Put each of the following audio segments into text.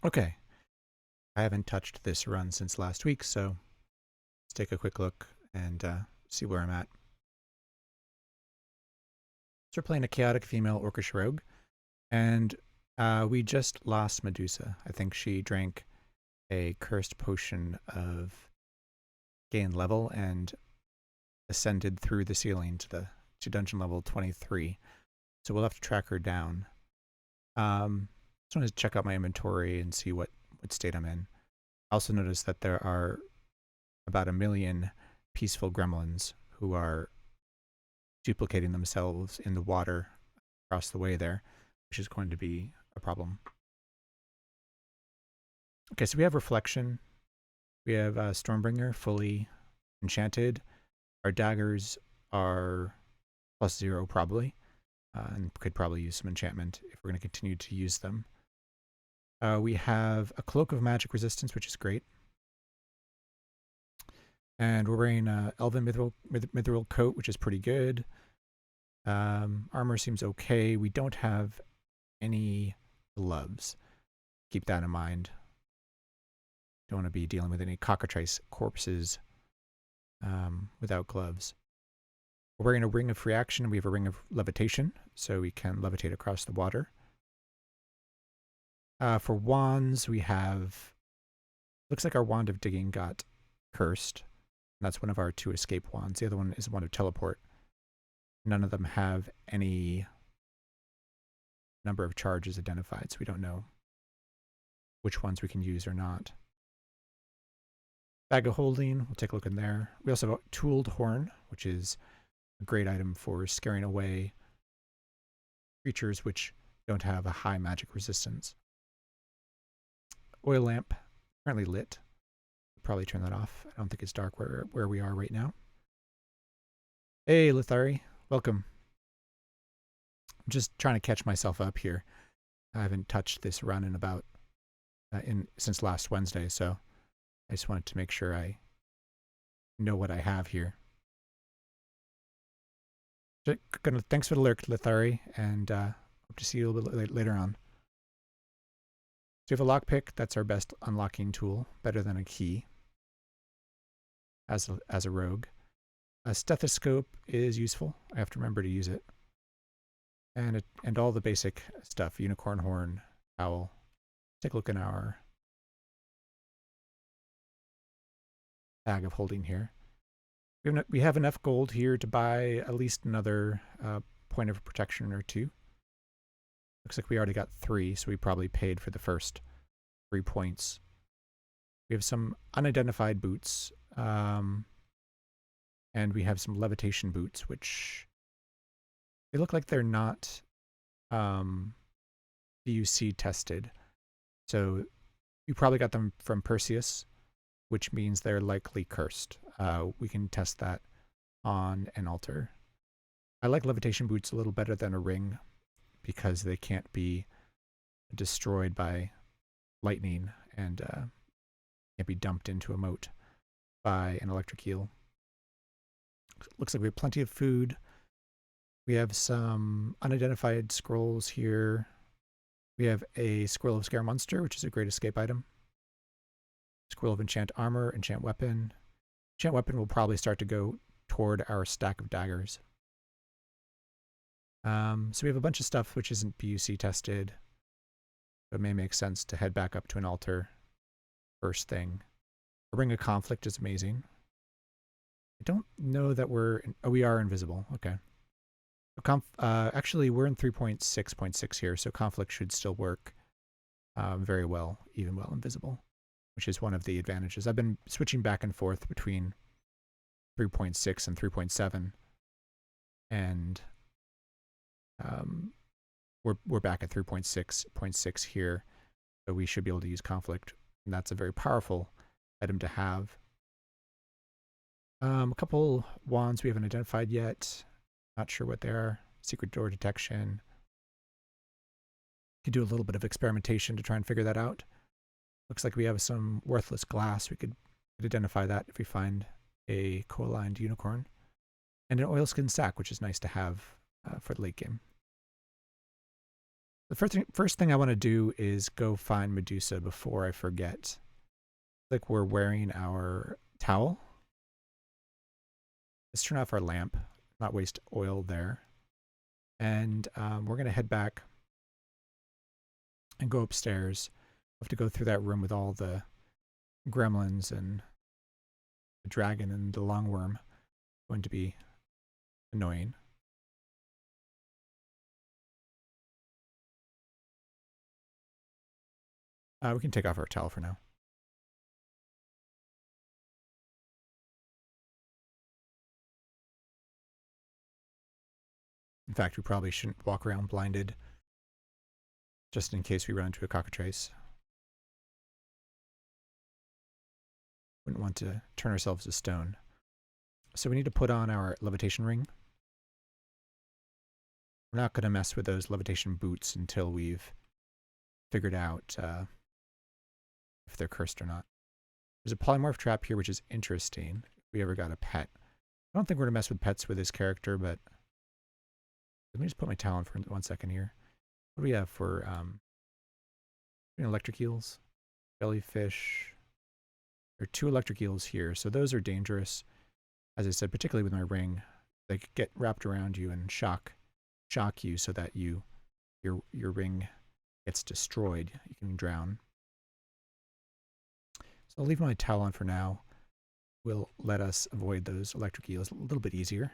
Okay, I haven't touched this run since last week, so let's take a quick look and see where I'm at. So we're playing a chaotic female orcish rogue, and we just lost Medusa. I think she drank a cursed potion of gain level and ascended through the ceiling to dungeon level 23. So we'll have to track her down. Just want to check out my inventory and see what state I'm in. I also noticed that there are about 1 million peaceful gremlins who are duplicating themselves in the water across the way there, which is going to be a problem. Okay, so we have Reflection. We have Stormbringer fully enchanted. Our daggers are +0 probably, and could probably use some enchantment if we're going to continue to use them. We have a Cloak of Magic Resistance, which is great. And we're wearing an Elven Mithril coat, which is pretty good. Armor seems okay. We don't have any gloves. Keep that in mind. Don't want to be dealing with any cockatrice corpses without gloves. We're wearing a Ring of Free Action. We have a Ring of Levitation, so we can levitate across the water. For wands, we have... Looks like our Wand of Digging got cursed. That's one of our 2 escape wands. The other one is one of Teleport. None of them have any number of charges identified, so we don't know which ones we can use or not. Bag of Holding, we'll take a look in there. We also have a Tooled Horn, which is a great item for scaring away creatures which don't have a high magic resistance. Oil lamp, currently lit. Probably turn that off. I don't think it's dark where we are right now. Hey, Lithari, welcome. I'm just trying to catch myself up here. I haven't touched this run in about since last Wednesday, so I just wanted to make sure I know what I have here. Thanks for the lurk, Lithari, and hope to see you a little bit later on. So we have a lockpick. That's our best unlocking tool, better than a key as a rogue. A stethoscope is useful. I have to remember to use it. And all the basic stuff, unicorn horn, owl. Take a look in our bag of holding here. We have enough gold here to buy at least another point of protection or 2. Looks like we already got 3, so we probably paid for the first 3 points. We have some unidentified boots, and we have some levitation boots, which they look like they're not BUC tested. So you probably got them from Perseus, which means they're likely cursed. We can test that on an altar. I like levitation boots a little better than a ring because they can't be destroyed by lightning and can't be dumped into a moat by an electric eel. Looks like we have plenty of food. We have some unidentified scrolls here. We have a Scroll of Scare Monster, which is a great escape item. Scroll of Enchant Armor, Enchant Weapon. Enchant Weapon will probably start to go toward our stack of daggers. So we have a bunch of stuff which isn't BUC tested. It may make sense to head back up to an altar first thing. A Ring of Conflict is amazing. I don't know that we are invisible. Okay. Actually, we're in 3.6.6 here, so Conflict should still work very well, even while invisible, which is one of the advantages. I've been switching back and forth between 3.6 and 3.7, and we're back at 3.6.6 here, so we should be able to use Conflict, and that's a very powerful item to have. A couple wands we haven't identified yet. Not sure what they are. Secret door detection. Could do a little bit of experimentation to try and figure that out. Looks like we have some worthless glass. We could identify that if we find a co-aligned unicorn. And an oilskin sack, which is nice to have for the late game. The first thing I want to do is go find Medusa before I forget. Like we're wearing our towel. Let's turn off our lamp, not waste oil there. And we're going to head back and go upstairs. We have to go through that room with all the gremlins and the dragon and the longworm. Going to be annoying. We can take off our towel for now. In fact, we probably shouldn't walk around blinded, just in case we run into a cockatrice. Wouldn't want to turn ourselves to stone. So we need to put on our levitation ring. We're not going to mess with those levitation boots until we've figured out if they're cursed or not. There's a polymorph trap here, which is interesting. If we ever got a pet. I don't think we're going to mess with pets with this character, but let me just put my towel on for 1 second here. What do we have for electric eels? Jellyfish. There are 2 electric eels here, so those are dangerous. As I said, particularly with my ring, they could get wrapped around you and shock you so that your ring gets destroyed. You can drown. So I'll leave my towel on for now. Will let us avoid those electric eels a little bit easier.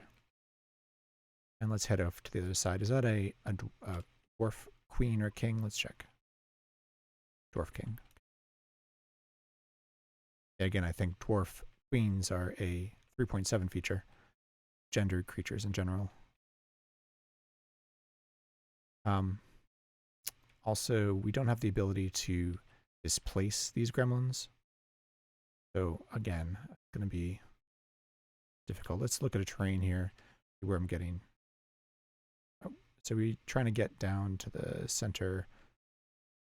And let's head off to the other side. Is that a dwarf queen or king? Let's check. Dwarf king. Again, I think dwarf queens are a 3.7 feature. Gendered creatures in general. Also, we don't have the ability to displace these gremlins. So again, it's going to be difficult. Let's look at a terrain here, see where I'm getting. Oh, so we're trying to get down to the center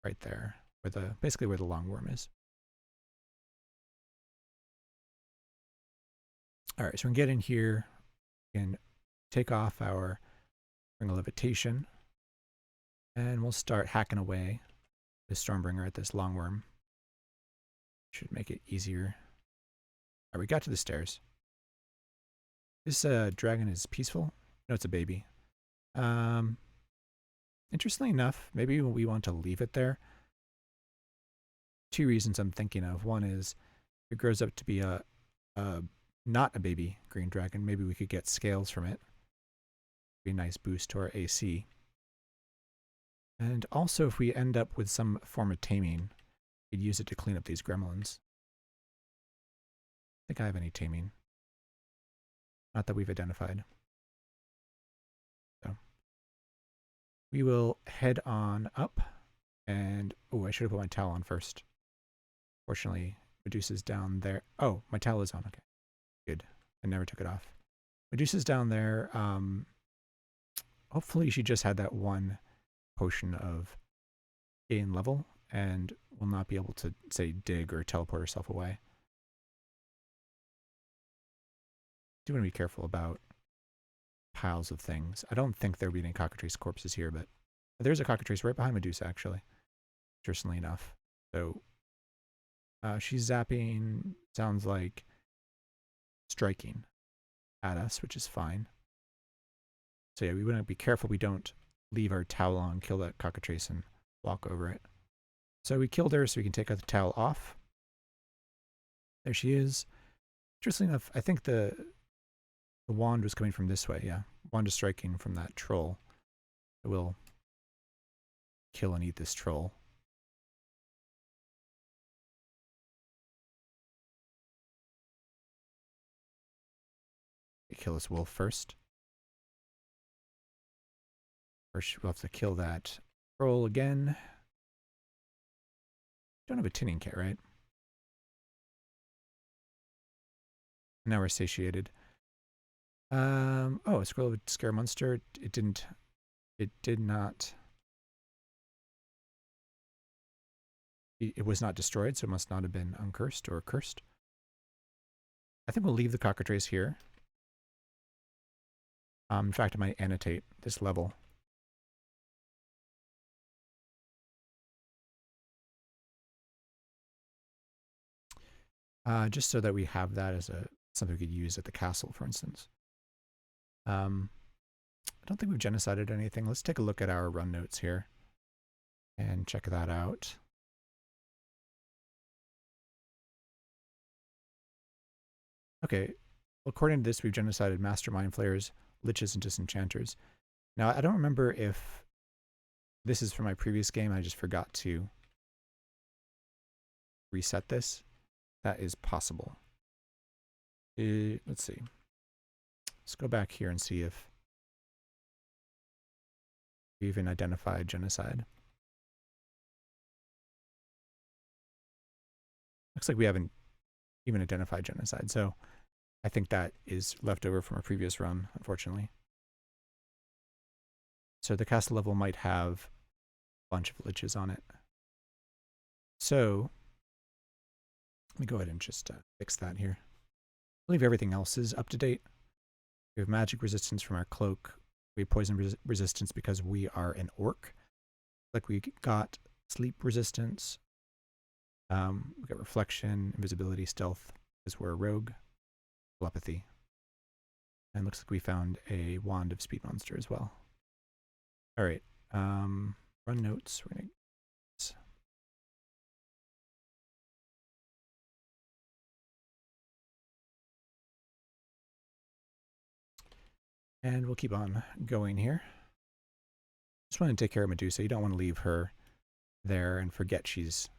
right there, where basically where the longworm is. All right, so we can get in here and take off our ring of levitation, and we'll start hacking away the Stormbringer at this longworm. Should make it easier. All right, we got to the stairs. This dragon is peaceful. No, it's a baby. Interestingly enough, maybe we want to leave it there. 2 reasons I'm thinking of. One is if it grows up to be not a baby green dragon, maybe we could get scales from it. Be a nice boost to our AC. And also, if we end up with some form of taming, we'd use it to clean up these gremlins. I think I have any taming. Not that we've identified. So we will head on up. And, oh, I should have put my towel on first. Fortunately, Medusa's down there. Oh, my towel is on. Okay. Good. I never took it off. Medusa's down there. Hopefully she just had that 1 potion of gain level and will not be able to, say, dig or teleport herself away. Do want to be careful about piles of things. I don't think there will be any cockatrice corpses here, but there's a cockatrice right behind Medusa, actually. Interestingly enough. So she's zapping, sounds like striking at us, which is fine. So yeah, we want to be careful we don't leave our towel on, kill that cockatrice, and walk over it. So we killed her, so we can take the towel off. There she is. Interestingly enough, I think the wand was coming from this way, yeah. Wand is striking from that troll. It will kill and eat this troll. We kill this wolf first. First, we'll have to kill that troll again. Don't have a tinning kit, right? Now we're satiated. Oh, a scroll of scare monster. It did not. It was not destroyed, so it must not have been uncursed or cursed. I think we'll leave the cockatrice here. In fact, I might annotate this level. just so that we have that as something we could use at the castle, for instance. I don't think we've genocided anything. Let's take a look at our run notes here and check that out. Okay, according to this, we've genocided mastermind flayers, liches, and disenchanters. Now, I don't remember if this is from my previous game. I just forgot to reset this. That is possible. Let's see. Let's go back here and see if we even identified genocide. Looks like we haven't even identified genocide, so I think that is left over from a previous run, unfortunately. So the castle level might have a bunch of liches on it. So let me go ahead and just fix that here. I believe everything else is up to date. We have magic resistance from our cloak. We have poison resistance because we are an orc. Like we got sleep resistance. We got reflection, invisibility, stealth, because we're a rogue. Telepathy. And looks like we found a wand of speed monster as well. All right. Run notes. We're gonna. And we'll keep on going here. Just want to take care of Medusa. You don't want to leave her there and forget she's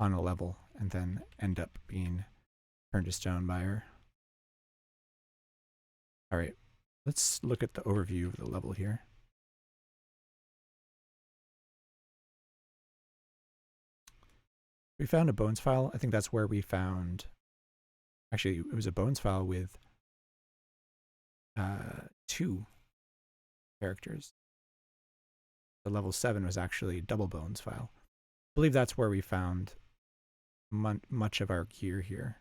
on a level and then end up being turned to stone by her. All right, let's look at the overview of the level here. We found a bones file. I think that's where we found, actually it was a bones file with 2 characters. The level 7 was actually double bones file. I believe that's where we found much of our gear here.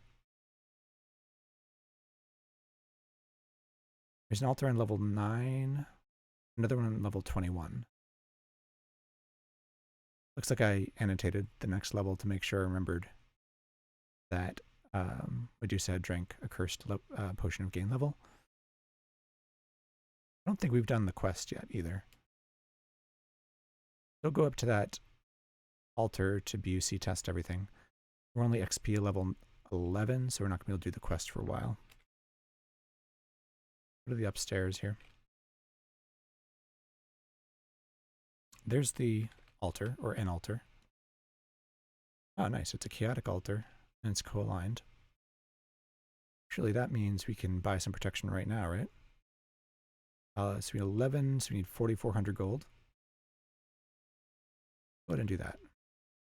There's an altar on level 9, another one on level 21. Looks like I annotated the next level to make sure I remembered that Medusa had drank a cursed potion of gain level. I don't think we've done the quest yet either. So go up to that altar to BUC test everything. We're only XP level 11, so we're not going to be able to do the quest for a while. Go to the upstairs here. There's the altar, or an altar. Oh, nice. It's a chaotic altar, and it's co-aligned. Actually, that means we can buy some protection right now, right? So we need 11, so we need 4,400 gold. Go ahead and do that.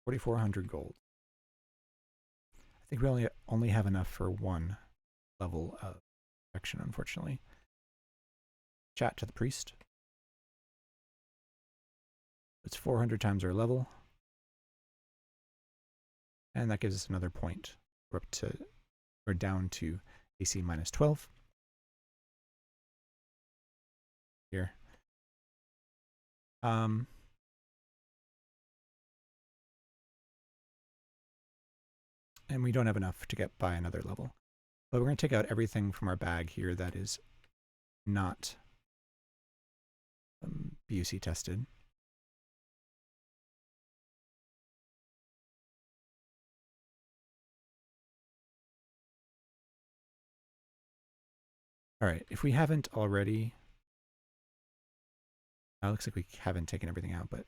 4,400 gold. I think we only have enough for 1 level of protection, unfortunately. Chat to the priest. It's 400 times our level. And that gives us another point. We're down to AC minus 12. Here. And we don't have enough to get by another level. But we're going to take out everything from our bag here that is not BUC tested. All right, if we haven't already, looks like we haven't taken everything out, but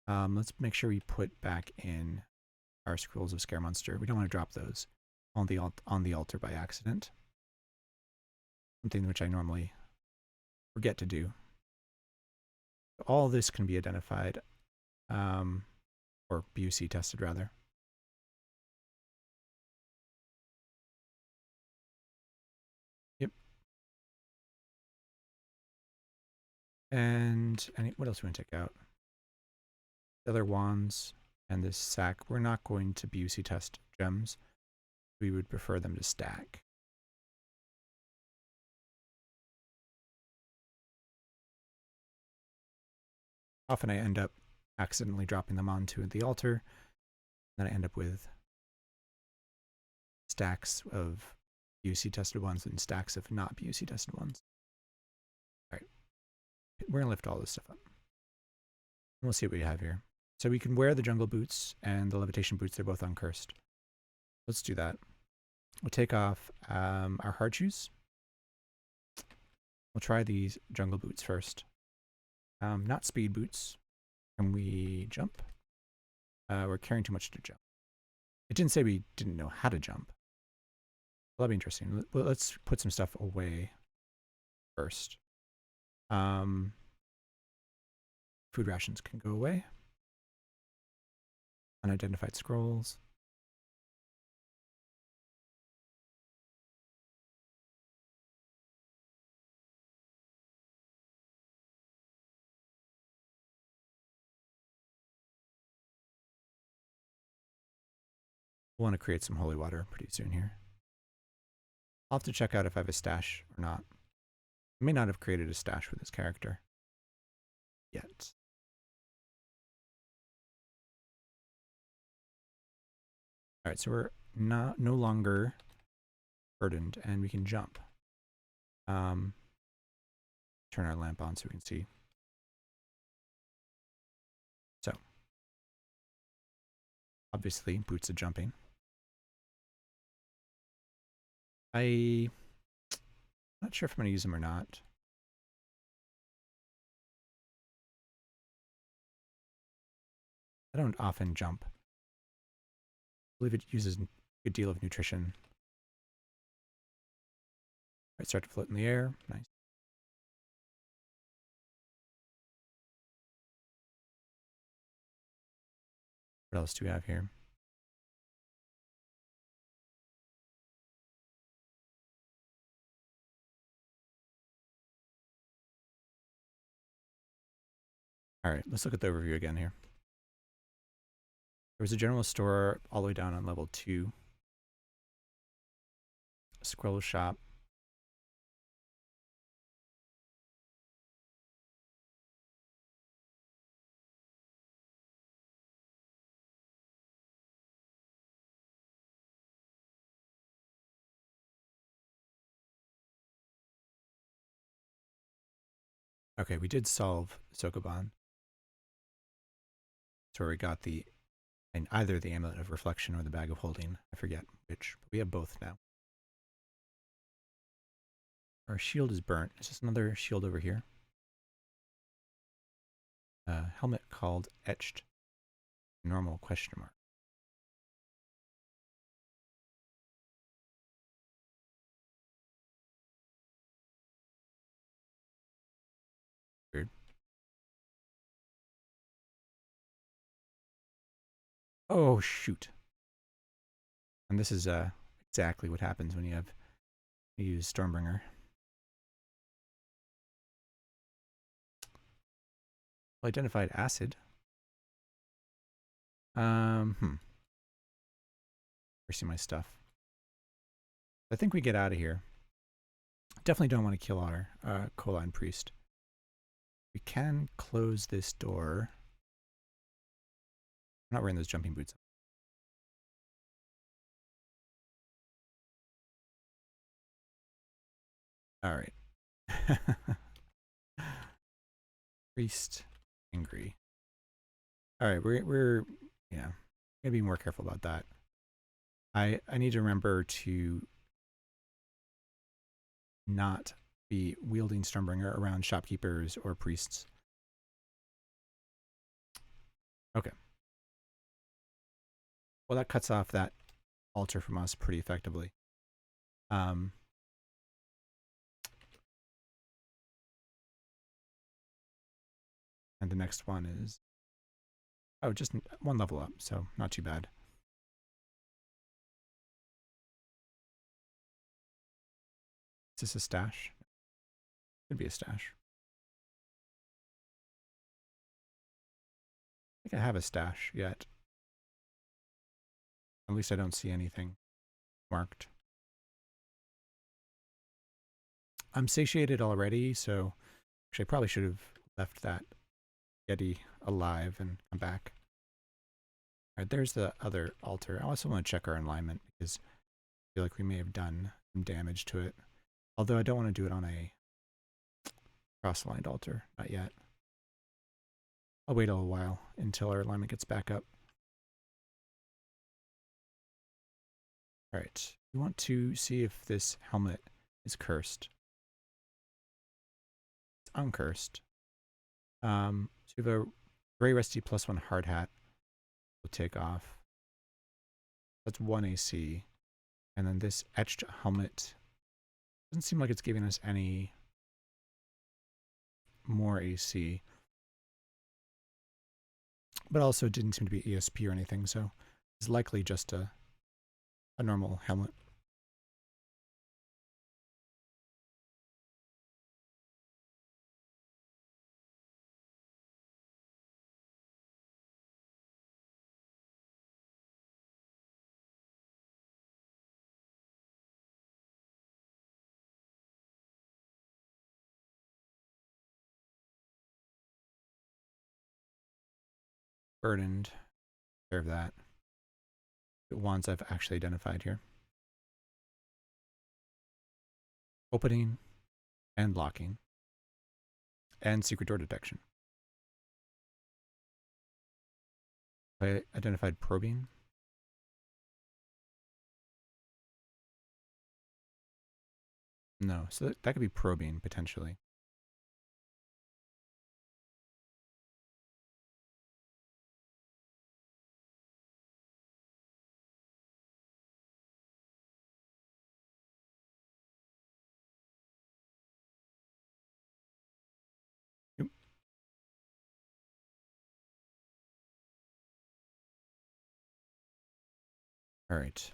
let's make sure we put back in our scrolls of Scare Monster. We don't want to drop those on the altar by accident. Something which I normally forget to do. All this can be identified, or BUC tested rather. Yep. And what else do we want to take out? The other wands and this sack. We're not going to BUC test gems. We would prefer them to stack. Often I end up accidentally dropping them onto the altar. Then I end up with stacks of PUC tested ones and stacks of not PUC tested ones. All right, we're gonna lift all this stuff up. And we'll see what we have here. So we can wear the jungle boots and the levitation boots. They're both uncursed. Let's do that. We'll take off our hard shoes. We'll try these jungle boots first. Not speed boots. Can we jump? We're carrying too much to jump. It didn't say we didn't know how to jump. Well, that'll be interesting. Let's put some stuff away first. Food rations can go away. Unidentified scrolls. We'll want to create some holy water pretty soon here. I'll have to check out if I have a stash or not. I may not have created a stash for this character yet. All right, so we're no longer burdened, and we can jump. Turn our lamp on so we can see. So, obviously, boots of jumping. I'm not sure if I'm going to use them or not. I don't often jump. I believe it uses a good deal of nutrition. All right, start to float in the air. Nice. What else do we have here? All right, let's look at the overview again here. There was a general store all the way down on level 2. A scroll shop. Okay, we did solve Sokoban. That's where we got either the Amulet of Reflection or the Bag of Holding. I forget which, but we have both now. Our shield is burnt. Is just another shield over here. Helmet called Etched. Normal question mark. Weird. Oh, shoot. And this is exactly what happens when you use Stormbringer. Well, identified acid. Where's my stuff? I think we get out of here. Definitely don't want to kill our Coline Priest. We can close this door. I'm not wearing those jumping boots. All right. Priest angry. All right, we're yeah, gotta be more careful about that. I need to remember to not be wielding Stormbringer around shopkeepers or priests. Okay. Well, that cuts off that altar from us pretty effectively. And the next one is, oh, just one level up, so not too bad. Is this a stash? Could be a stash. I think I have a stash yet. At least I don't see anything marked. I'm satiated already, so actually I probably should have left that Yeti alive and come back. All right, there's the other altar. I also want to check our alignment because feel like we may have done some damage to it. Although I don't want to do it on a cross-aligned altar. Not yet. I'll wait a little while until our alignment gets back up. Alright, we want to see if this helmet is cursed. It's uncursed. So we have a Gray Rusty +1 hard hat. We'll take off. That's 1 AC. And then this etched helmet doesn't seem like it's giving us any more AC. But also it didn't seem to be ESP or anything, so it's likely just a normal helmet. Burdened. Observe that. The ones I've actually identified here. Opening and locking. And secret door detection. I identified probing. No, so that could be probing potentially. Yep. All right.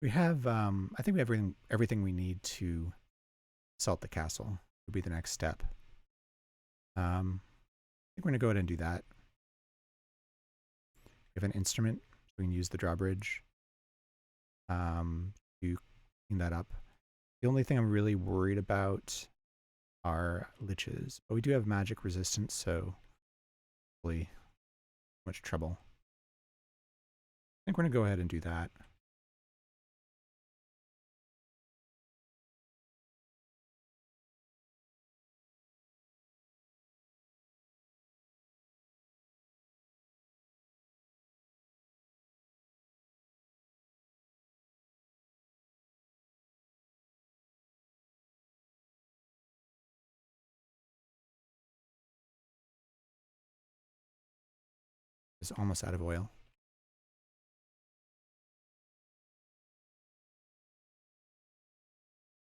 We have, I think we have everything we need to assault the castle. Would be the next step. I think we're going to go ahead and do that. We have an instrument, so we can use the drawbridge to clean that up. The only thing I'm really worried about are liches, but we do have magic resistance, so hopefully much trouble. I think we're going to go ahead and do that. It's almost out of oil.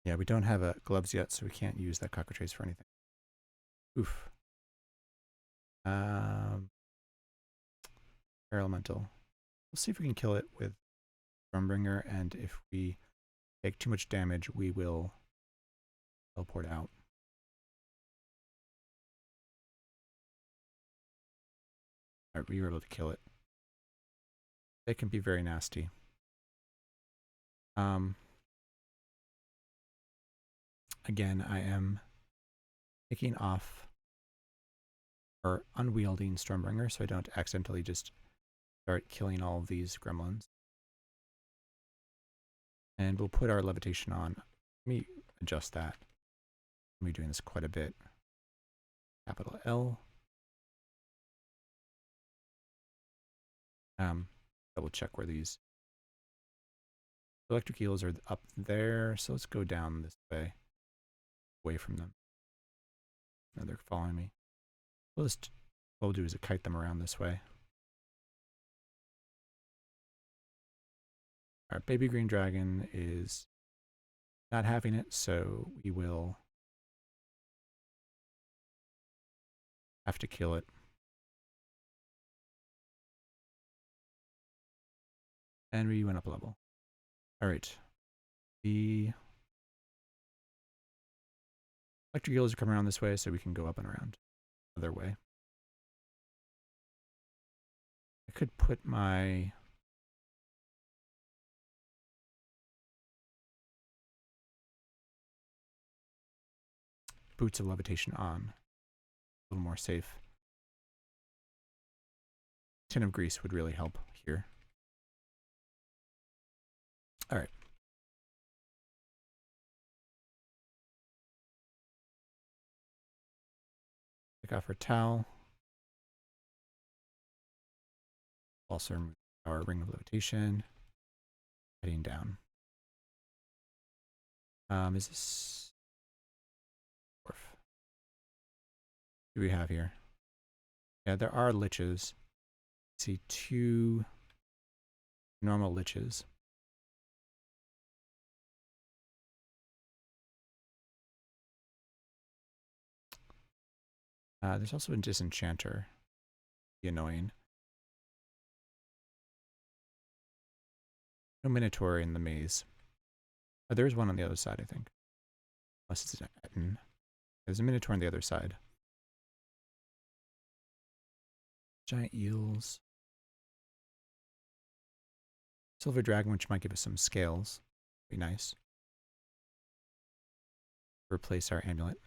Yeah, we don't have gloves yet, so we can't use that cockatrice for anything. Oof. Elemental. We'll see if we can kill it with Stormbringer, and if we take too much damage, we will teleport out. Alright, we were able to kill it. They can be very nasty. Again, I am taking off or unwielding Stormbringer so I don't accidentally just start killing all of these gremlins. And we'll put our levitation on. Let me adjust that. I'm doing this quite a bit. Capital L. Double check where these electric eels are up there. So let's go down this way, away from them. No, they're following me. What we'll do is kite them around this way. Our baby green dragon is not having it, so we will have to kill it. And we went up a level. All right. The electric eels are coming around this way, so we can go up and around the other way. I could put my boots of levitation on. A little more safe. Tin of grease would really help here. All right. Take off our towel. Also remove our ring of levitation. Heading down. Is this dwarf? What do we have here? Yeah, there are liches. I see 2 normal liches. There's also a disenchanter. Be annoying. No minotaur in the maze. Oh, there's one on the other side, I think. Unless it's an Etten. There's a minotaur on the other side. Giant eels. Silver dragon, which might give us some scales. Be nice. Replace our amulet.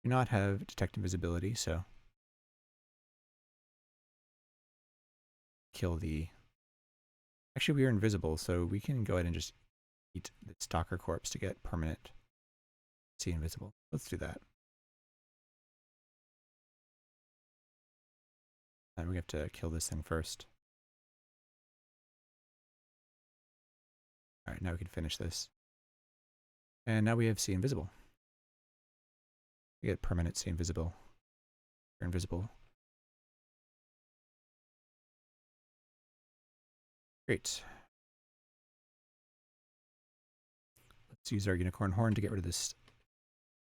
Do not have detect invisibility, so kill the... Actually, we are invisible, so we can go ahead and just eat the stalker corpse to get permanent see invisible. Let's do that. And we have to kill this thing first. All right, now we can finish this. And now we have see invisible. We get permanent see invisible. You're invisible. Great. Let's use our unicorn horn to get rid of this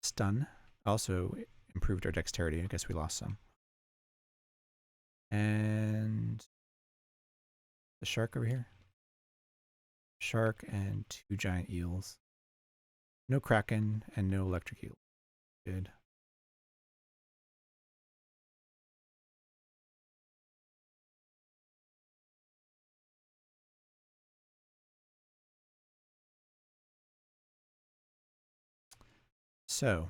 stun. Also improved our dexterity. I guess we lost some. And the shark over here. Shark and 2 giant eels. No kraken and no electric eel. Good. So,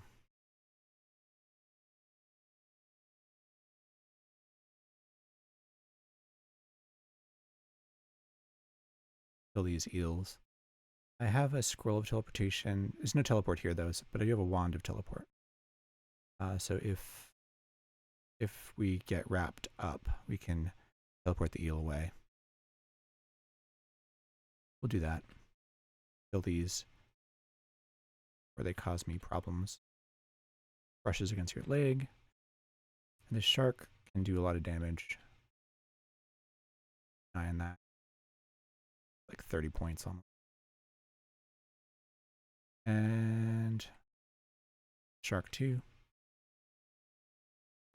kill these eels. I have a scroll of teleportation. There's no teleport here though, but I do have a wand of teleport. So if we get wrapped up, we can teleport the eel away. We'll do that. Kill these where they cause me problems. Brushes against your leg. And this shark can do a lot of damage. And that. Like 30 points almost. And shark 2.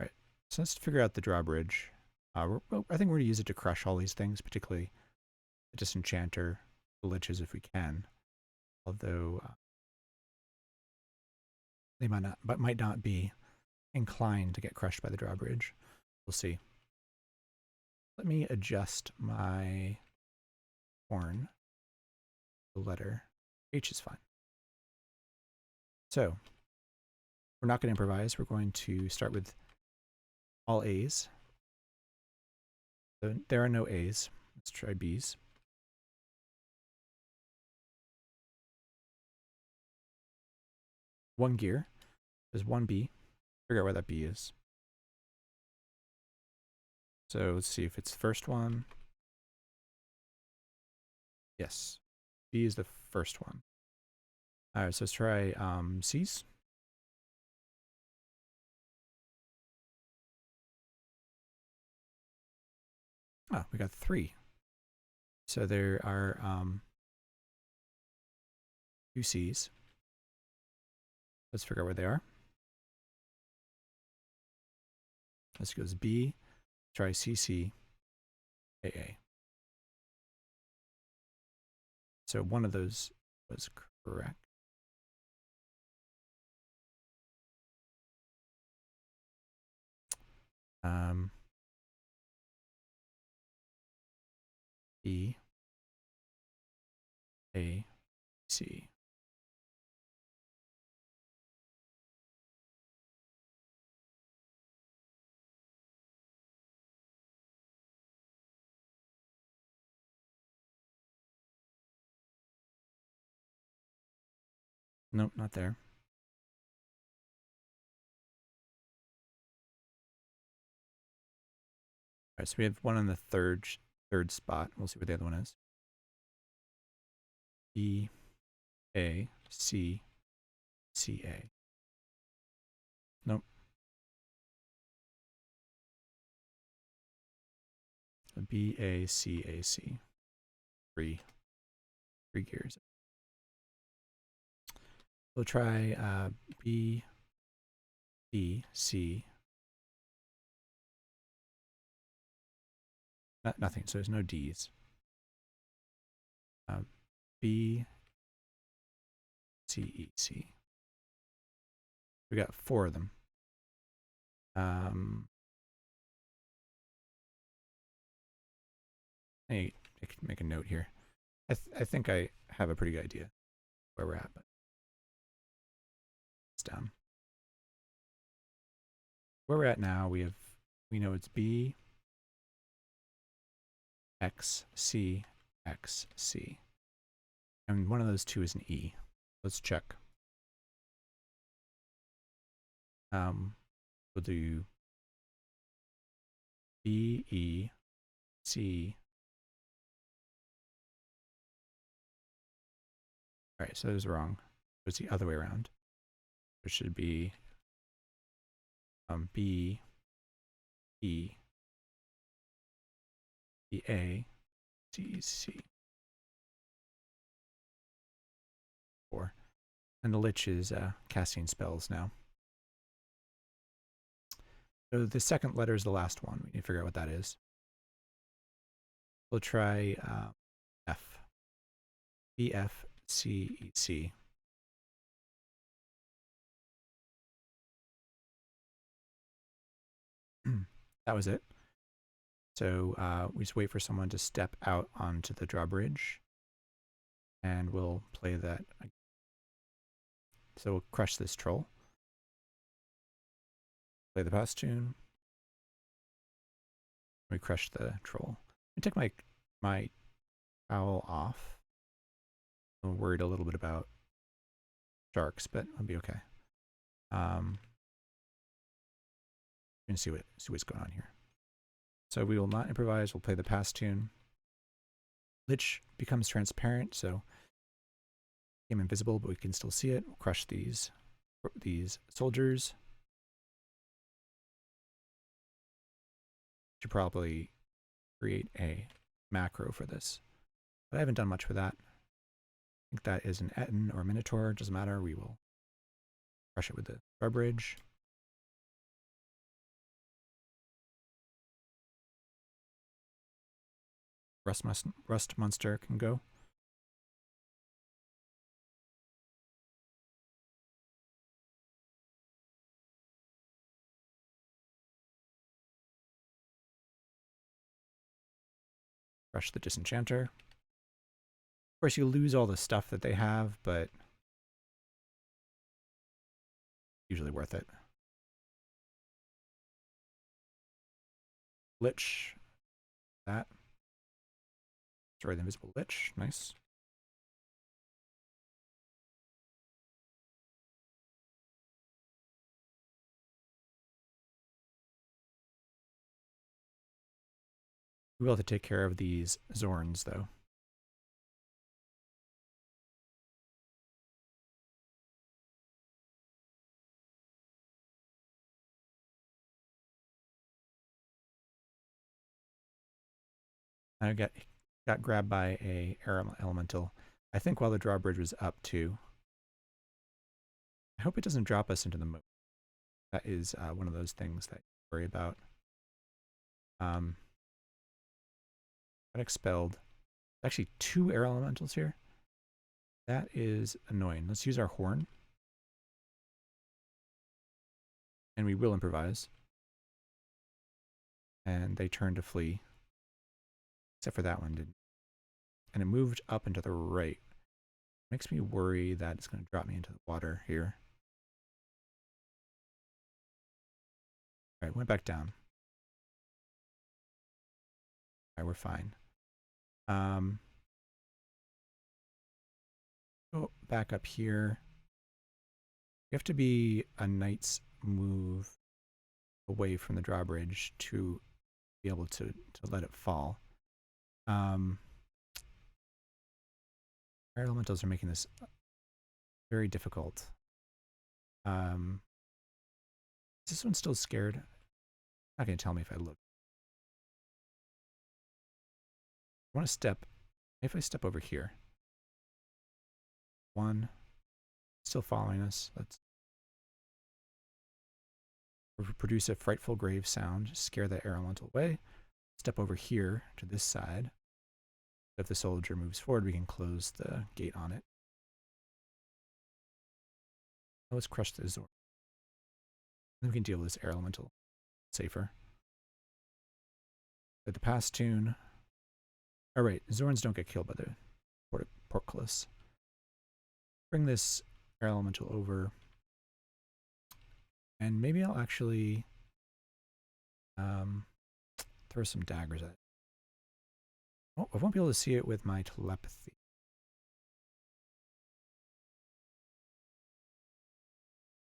Alright, so let's figure out the drawbridge. I think we're going to use it to crush all these things, particularly the disenchanter, the liches if we can. Although they might not be inclined to get crushed by the drawbridge. We'll see. Let me adjust my horn. The letter H is fine. So we're not going to improvise. We're going to start with all A's. So there are no A's. Let's try B's. One gear. There's one B. Figure out where that B is. So let's see if it's the first one. Yes. B is the first one. All right, so let's try C's. Oh, we got 3. So there are 2 C's. Let's figure out where they are. This goes B, try CC, AA. So one of those was correct. B, A, C. Nope, not there. All right, so we have one on the third spot. We'll see what the other one is. B, A, C, C, A. Nope. B, A, C, A, C. 3 gears. We'll try B, B, C. Nothing, so there's no D's. B, C, E, C. We got 4 of them. I can make a note here. I think I have a pretty good idea where we're at, but it's down. Where we're at now, we know it's B, X, C, X, C. And one of those 2 is an E. Let's check. We'll do B, E, C. All right, so that was wrong. It was the other way around. It should be B, E, B, A, C, C. 4. And the Lich is casting spells now. So the second letter is the last one. We need to figure out what that is. We'll try F. B, F, C, E, C. That was it. So we just wait for someone to step out onto the drawbridge, and we'll play that. So we'll crush this troll. Play the pass tune. We crush the troll. I take my owl off. I'm worried a little bit about sharks, but I'll be okay. And see what's going on here. So we will not improvise. We'll play the pass tune. Lich becomes transparent, so became invisible, but we can still see it. We'll crush these soldiers. Should probably create a macro for this, but I haven't done much for that. I think that is an Etten or Minotaur. Doesn't matter. We will crush it with the drawbridge. Rust monster can go. Crush the disenchanter. Of course, you lose all the stuff that they have, but usually worth it. Lich. That. Destroy the invisible Lich. Nice. We will have to take care of these Zorns, though. I got grabbed by a air elemental. I think while the drawbridge was up too. I hope it doesn't drop us into the moat. That is one of those things that you worry about. Got expelled. Actually, 2 air elementals here. That is annoying. Let's use our horn. And we will improvise. And they turned to flee. Except for that one didn't. And it moved up and to the right. Makes me worry that it's going to drop me into the water here. All right, went back down. All right, we're fine. Go back up here. You have to be a knight's move away from the drawbridge to be able to let it fall. Air elementals are making this very difficult. Is this one still scared? Not going to tell me if I look. I want to step. If I step over here. 1. Still following us. Let's produce a frightful grave sound. Scare that air elemental away. Step over here to this side. If the soldier moves forward, we can close the gate on it. Let's crush the Zorn. Then we can deal with this air elemental safer. But the past tune. Oh, right. Zorns don't get killed by the portcullis. Bring this air elemental over. And maybe I'll actually throw some daggers at it. Oh, I won't be able to see it with my telepathy.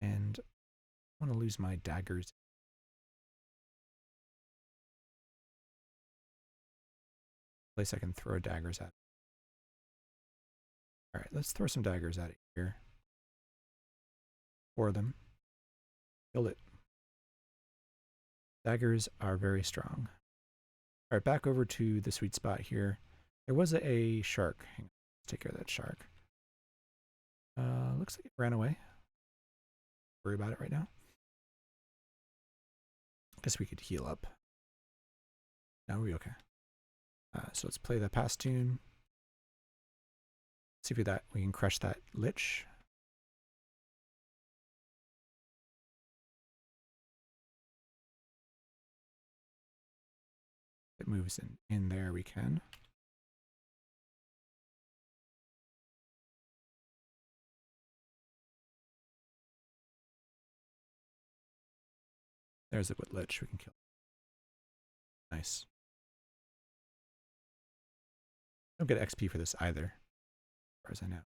And I want to lose my daggers. Place I can throw daggers at. All right, let's throw some daggers at it here. 4 of them. Killed it. Daggers are very strong. All right, back over to the sweet spot here. There was a shark. Hang on, let's take care of that shark. Looks like it ran away. Worry about it right now. Guess we could heal up. Now are we okay? So let's play the past tune. See if we can crush that lich. It moves in there, we can. There's a good lich we can kill. Nice. Don't get XP for this either, as far as I know.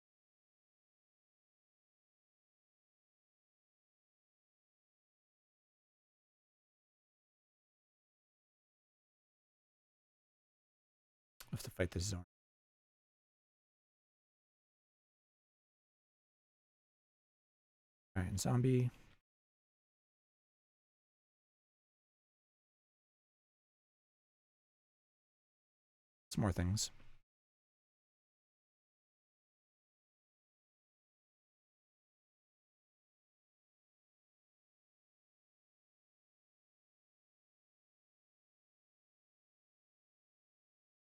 I have to fight this zone. All right, zombie. Some more things.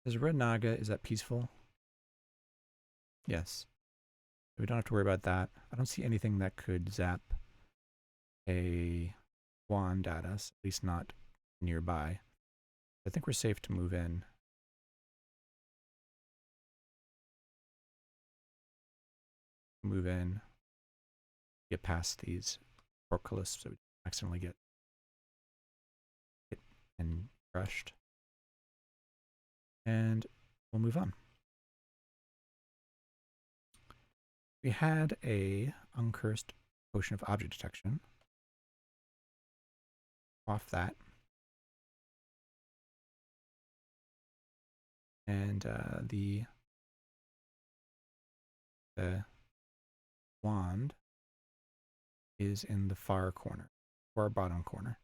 There's a red naga. Is that peaceful? Yes. We don't have to worry about that. I don't see anything that could zap a wand at us, at least not nearby. I think we're safe to move in. Move in. Get past these portcullis so we don't accidentally get hit and crushed. And we'll move on. We had a uncursed potion of object detection. Off that. And the wand is in the far corner, far bottom corner.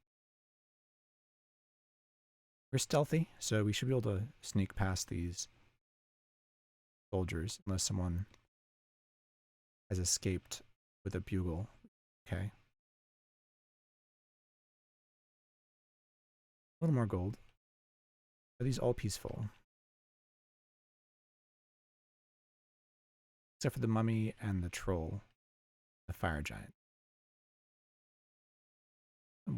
We're stealthy, so we should be able to sneak past these soldiers unless someone has escaped with a bugle. Okay. A little more gold. Are these all peaceful? Except for the mummy and the troll, the fire giant.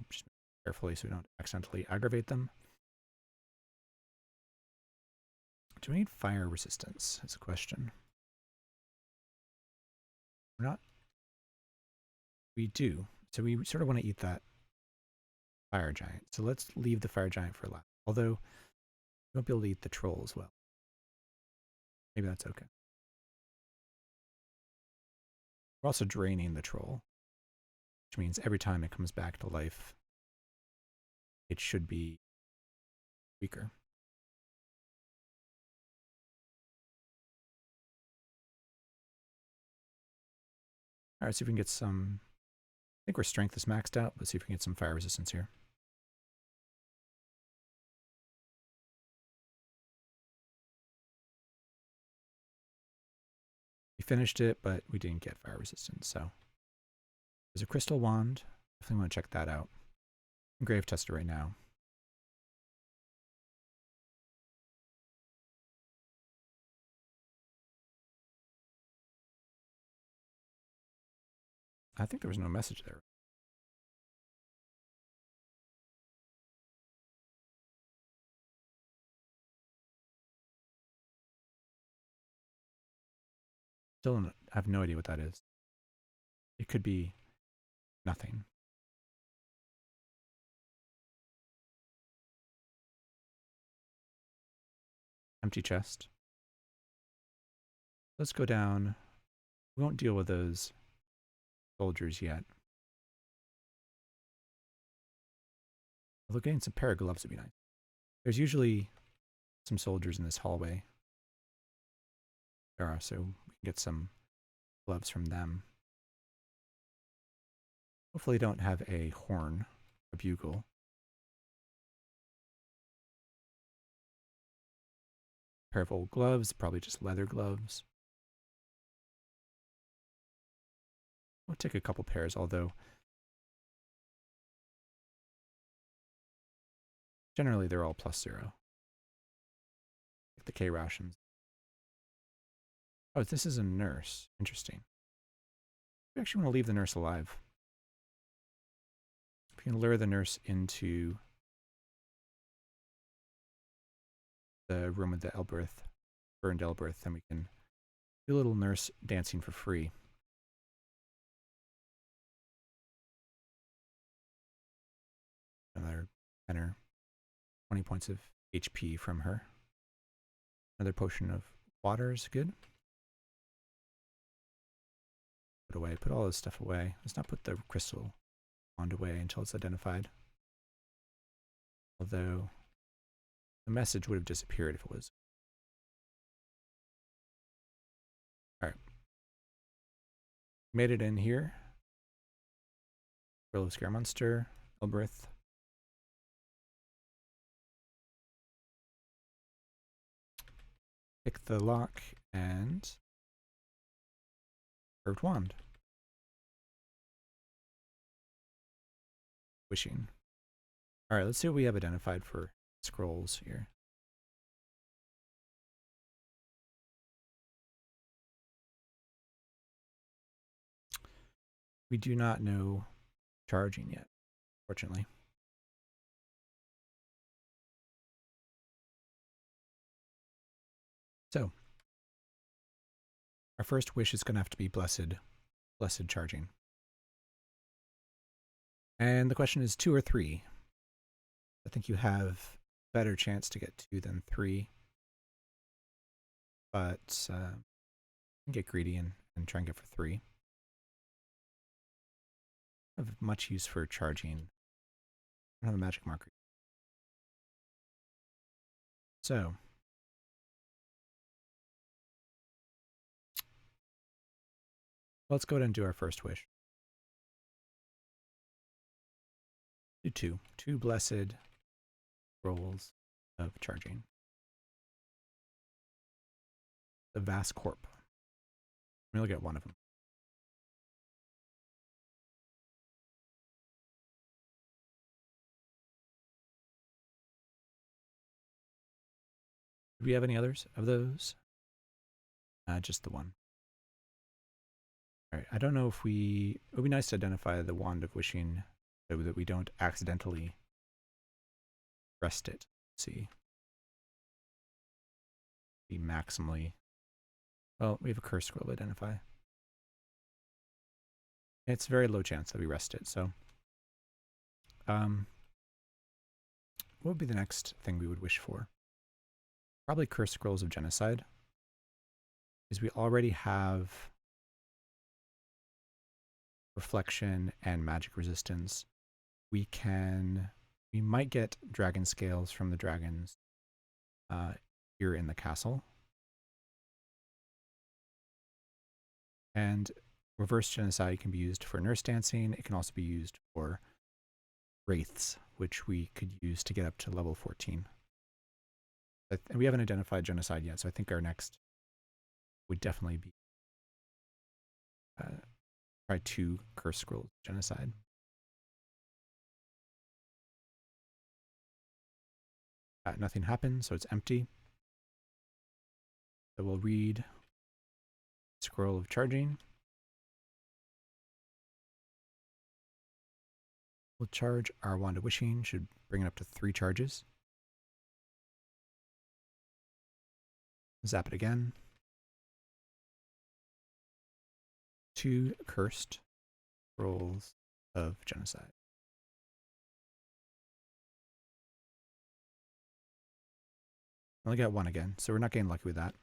Just carefully so we don't accidentally aggravate them. Do we need fire resistance? That's a question. We're not. We do. So we sort of want to eat that fire giant. So let's leave the fire giant for last. Although we won't be able to eat the troll as well. Maybe that's okay. We're also draining the troll, which means every time it comes back to life, it should be weaker. All right, see if we can get some. I think our strength is maxed out. Let's see if we can get some fire resistance here. We finished it, but we didn't get fire resistance. So there's a crystal wand. Definitely want to check that out. Grave tester right now. I think there was no message there. Still have no idea what that is. It could be nothing. Empty chest. Let's go down. We won't deal with those soldiers yet. Although getting some pair of gloves would be nice. There's usually some soldiers in this hallway. There are, so we can get some gloves from them. Hopefully don't have a horn, a bugle. Pair of old gloves, probably just leather gloves. We'll take a couple pairs, although generally they're all +0. Like the K rations. Oh, this is a nurse. Interesting. We actually want to leave the nurse alive. If we can lure the nurse into the room with the Elbereth, burned Elbereth, then we can do a little nurse dancing for free. Another 10 or 20 points of HP from her. Another potion of water is good. Put away, put all this stuff away. Let's not put the crystal wand away until it's identified. Although the message would have disappeared if it was. Alright. Made it in here. Roll of Scare Monster, Elbereth. Pick the lock and curved wand. Wishing. Alright, let's see what we have identified for scrolls here. We do not know charging yet, fortunately. So, our first wish is going to have to be blessed charging. And the question is 2 or 3. I think you have better chance to get 2 than 3. But get greedy and try and get for 3. I have much use for charging. I don't have a magic marker. So let's go ahead and do our first wish. Do 2. 2 blessed rolls. of Charging. The Vast Corp. We only get one of them. Do we have any others of those? Just the one. All right, I don't know if it would be nice to identify the Wand of Wishing so that we don't accidentally rest it. Let's see. Be maximally. Well, we have a curse scroll to identify. It's a very low chance that we rest it, so. What would be the next thing we would wish for? Probably Curse Scrolls of Genocide. Because we already have Reflection and Magic Resistance. We might get Dragon Scales from the dragons here in the castle. And Reverse Genocide can be used for Nurse Dancing. It can also be used for Wraiths, which we could use to get up to level 14. And we haven't identified Genocide yet, so I think our next would definitely be try 2 Curse Scrolls Genocide. Nothing happened, so it's empty. So we'll read Scroll of Charging. We'll charge our Wand of Wishing, should bring it up to 3 charges. Zap it again. 2 Cursed Scrolls of Genocide. Only got 1 again, so we're not getting lucky with that.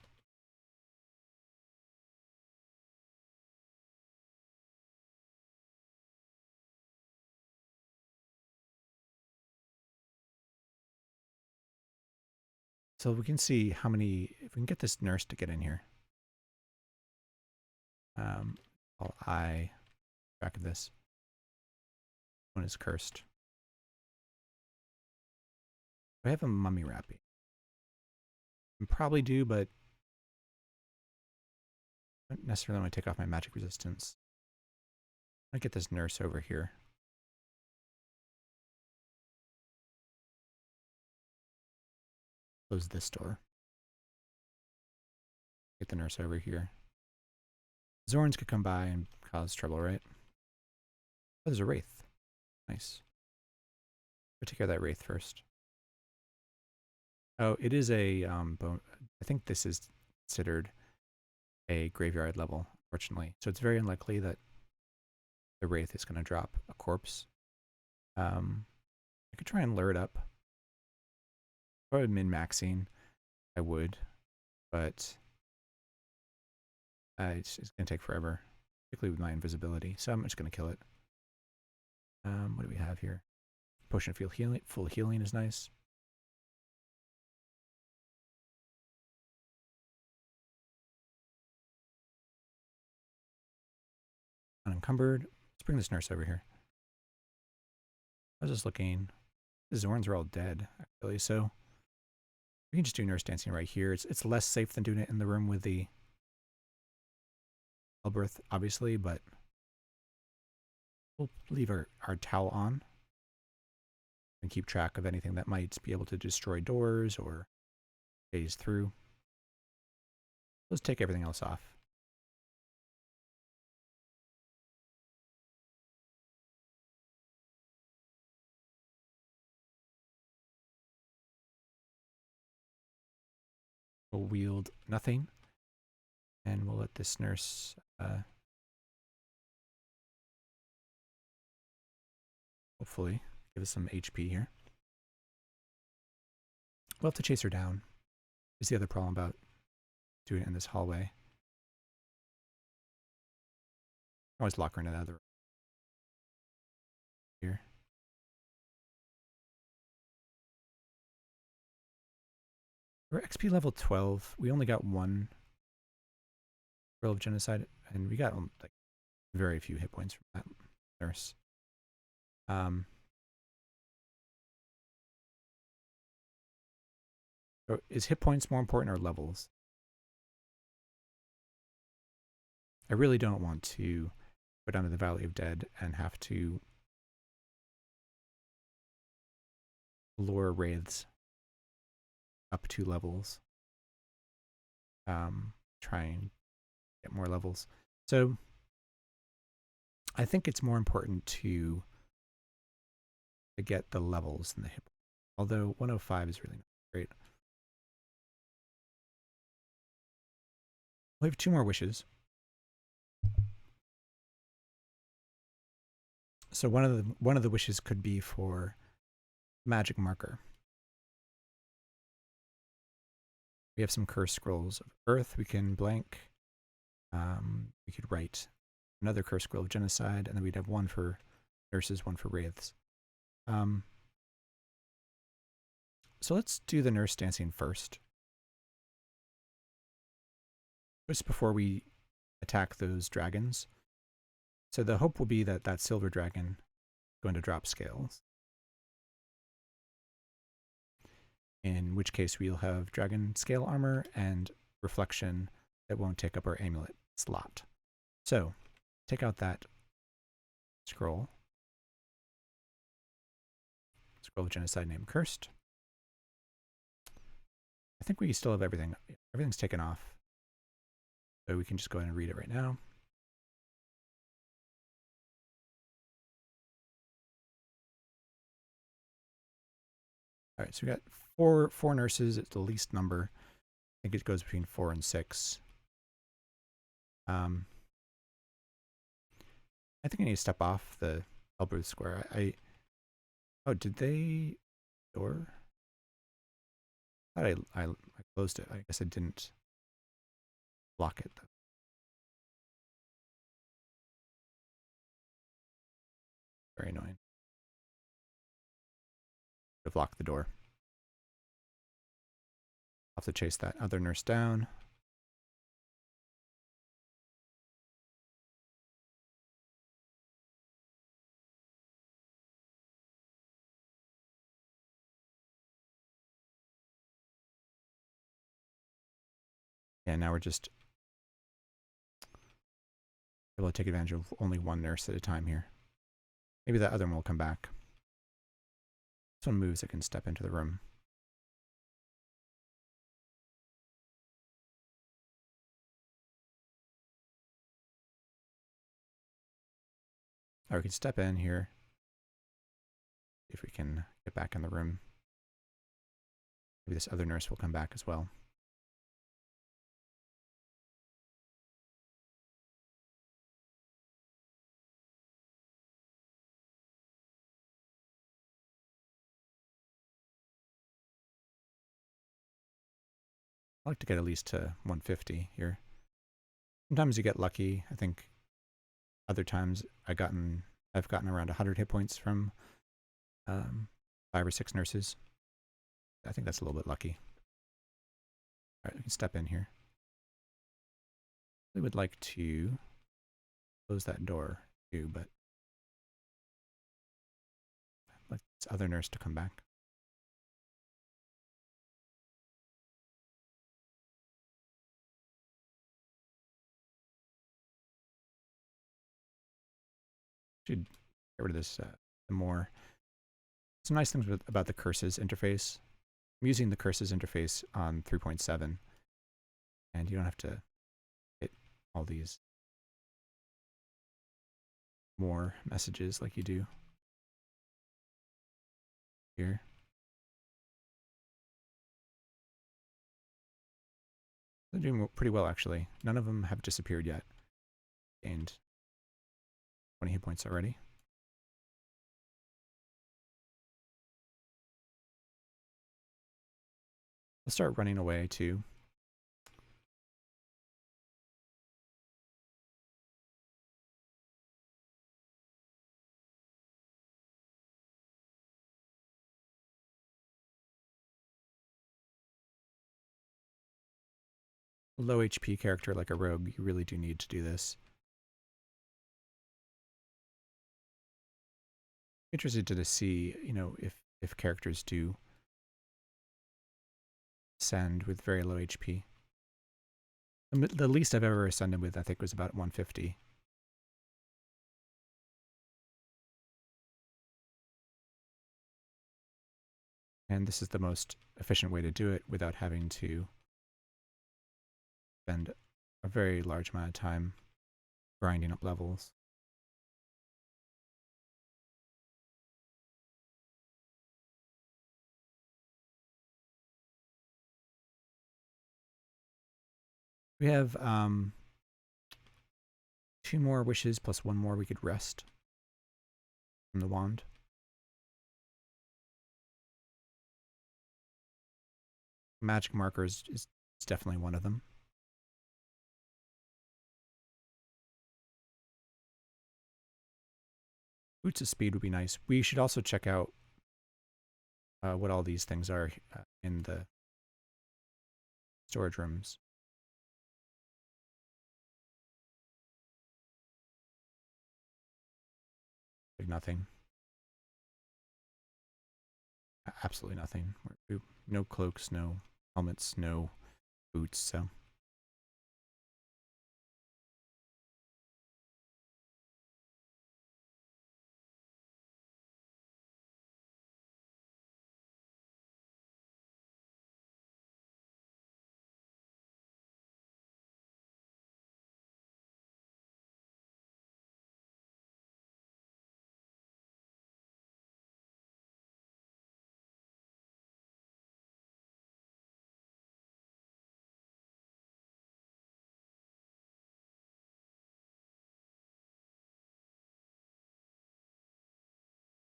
So we can see how many, if we can get this nurse to get in here. I'll eye track of this. One is cursed. I have a mummy wrapping. I probably do, but I don't necessarily want to take off my magic resistance. I get this nurse over here. Close this door. Get the nurse over here. Zorns could come by and cause trouble, right? Oh, there's a wraith. Nice. We'll take care of that wraith first. Oh, it is a bone. I think this is considered a graveyard level, fortunately. So it's very unlikely that the wraith is going to drop a corpse. I could try and lure it up. Probably min-maxing, I would, but it's going to take forever, particularly with my invisibility. So I'm just going to kill it. What do we have here? Potion of full healing is nice. Unencumbered. Let's bring this nurse over here. I was just looking. The Zorns are all dead, actually, so we can just do nurse dancing right here. It's less safe than doing it in the room with the Elberth, obviously, but we'll leave our towel on and keep track of anything that might be able to destroy doors or phase through. Let's take everything else off. We'll wield nothing, and we'll let this nurse hopefully give us some HP here. We'll have to chase her down. Is the other problem about doing it in this hallway. Always lock her into the other room. Here. We're XP level 12. We only got 1 Scroll of Genocide, and we got like very few hit points from that nurse. Or is hit points more important or levels? I really don't want to go down to the Valley of Dead and have to lure wraiths up 2 levels. Try and get more levels. So I think it's more important to get the levels than the hit. Although 105 is really not great. We have 2 more wishes. So one of the wishes could be for magic marker. We have some curse scrolls of earth we can blank. We could write another curse scroll of genocide, and then we'd have 1 for nurses, 1 for wraiths. So let's do the nurse dancing first. Just before we attack those dragons. So the hope will be that that silver dragon is going to drop scales. In which case we'll have dragon scale armor and reflection that won't take up our amulet slot. So take out that scroll. Scroll of genocide named Cursed. I think we still have everything. Everything's taken off. So we can just go ahead and read it right now. All right, so we got four nurses. It's the least number. I think it goes between 4 and 6. I think I need to step off the Elbruth Square. Oh, did they door? I thought I closed it. I guess I didn't block it though. Very annoying. Have locked the door. I'll have to chase that other nurse down. And now we're just able to take advantage of only 1 nurse at a time here. Maybe that other one will come back. This one moves, it can step into the room. Or we can step in here. If we can get back in the room. Maybe this other nurse will come back as well. I like to get at least to 150 here. Sometimes you get lucky. I think other times I've gotten around 100 hit points from 5 or 6 nurses. I think that's a little bit lucky. All right, we can step in here. We would like to close that door too, but I'd like this other nurse to come back. Should get rid of this more. Some nice things about the curses interface. I'm using the curses interface on 3.7, and you don't have to hit all these more messages like you do here. They're doing pretty well, actually. None of them have disappeared yet. Gained 20 hit points already. Let's start running away too. Low HP character like a rogue, you really do need to do this. Interested to see, you know, if characters do ascend with very low HP. The least I've ever ascended with, I think, was about 150. And this is the most efficient way to do it without having to spend a very large amount of time grinding up levels. We have 2 more wishes plus 1 more we could rest from the wand. Magic markers is definitely one of them. Boots of Speed would be nice. We should also check out what all these things are in the storage rooms. Like nothing. Absolutely nothing. No cloaks, no helmets, no boots, so.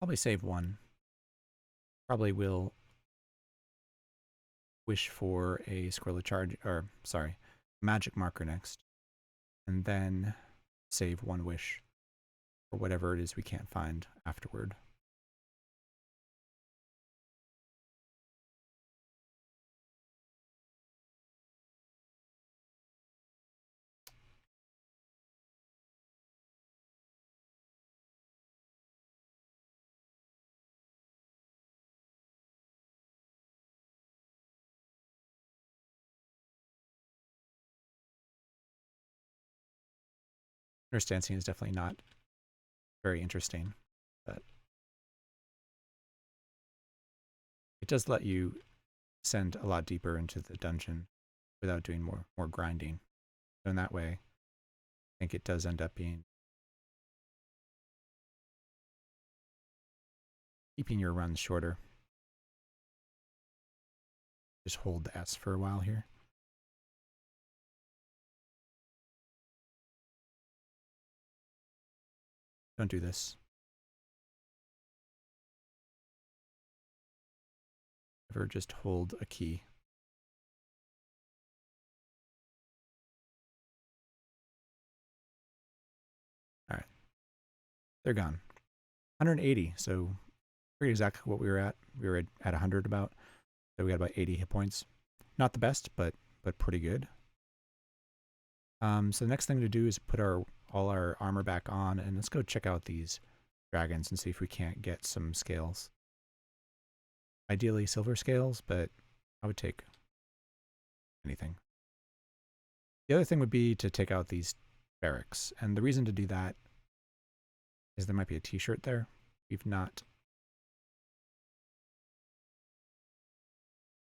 Probably save 1. Probably will wish for a scroll of charge, or sorry, magic marker next. And then save 1 wish for whatever it is we can't find afterward. Understanding is definitely not very interesting, but it does let you send a lot deeper into the dungeon without doing more grinding. So in that way, I think it does end up being keeping your runs shorter. Just hold the S for a while here. Don't do this. Ever just hold a key. All right. They're gone. 180, so pretty exactly what we were at. We were at 100 about. So we got about 80 hit points. Not the best, but pretty good. So the next thing to do is put all our armor back on, and let's go check out these dragons and see if we can't get some scales. Ideally silver scales, but I would take anything. The other thing would be to take out these barracks, and the reason to do that is there might be a t-shirt there. We've not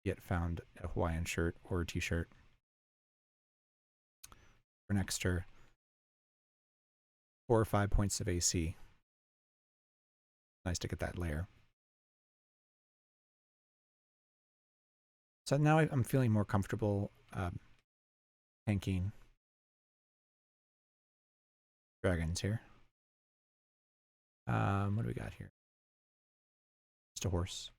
yet found a Hawaiian shirt or a t-shirt. For an extra 4 or 5 points of AC. Nice to get that layer. So now I'm feeling more comfortable tanking dragons here. What do we got here? Just a horse.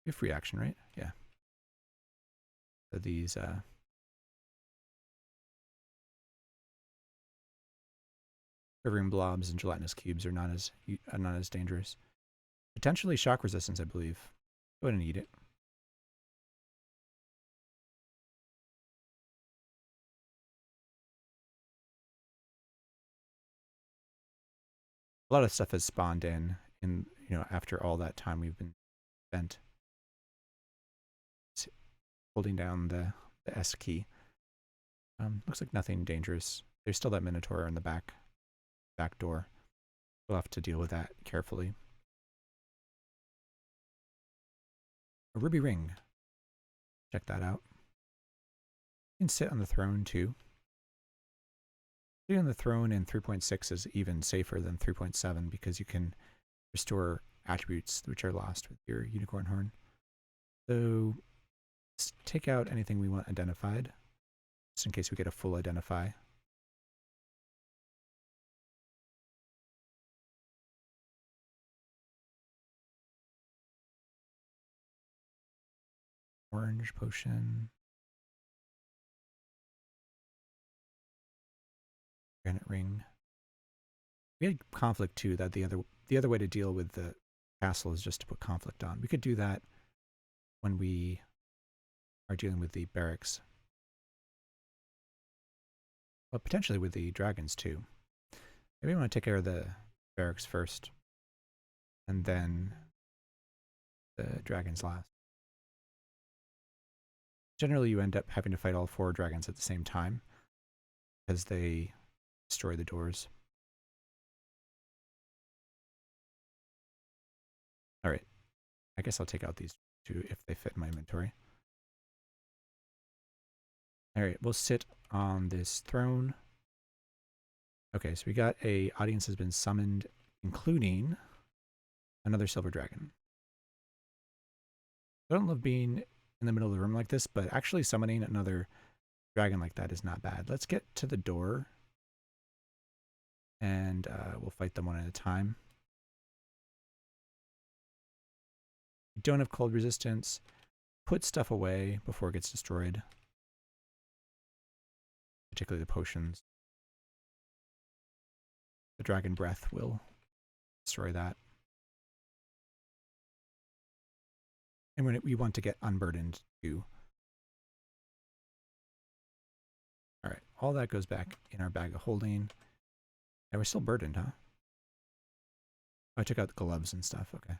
You have free action, right? Yeah. So these quivering blobs and gelatinous cubes are not as dangerous. Potentially shock resistance, I believe. Go ahead and eat it. A lot of stuff has spawned in, after all that time we've been spent holding down the S key. Looks like nothing dangerous. There's still that Minotaur in the back door. We'll have to deal with that carefully. A ruby ring. Check that out. You can sit on the throne too. Sitting on the throne in 3.6 is even safer than 3.7 because you can restore attributes which are lost with your unicorn horn. So let's take out anything we want identified, just in case we get a full identify. Orange potion. Granite ring. We had conflict too. That the other way to deal with the castle is just to put conflict on. We could do that when we are dealing with the barracks, but potentially with the dragons too. Maybe we want to take care of the barracks first, and then the dragons last. Generally, you end up having to fight all 4 dragons at the same time because they destroy the doors. All right, I guess I'll take out these 2 if they fit in my inventory. All right, we'll sit on this throne. Okay, so we got a audience has been summoned, including another silver dragon. I don't love being in the middle of the room like this, but actually summoning another dragon like that is not bad. Let's get to the door, and we'll fight them one at a time. We don't have cold resistance. Put stuff away before it gets destroyed, particularly the potions. The dragon breath will destroy that. And when we want to get unburdened too. All right, all that goes back in our bag of holding. And we're still burdened, huh? Oh, I took out the gloves and stuff. Okay.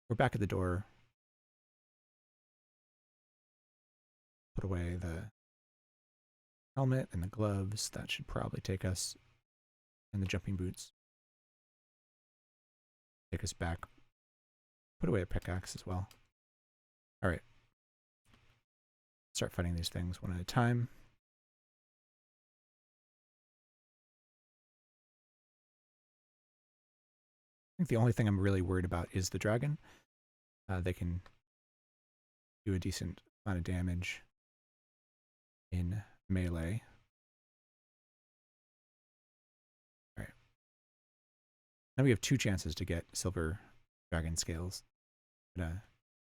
We're back at the door. Put away the helmet and the gloves. That should probably take us. And the jumping boots. Take us back. Put away a pickaxe as well. All right. Start fighting these things one at a time. I think the only thing I'm really worried about is the dragon. They can do a decent amount of damage in melee. All right. Now we have 2 chances to get silver dragon scales. I'm gonna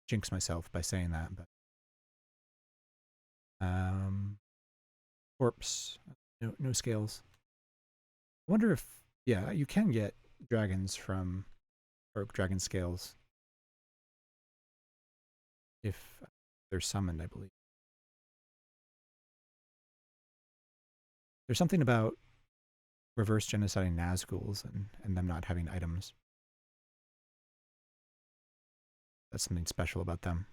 jinx myself by saying that, but corpse, no scales. I wonder if, yeah, you can get dragons from, or dragon scales if they're summoned, I believe. There's something about reverse genociding Nazguls and them not having items. That's something special about them.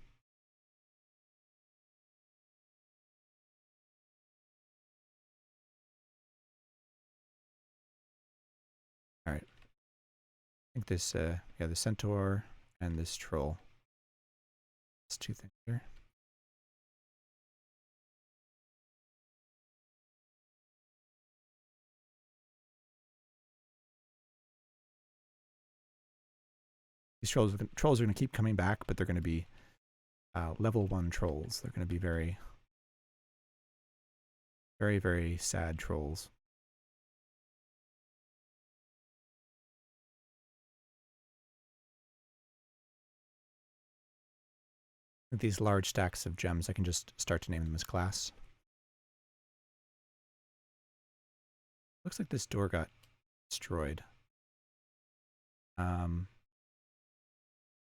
All right. I think this, yeah, the centaur and this troll. It's 2 things here. These trolls are going to keep coming back, but they're going to be level 1 trolls. They're going to be very, very, very sad trolls. With these large stacks of gems, I can just start to name them as class. Looks like this door got destroyed. I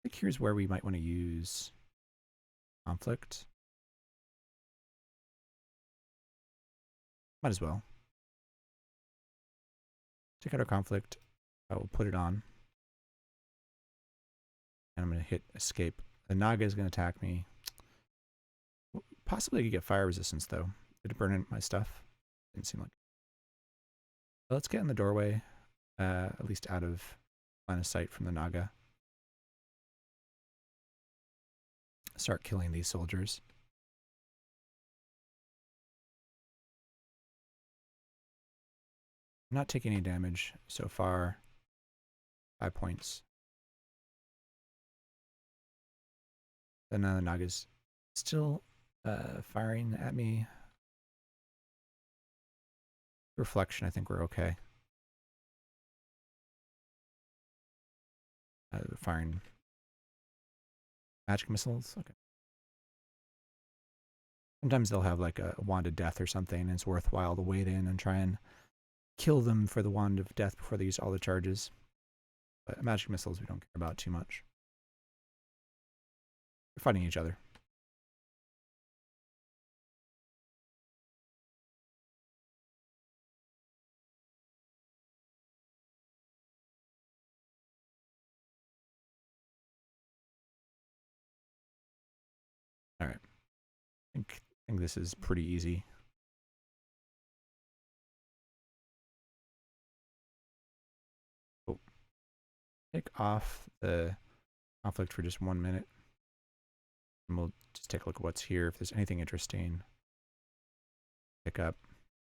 think here's where we might want to use conflict. Might as well. Take out our conflict. I will put it on. And I'm going to hit escape. The Naga is going to attack me. Possibly I could get fire resistance, though. Did it burn in my stuff? Didn't seem like it. So let's get in the doorway, at least out of line of sight from the Naga. Start killing these soldiers. I'm not taking any damage so far. 5 points. Then the Naga's still firing at me. Reflection, I think we're okay. Firing magic missiles. Okay. Sometimes they'll have like a wand of death or something, and it's worthwhile to wade in and try and kill them for the wand of death before they use all the charges. But magic missiles we don't care about too much. They're fighting each other. All right. I think this is pretty easy. Oh. Take off the conflict for just 1 minute. And we'll just take a look at what's here. If there's anything interesting, pick up.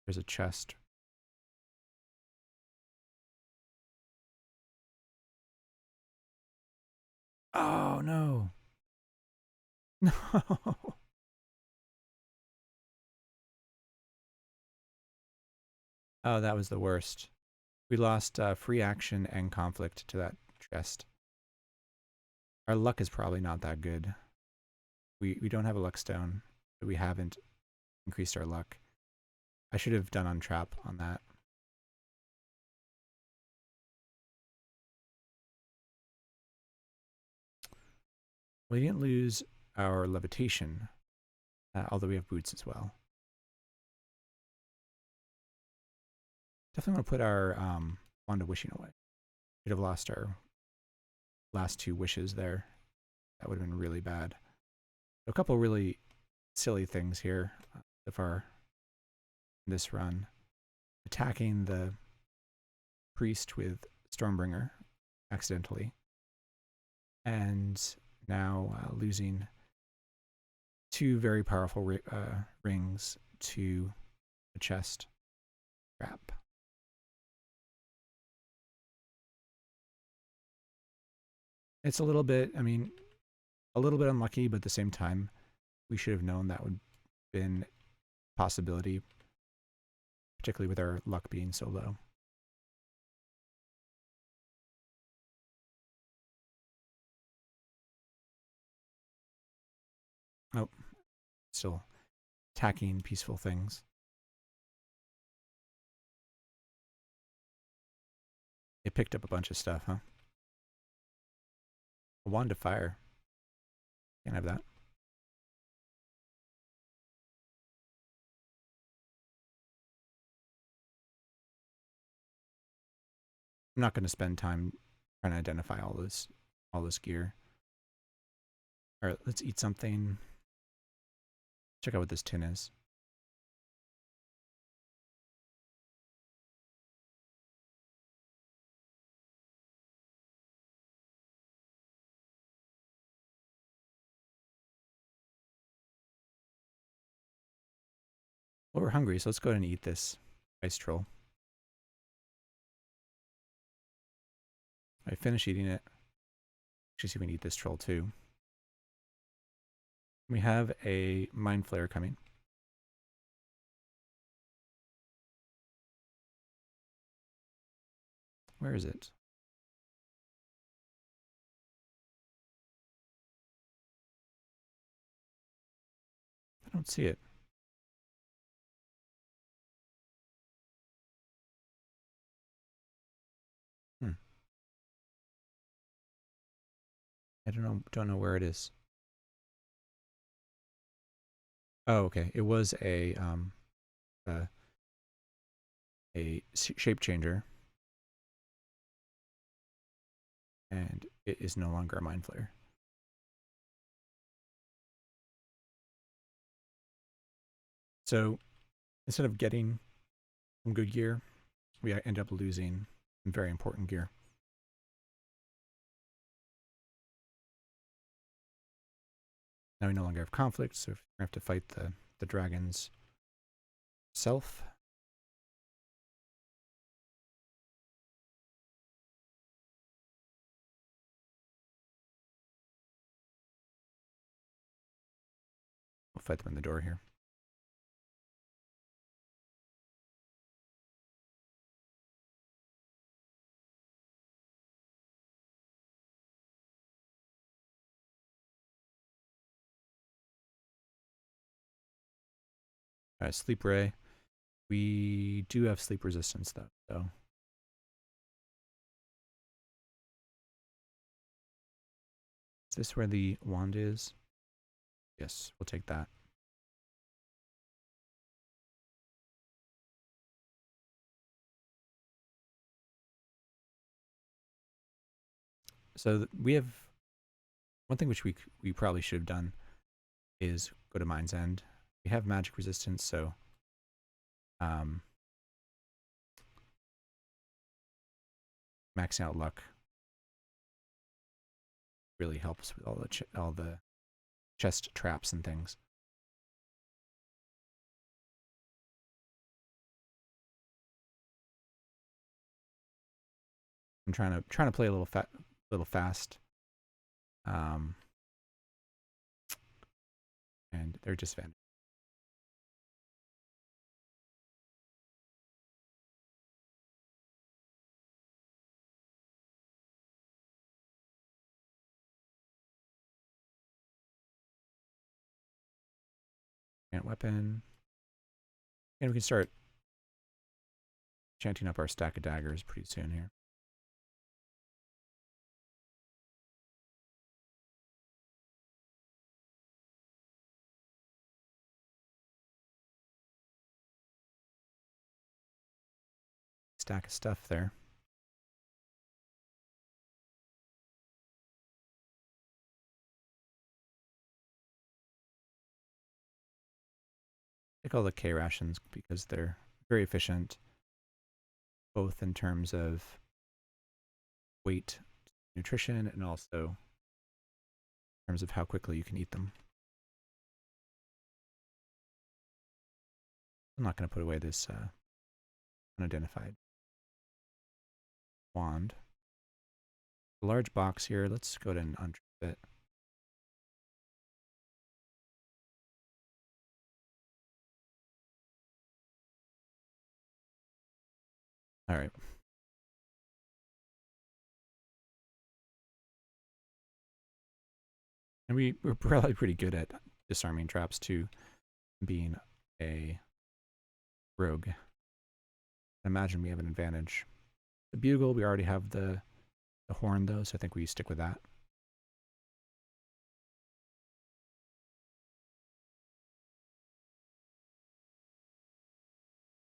There's a chest. Oh, no. No. Oh, that was the worst. We lost free action and conflict to that chest. Our luck is probably not that good. We don't have a luck stone, but we haven't increased our luck. I should have done untrap on that. We didn't lose our levitation, although we have boots as well. Definitely want to put our wand of wishing away. We'd have lost our last 2 wishes there. That would have been really bad. A couple really silly things here so far in this run. Attacking the priest with Stormbringer accidentally. And now losing 2 very powerful rings to the chest trap. It's a little bit, I mean, a little bit unlucky, but at the same time, we should have known that would have been a possibility, particularly with our luck being so low. Oh, still attacking peaceful things. It picked up a bunch of stuff, huh? A wand of fire. Can't have that. I'm not going to spend time trying to identify all this gear. All right, let's eat something. Check out what this tin is. Well, we're hungry, so let's go ahead and eat this ice troll. I finish eating it. Actually, see if we can eat this troll too. We have a mind flare coming. Where is it? I don't see it. I don't know where it is. Oh, okay. It was a shape changer. and it is no longer a mind flayer. So instead of getting some good gear, we end up losing some very important gear. Now we no longer have conflict, so if we have to fight the dragons self. We'll fight them in the door here. Sleep ray. We do have sleep resistance though, so is this where the wand is? Yes, we'll take that. So we have one thing which we probably should have done is go to Mind's End. We have magic resistance, so maxing out luck really helps with all the chest traps and things. I'm trying to play a little fast, and they're just vanished. And weapon, and we can start chanting up our stack of daggers pretty soon here. Stack of stuff there. Take all the K rations because they're very efficient, both in terms of weight, nutrition, and also in terms of how quickly you can eat them. I'm not going to put away this unidentified wand. A large box here. Let's go ahead and untrip it. All right. And we're probably pretty good at disarming traps too, being a rogue. I imagine we have an advantage. The bugle, we already have the horn though, so I think we stick with that.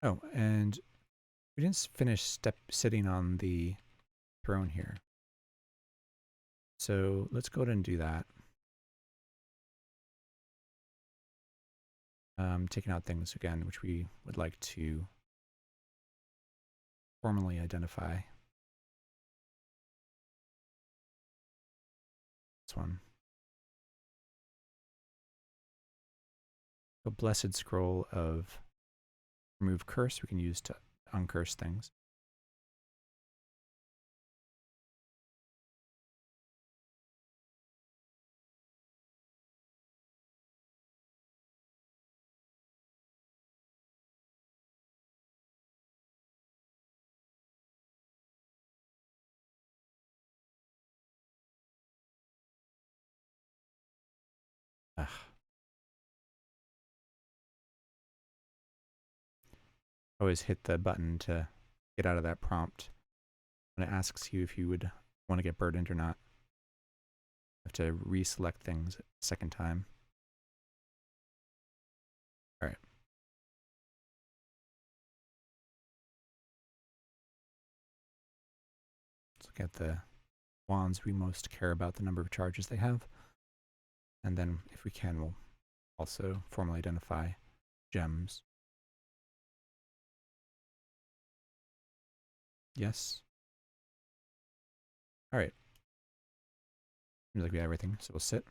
Oh, and we didn't finish sitting on the throne here. So let's go ahead and do that. Taking out things again, which we would like to formally identify. This one. A blessed scroll of remove curse we can use to uncurse things. Ugh. Always hit the button to get out of that prompt when it asks you if you would want to get burdened or not. You have to reselect things a second time. All right. Let's look at the wands, we most care about the number of charges they have. And then, if we can, we'll also formally identify gems. Yes. All right. Seems like we have everything, so we'll sit.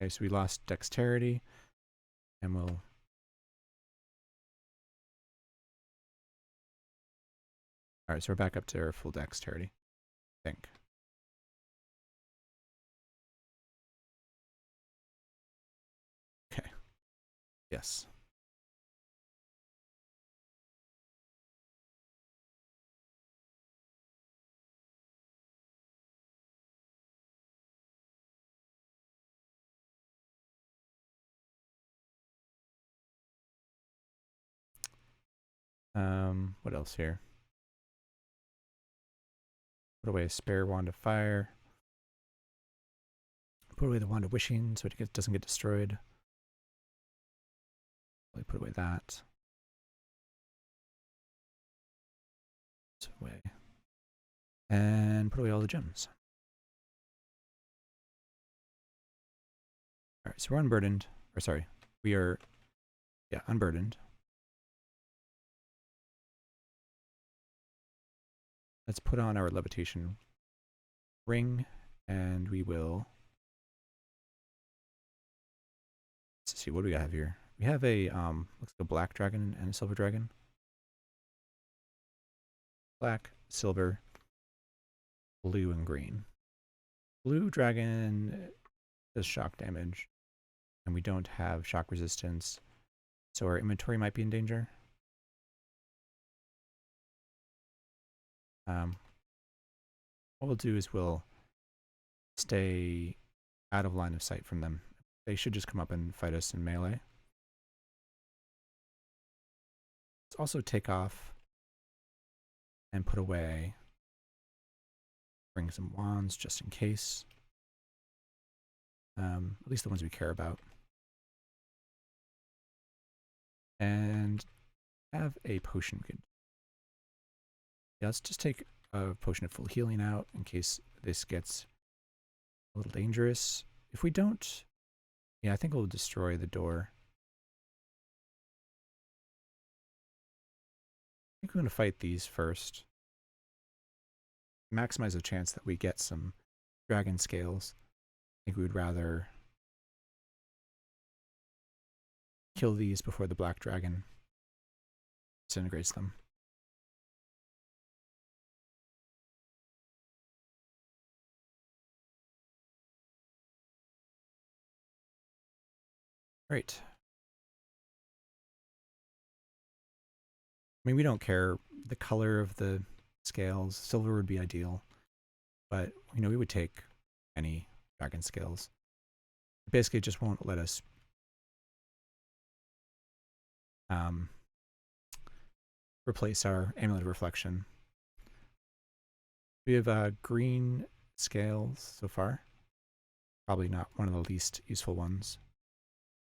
Okay, so we lost dexterity, and we'll... All right, so we're back up to our full dexterity, I think. Okay. Yes. What else here? Put away a spare wand of fire. Put away the wand of wishing so it doesn't get destroyed. Put away that. Put away. And put away all the gems. All right, so we're unburdened. Or sorry, we are, yeah, unburdened. Let's put on our levitation ring, and we will... Let's see, what do we have here? We have a, looks like a black dragon and a silver dragon. Black, silver, blue, and green. Blue dragon does shock damage, and we don't have shock resistance, so our inventory might be in danger. What we'll do is we'll stay out of line of sight from them. They should just come up and fight us in melee. Let's also take off and put away, bring some wands just in case. At least the ones we care about. And have a potion. Yeah, let's just take a potion of full healing out in case this gets a little dangerous. If we don't, yeah, I think we'll destroy the door. I think we're going to fight these first. Maximize the chance that we get some dragon scales. I think we would rather kill these before the black dragon disintegrates them. Right. I mean, we don't care the color of the scales. Silver would be ideal, but you know, we would take any dragon scales. Basically, it just won't let us replace our amulet of reflection. We have green scales so far. Probably not one of the least useful ones.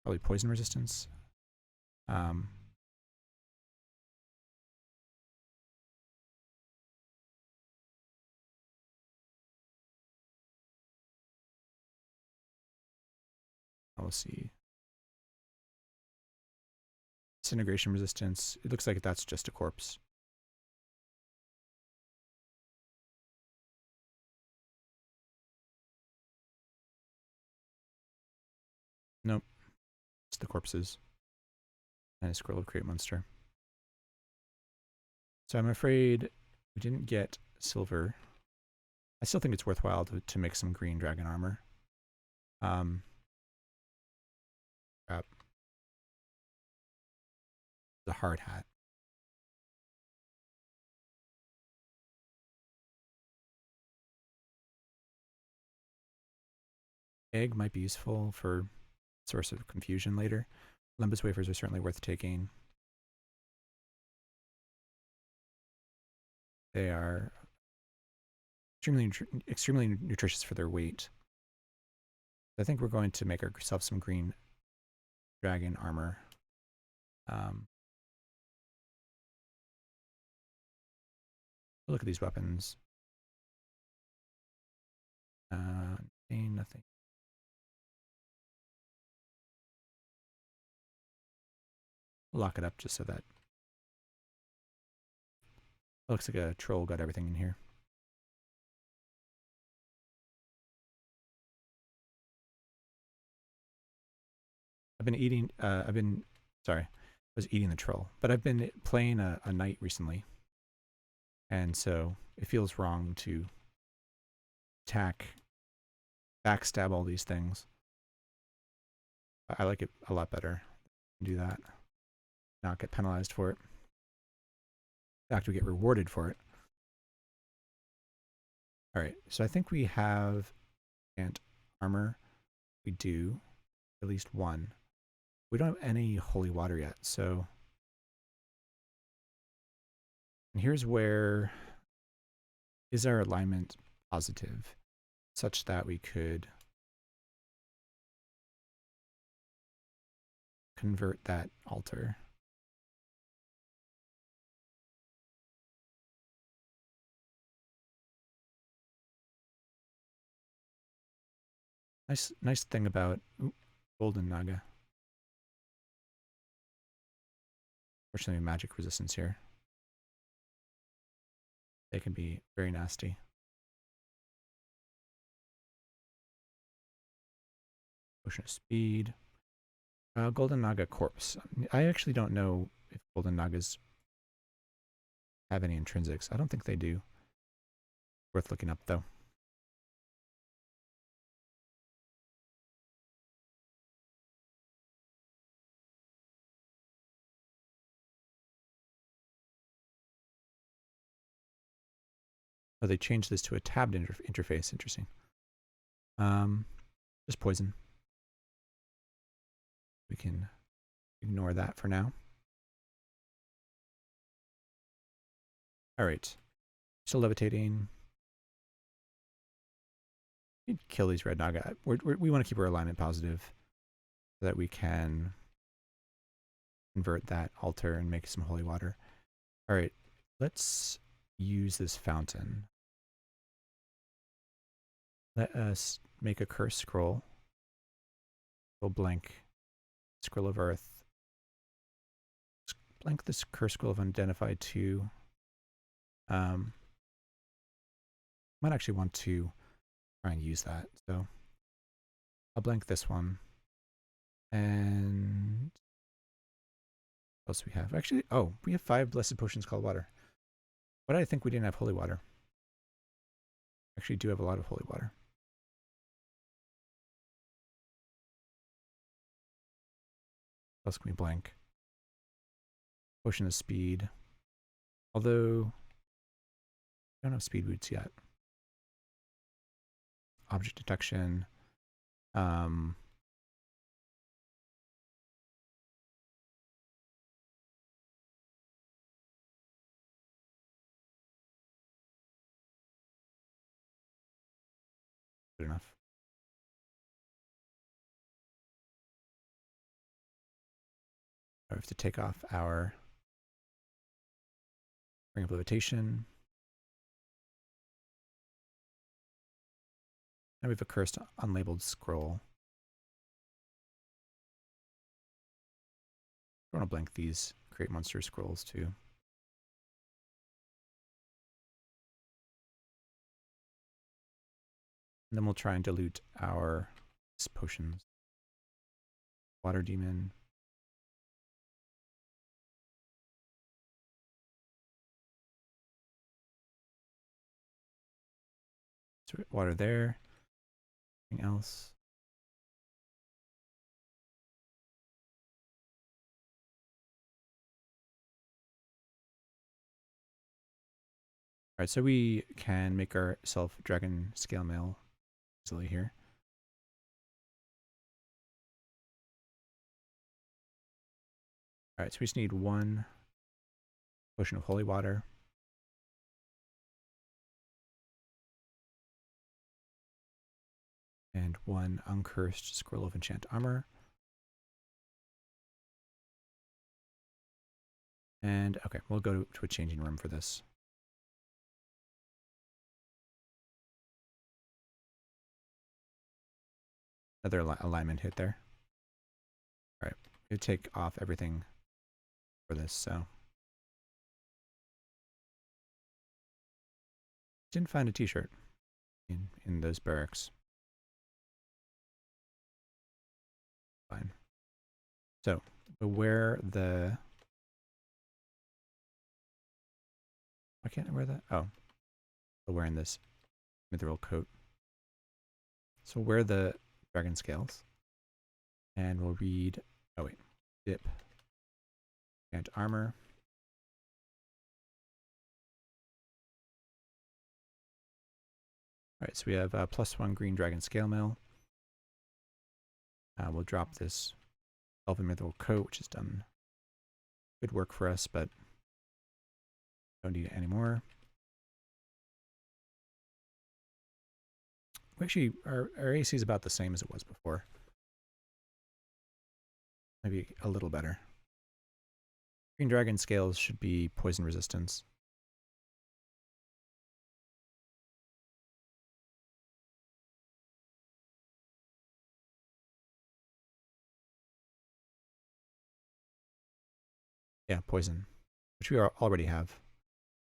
Probably poison resistance. Let's see. Disintegration resistance. It looks like that's just a corpse. Nope. It's the corpses. And a scroll of create monster. So I'm afraid we didn't get silver. I still think it's worthwhile to make some green dragon armor. Crap. The hard hat. Egg might be useful for source of confusion later. Limbus wafers are certainly worth taking. They are extremely nutritious for their weight. I think we're going to make ourselves some green dragon armor. Look at these weapons. Nothing. Lock it up just so that looks like a troll got everything in here. I've been eating, sorry, I was eating the troll, but I've been playing a knight recently. And so it feels wrong to attack, backstab all these things. I like it a lot better. Do that. Not get penalized for it. In fact, we get rewarded for it. All right, so I think we have and armor. We do at least one. We don't have any holy water yet, so and here's where is our alignment positive such that we could convert that altar. Nice thing about golden naga. Fortunately, magic resistance here. They can be very nasty. Potion of speed. Golden naga corpse. I actually don't know if golden nagas have any intrinsics. I don't think they do. Worth looking up though. Oh, they changed this to a tabbed interface. Interesting. Just poison. We can ignore that for now. All right. Still levitating. We'd kill these red naga. We want to keep our alignment positive so that we can convert that altar and make some holy water. All right. Let's use this fountain. Let us make a curse scroll. We'll blank Scroll of Earth. Blank this curse scroll of Unidentified 2. Might actually want to try and use that. So I'll blank this one. And what else do we have? Actually, oh, we have 5 blessed potions called water. Why did I think we didn't have holy water? Actually do have a lot of holy water. What else can we blank? Potion of speed. Although I don't have speed boots yet. Object detection. Good enough. I have to take off our ring of levitation. And we have a cursed unlabeled scroll. I want to blank these create monster scrolls too. And then we'll try and dilute our potions. Water demon. So water there. Anything else? All right, so we can make ourselves dragon scale mail easily here. All right, so we just need 1 potion of holy water. And 1 uncursed scroll of enchant armor. And okay, we'll go to a changing room for this. Another alignment hit there. All right, I'm gonna take off everything for this. So didn't find a T-shirt in those barracks. Fine. So we'll wear the. Why can't I wear that? Oh, we're wearing this mithril coat. So we'll wear the dragon scales, and we'll read. Oh wait, dip and armor. All right, so we have +1 green dragon scale mail. We'll drop this elven mithril coat, which has done good work for us, but don't need it anymore. Actually, our AC is about the same as it was before. Maybe a little better. Green dragon scales should be poison resistance. Yeah, poison, which we already have.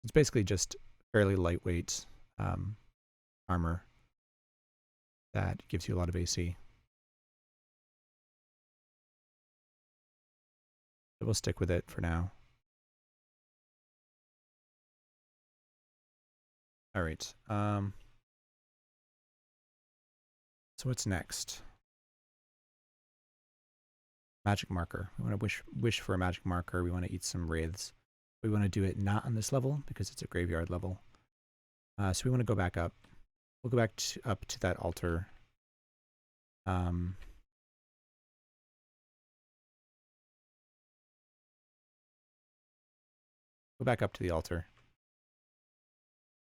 It's basically just fairly lightweight armor that gives you a lot of AC. So we'll stick with it for now. All right. So what's next? Magic marker. We want to wish for a magic marker. We want to eat some wraiths. We want to do it not on this level because it's a graveyard level. So we want to go back up. We'll go back up to that altar. Go back up to the altar.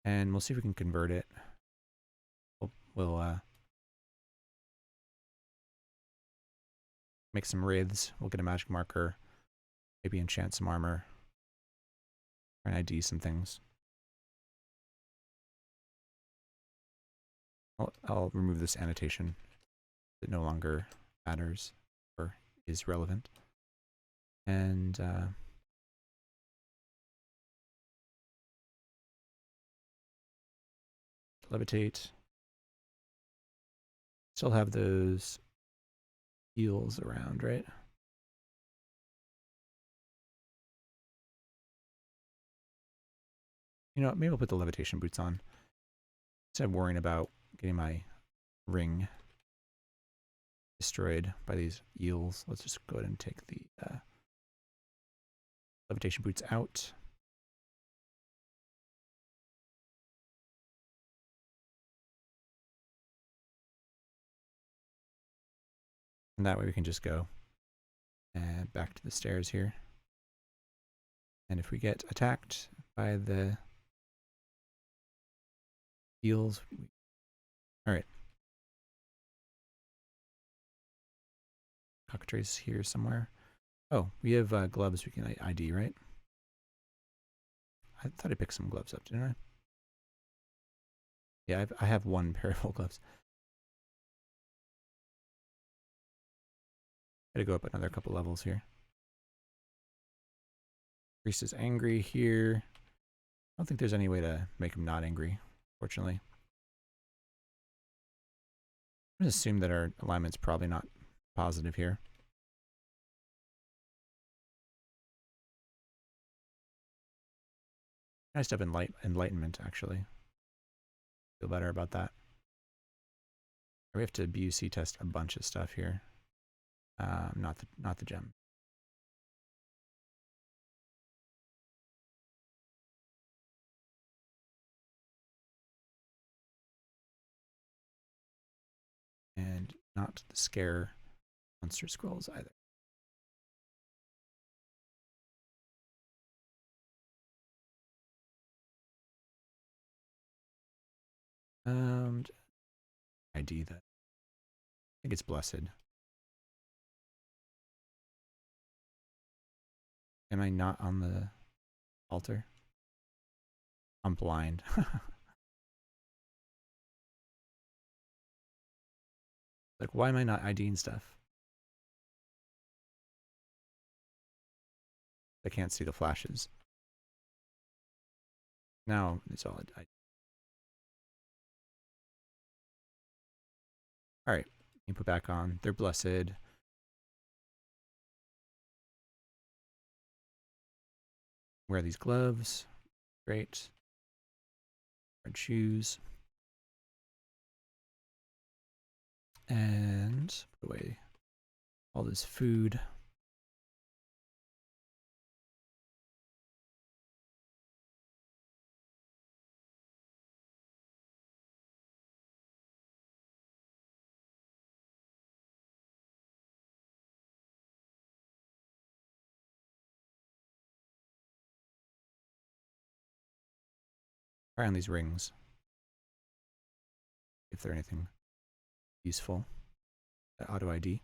And we'll see if we can convert it. We'll make some wraiths. We'll get a magic marker. Maybe enchant some armor. Try and ID some things. I'll remove this annotation. It no longer matters or is relevant. And levitate. Still have those heals around, right? You know, maybe I'll put the levitation boots on. Instead of worrying about getting my ring destroyed by these eels, let's just go ahead and take the levitation boots out. And that way we can just go and back to the stairs here. And if we get attacked by the eels, all right. Cockatrice here somewhere. Oh, we have gloves we can ID, right? I thought I picked some gloves up, didn't I? Yeah, I have one pair of full gloves. Gotta go up another couple levels here. Priest is angry here. I don't think there's any way to make him not angry, fortunately. I'm gonna assume that our alignment's probably not positive here. Nice to have enlightenment, actually. Feel better about that. We have to BUC test a bunch of stuff here. Not the gem. And not the scare monster scrolls either. ID that. I think it's blessed. Am I not on the altar? I'm blind. Like, why am I not IDing stuff? I can't see the flashes. Now it's all ID. All right, you put back on. They're blessed. Wear these gloves. Great. Red shoes. And put away all this food. Try on these rings. If they're anything useful. Auto ID.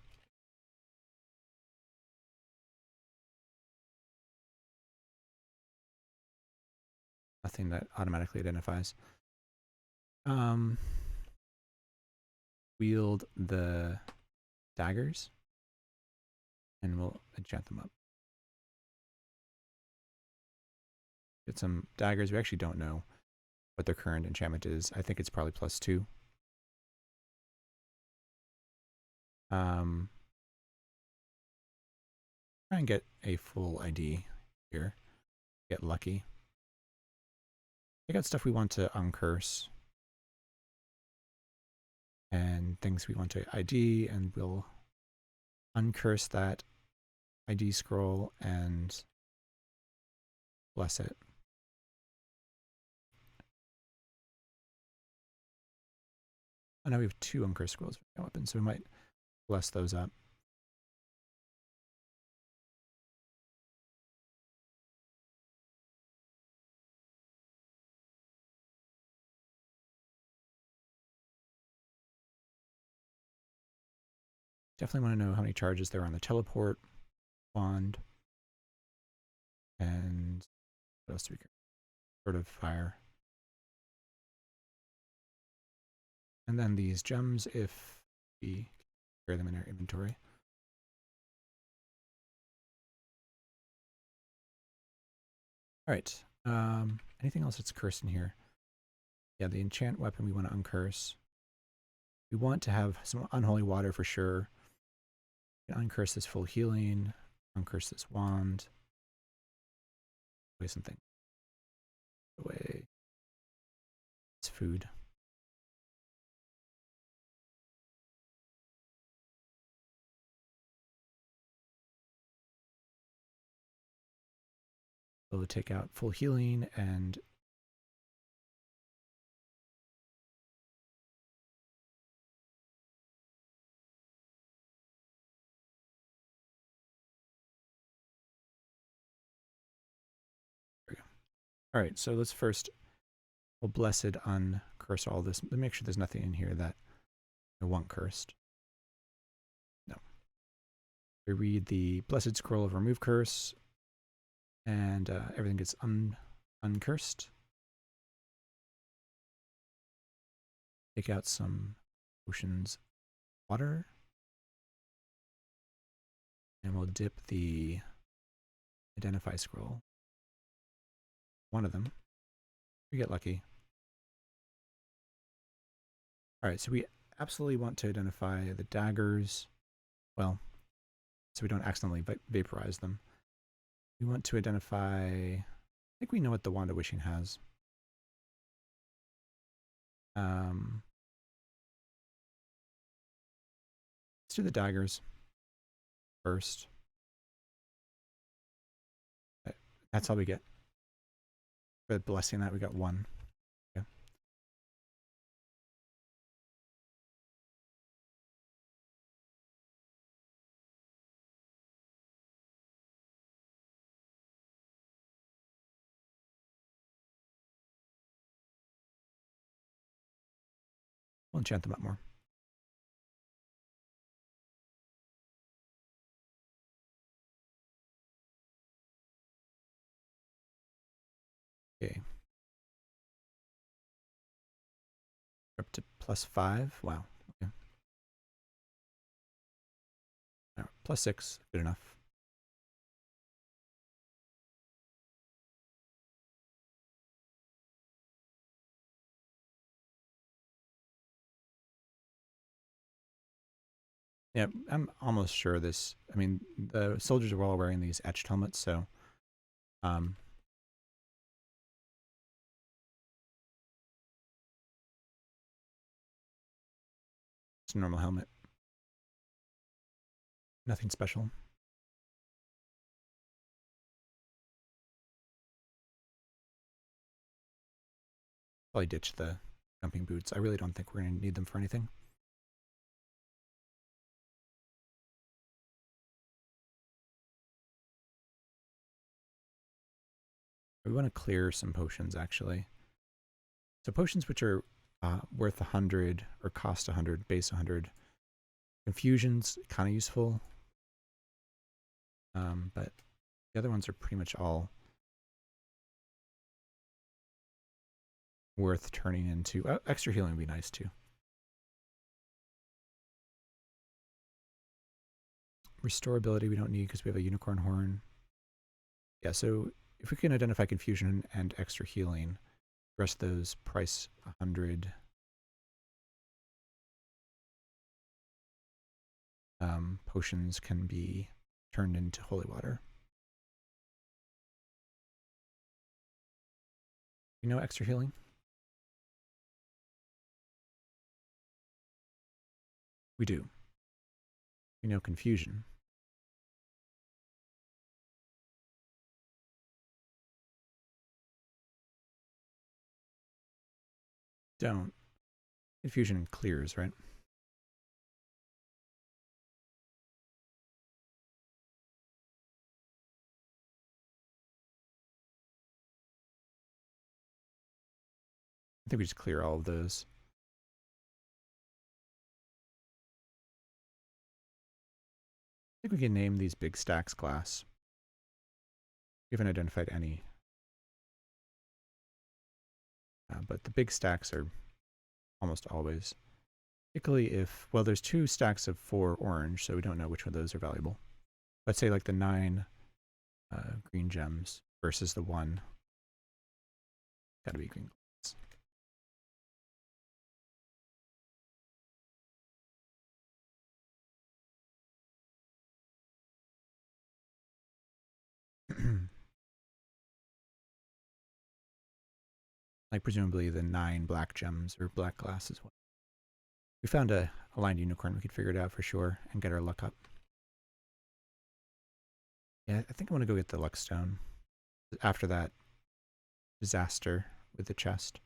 Nothing that automatically identifies. Wield the daggers and we'll enchant them up. Get some daggers. We actually don't know what their current enchantment is. I think it's probably +2. Try and get a full ID here. Get lucky. We got stuff we want to uncurse. And things we want to ID, and we'll uncurse that ID scroll and bless it. Oh, now we have 2 uncursed scrolls for weapons, so we might bless those up. Definitely want to know how many charges there are on the teleport wand. And what else do we care? Sort of fire. And then these gems, if we carry them in our inventory. All right. Anything else that's cursed in here? Yeah, the enchant weapon we want to uncurse. We want to have some unholy water for sure. Uncurse this full healing. Uncurse this wand. Away something. Away. It's food. We'll take out full healing and there we go. All right, so let's first, we'll blessed uncurse all this. Let's make sure there's nothing in here that I want cursed. No. We read the blessed scroll of remove curse, and everything gets uncursed. Take out some potions water. And we'll dip the identify scroll. One of them. We get lucky. All right, so we absolutely want to identify the daggers. Well, so we don't accidentally vaporize them. We want to identify, I think we know what the Wand of Wishing has. Let's do the daggers first. That's all we get. For blessing that, we got 1. Okay. We'll enchant them up more. Okay. Up to +5. Wow. Okay. +6, good enough. Yeah, I'm almost sure this. I mean, the soldiers are all wearing these etched helmets, so um, it's a normal helmet. Nothing special. Probably ditch the jumping boots. I really don't think we're going to need them for anything. We want to clear some potions, actually. So potions which are worth 100 or cost 100, base 100. Confusion's kind of useful. But the other ones are pretty much all worth turning into. Extra healing would be nice too. Restorability we don't need because we have a unicorn horn. Yeah, so if we can identify confusion and extra healing, the rest of those price 100. Potions can be turned into holy water. You know extra healing? We do. We know confusion. Don't. Confusion clears, right? I think we just clear all of those. I think we can name these big stacks class. We haven't identified any. But the big stacks are almost always. Particularly if, well, there's 2 stacks of 4 orange, so we don't know which one of those are valuable. Let's say like the 9 green gems versus the 1. Gotta be green. Like presumably the 9 black gems or black glass as well. We found a aligned unicorn. We could figure it out for sure and get our luck up. Yeah, I think I want to go get the luck stone after that disaster with the chest.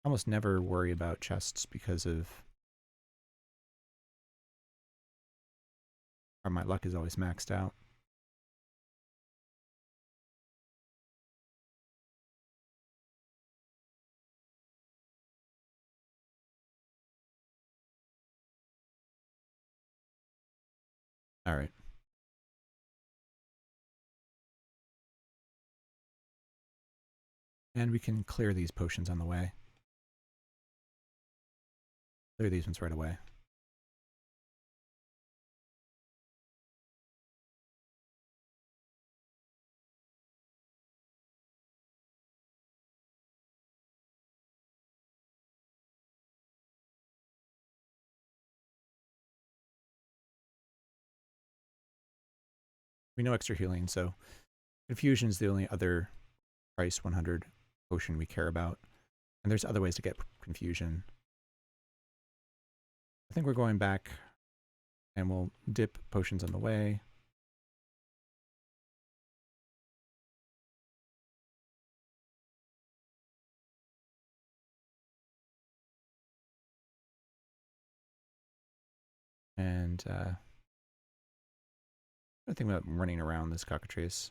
I almost never worry about chests because of my luck is always maxed out. All right. And we can clear these potions on the way. Clear these ones right away. We know extra healing, so confusion is the only other price 100 potion we care about. And there's other ways to get confusion. I think we're going back and we'll dip potions on the way. And I think about running around this cockatrice.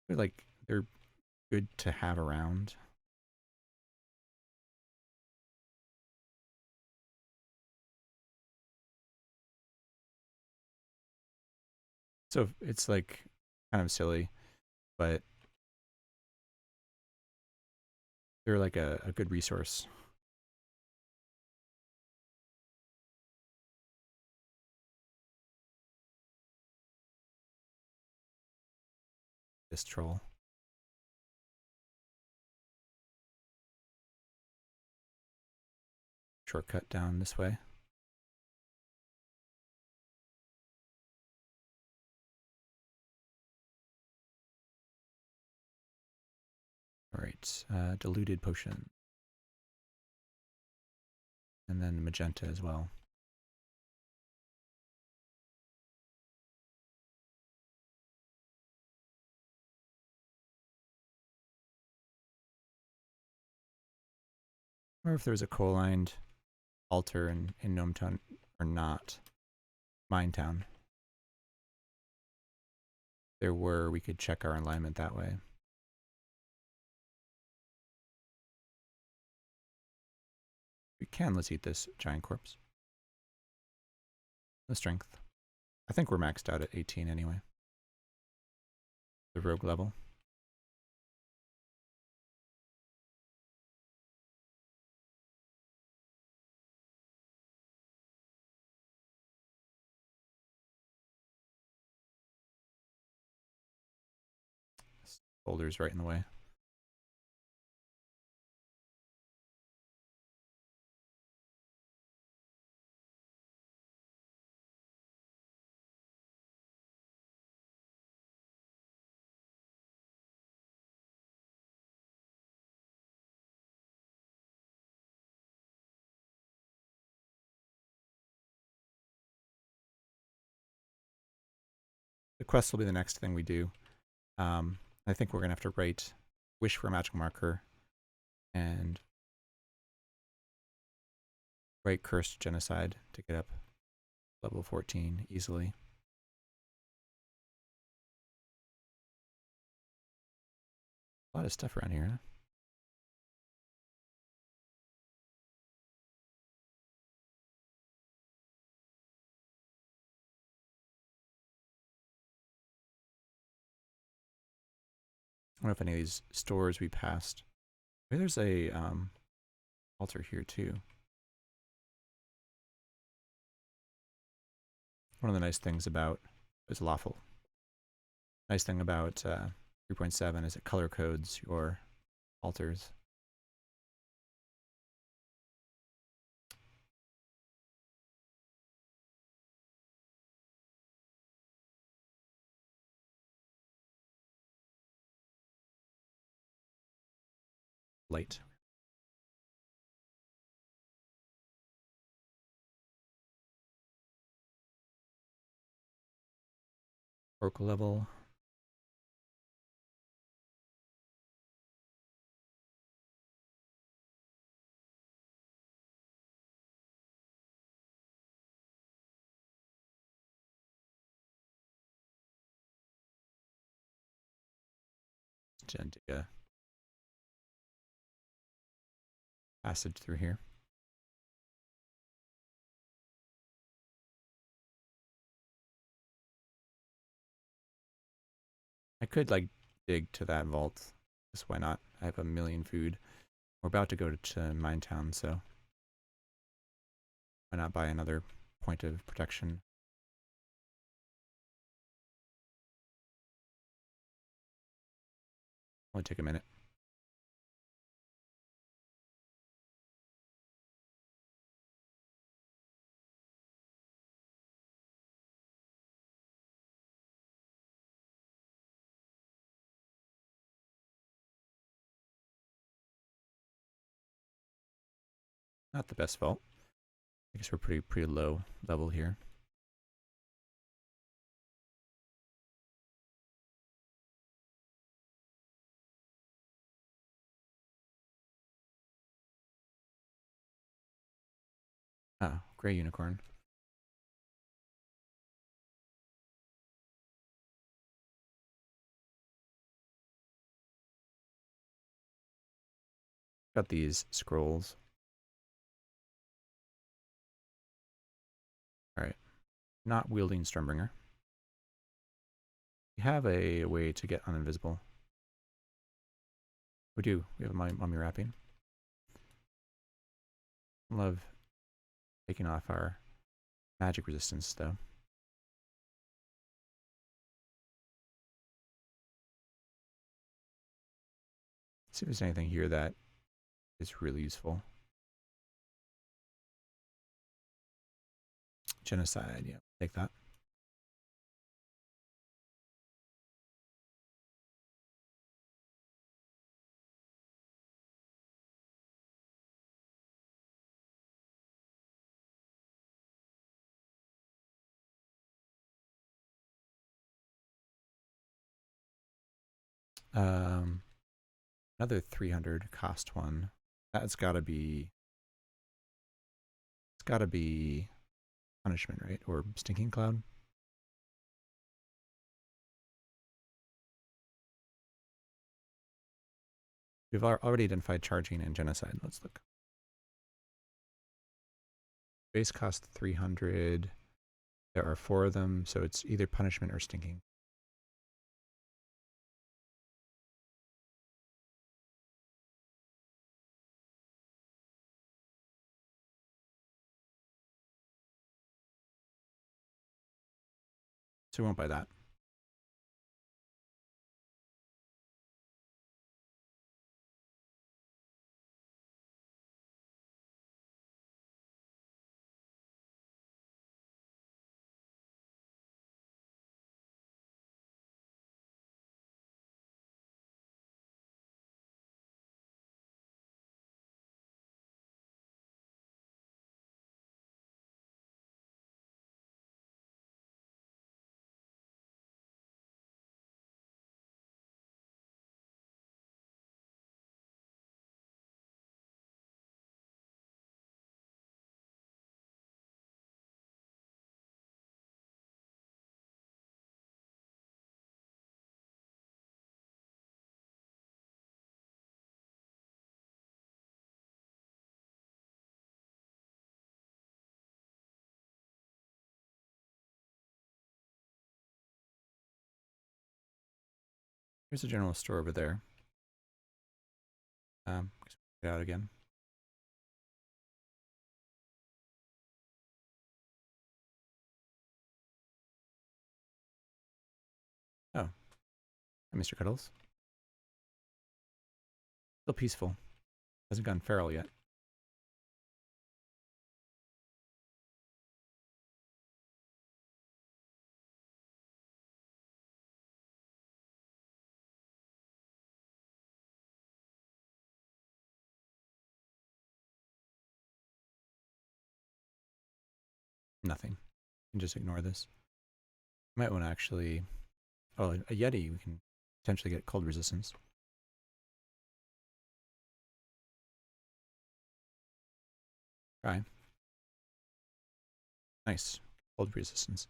They're like, they're good to have around. So it's like kind of silly, but they're like a good resource. this troll. Shortcut down this way. All right, diluted potion. And then magenta as well. Or if there's a coal-lined altar in Gnome Town or not. Minetown. There were, we could check our alignment that way. We can, let's eat this giant corpse. The strength. I think we're maxed out at 18 anyway. The rogue level. This boulder's right in the way. The quest will be the next thing we do. I think we're going to have to write Wish for a Magic Marker and write Cursed Genocide to get up level 14 easily. A lot of stuff around here, huh? I don't know if any of these stores we passed. Maybe there's a altar here too. One of the nice things about is lawful. Nice thing about 3.7 is it color codes your altars. Light. Oracle level. Gendica. Passage through here. I could like dig to that vault. Just why not? I have a million food. We're about to go to Minetown, so why not buy another point of protection? Only take a minute. Not the best vault. I guess we're pretty low level here. Ah, gray unicorn. Got these scrolls. Alright. Not wielding Stormbringer. We have a way to get uninvisible. We do. We have a mummy wrapping. Love taking off our magic resistance, though. See if there's anything here that is really useful. Genocide, yeah, take that. Um, Another 300 cost one. That's gotta be. It's gotta be punishment, right? Or stinking cloud. We've already identified charging and genocide. Let's look. Base cost 300. There are 4 of them, so it's either punishment or stinking. So we won't buy that. There's a general store over there. Get out again. Oh, hi, Mr. Cuddles. Still peaceful. Hasn't gone feral yet. Nothing. You can just ignore this. Might want to actually. Oh, a Yeti. We can potentially get cold resistance. Try. Nice. Cold resistance.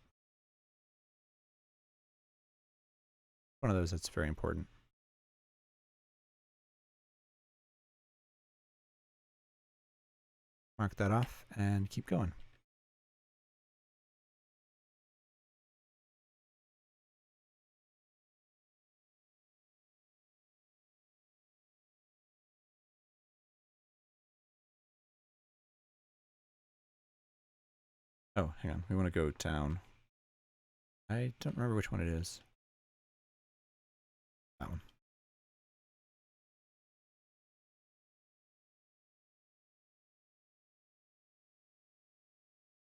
One of those that's very important. Mark that off and keep going. Oh, hang on. We want to go down. I don't remember which one it is. That one.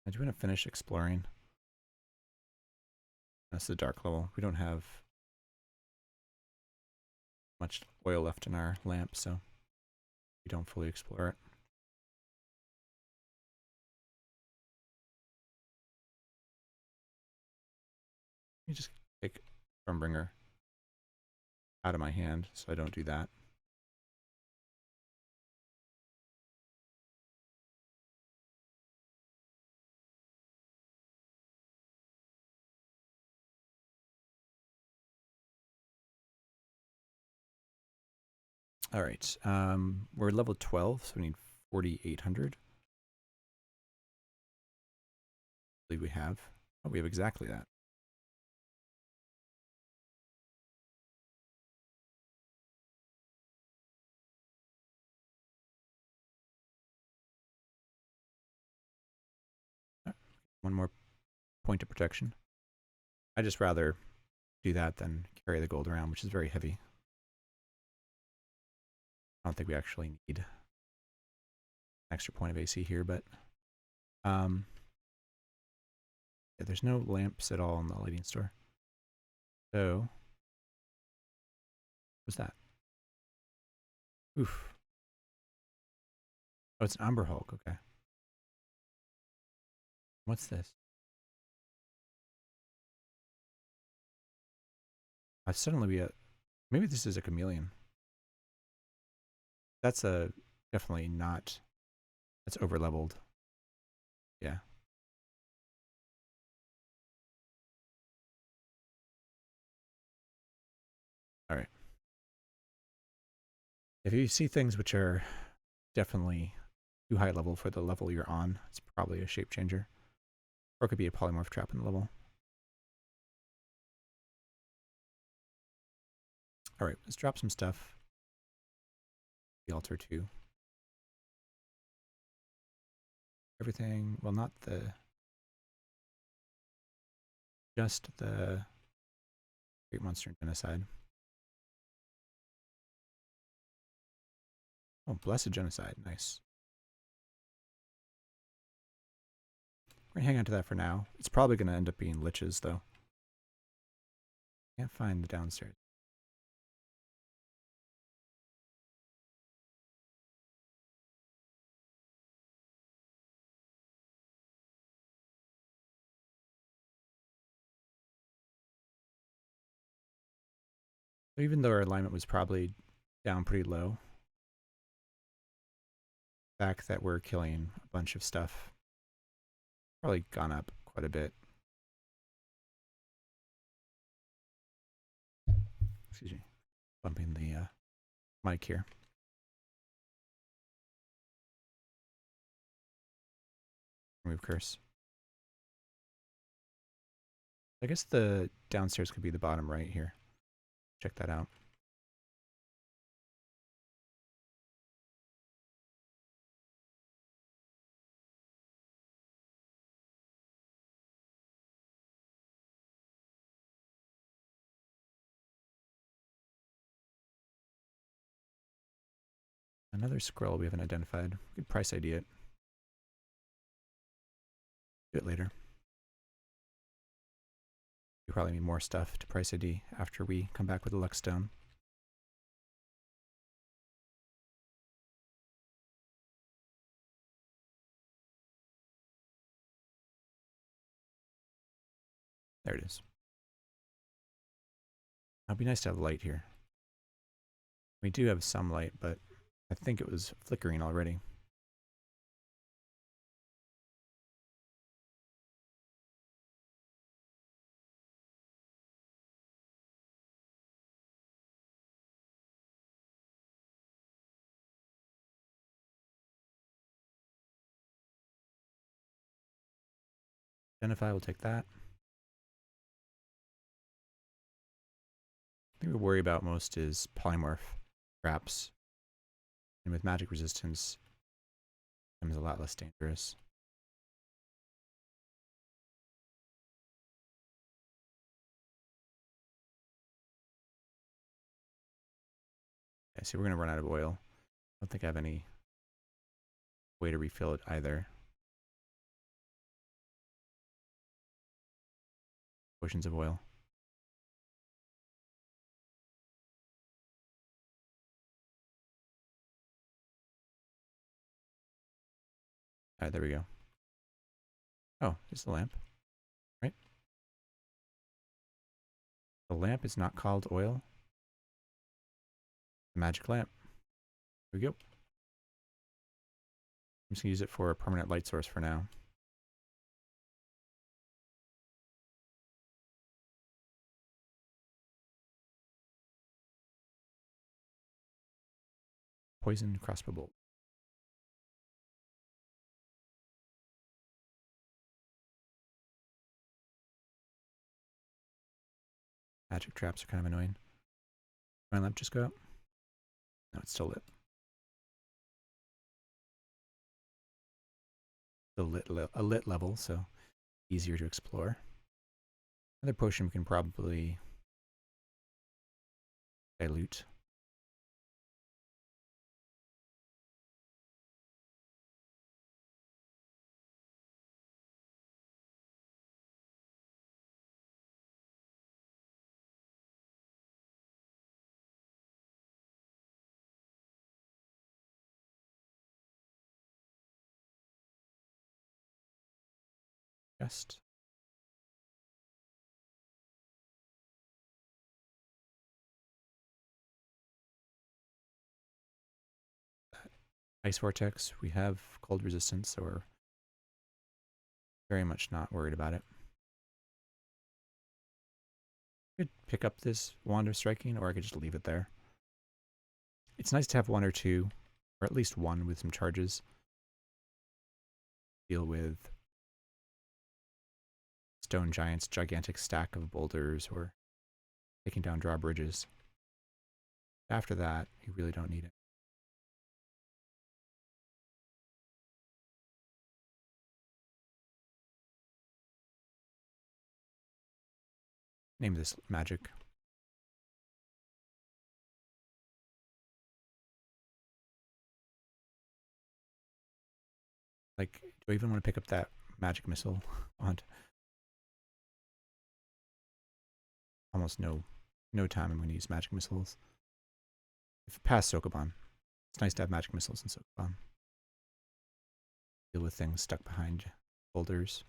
I do want to finish exploring. That's the dark level. We don't have much oil left in our lamp, so we don't fully explore it. Let me just take Stormbringer out of my hand so I don't do that. All right. We're level 12, so we need 4,800. I believe we have. Oh, we have exactly that. One more point of protection. I just rather do that than carry the gold around, which is very heavy. I don't think we actually need an extra point of AC here, but yeah, there's no lamps at all in the lighting store. So, what's that? Oof. Oh, it's an Umber Hulk. Okay. What's this? I suddenly be a. Maybe this is a chameleon. That's a definitely not. That's over leveled. Yeah. All right. If you see things which are definitely too high level for the level you're on, it's probably a shape changer. Or it could be a polymorph trap in the level. All right, let's drop some stuff. The altar too. Everything, well, not the, just the Great Monster and Genocide. Oh, Blessed Genocide, nice. We're gonna hang on to that for now. It's probably gonna end up being liches though. Can't find the downstairs. So even though our alignment was probably down pretty low, the fact that we're killing a bunch of stuff probably gone up quite a bit. Excuse me, bumping the mic here. Remove curse. I guess the downstairs could be the bottom right here. Check that out. Another scroll we haven't identified. We could price ID it. Do it later. We probably need more stuff to price ID after we come back with the Lux Stone. There it is. It'd be nice to have light here. We do have some light, but I think it was flickering already. Identify, we'll take that. The thing we worry about most is polymorph traps. And with magic resistance, it becomes a lot less dangerous. Okay, so we're going to run out of oil. I don't think I have any way to refill it either. Potions of oil. All right, there we go. Oh, it's the lamp, right? The lamp is not called oil. The magic lamp. Here we go. I'm just going to use it for a permanent light source for now. Poison crossbow bolt. Magic traps are kind of annoying. My lamp just go out? No, it's still lit. Still a lit level, so easier to explore. Another potion we can probably dilute. chest. Ice Vortex, we have cold resistance, so we're very much not worried about it. I could pick up this Wand of Striking, or I could just leave it there. It's nice to have one or two, or at least one with some charges. Deal with Stone Giant's gigantic stack of boulders, or taking down drawbridges. After that, you really don't need it. Name this magic. Like, do I even want to pick up that magic missile wand? Almost no time I'm going to use magic missiles. If past Sokoban, it's nice to have magic missiles in Sokoban. Deal with things stuck behind boulders.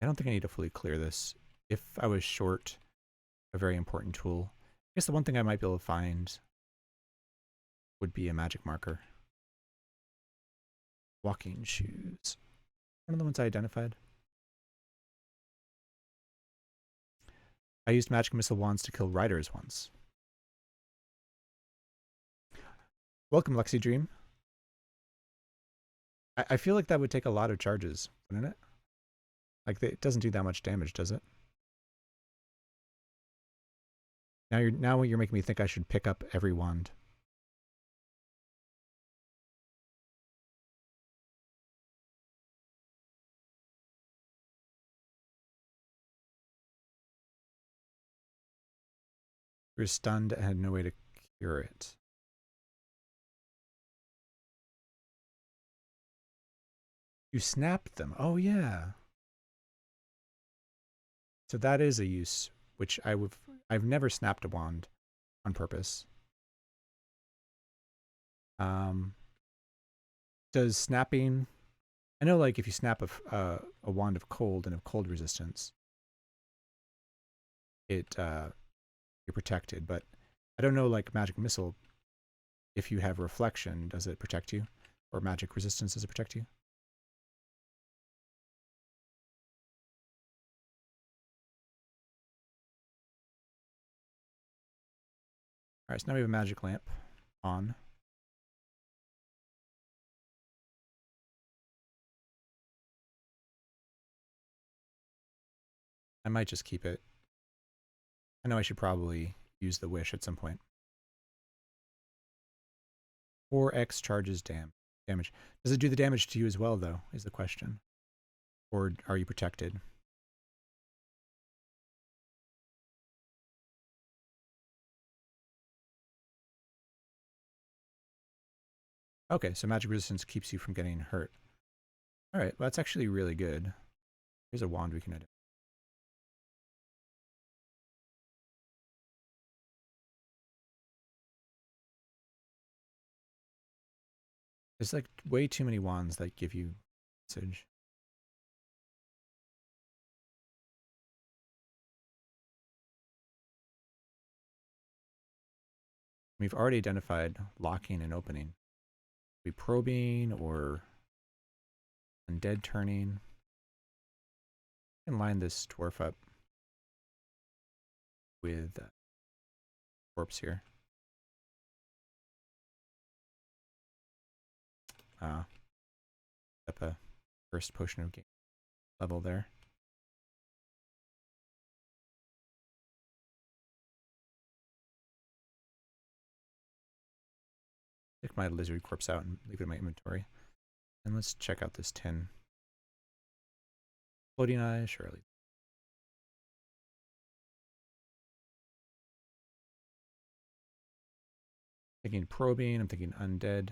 I don't think I need to fully clear this. If I was short a very important tool, I guess the one thing I might be able to find would be a magic marker. Walking shoes. One of the ones I identified. I used magic missile wands to kill riders once. Welcome, Lexi Dream. I feel like that would take a lot of charges, wouldn't it? Like, it doesn't do that much damage, does it? Now you're making me think I should pick up every wand. You're stunned and had no way to cure it. You snapped them. Oh yeah. So that is a use, which I've never snapped a wand on purpose. Does snapping? I know, like if you snap a wand of cold and of cold resistance, it you're protected. But I don't know, like magic missile. If you have reflection, does it protect you? Or magic resistance, does it protect you? All right, so now we have a magic lamp on. I might just keep it. I know I should probably use the wish at some point. 4x charges damage. Does it do the damage to you as well, though, is the question. Or are you protected? Okay, so magic resistance keeps you from getting hurt. All right, well, that's actually really good. Here's a wand we can edit. There's like way too many wands that give you message. We've already identified locking and opening. Be probing or undead turning. I can line this dwarf up with corpse here. Up a first potion of game level there. Take my lizard corpse out and leave it in my inventory. And let's check out this tin. Floating eye, surely. Thinking probing, I'm thinking undead.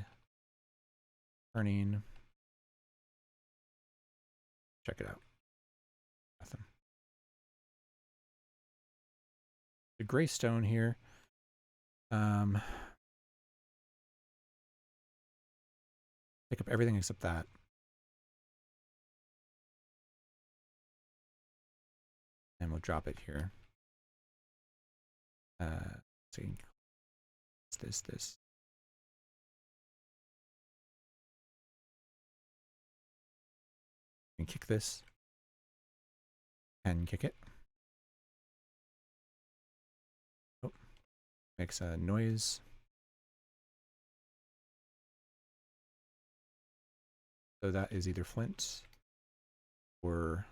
Turning. Check it out. Nothing. The gray stone here. Pick up everything except that. And we'll drop it here. See, it's this. And kick this. And kick it. Oh, makes a noise. So that is either flint or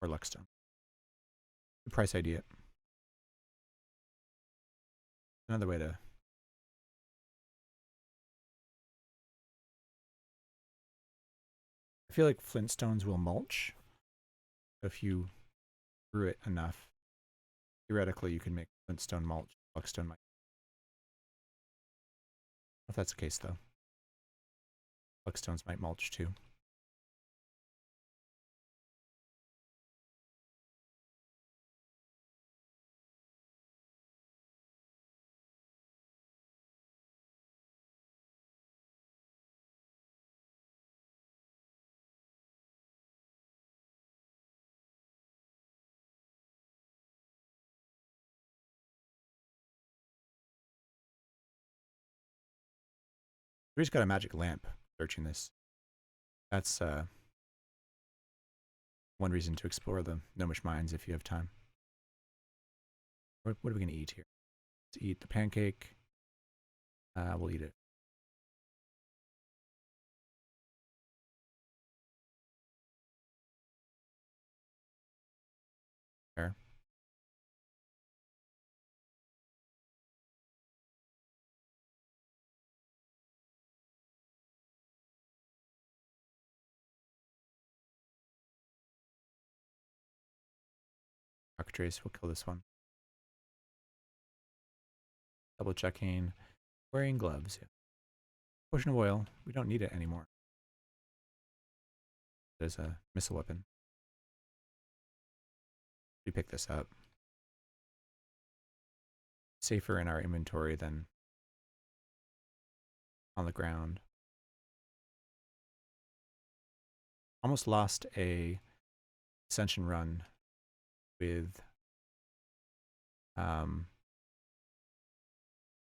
luckstone. Good price ID it. Another way to I feel like flintstones will mulch. If you grew it enough, theoretically you can make flintstone mulch. Luckstone might. If that's the case though. Luckstones might mulch too. We just got a magic lamp searching this. That's one reason to explore the Gnomish mines if you have time. What are we going to eat here? Let's eat the pancake. We'll eat it. There. Cockatrice, we'll kill this one. Double checking. Wearing gloves. Yeah. Potion of oil. We don't need it anymore. There's a missile weapon. We pick this up. Safer in our inventory than on the ground. Almost lost a ascension run with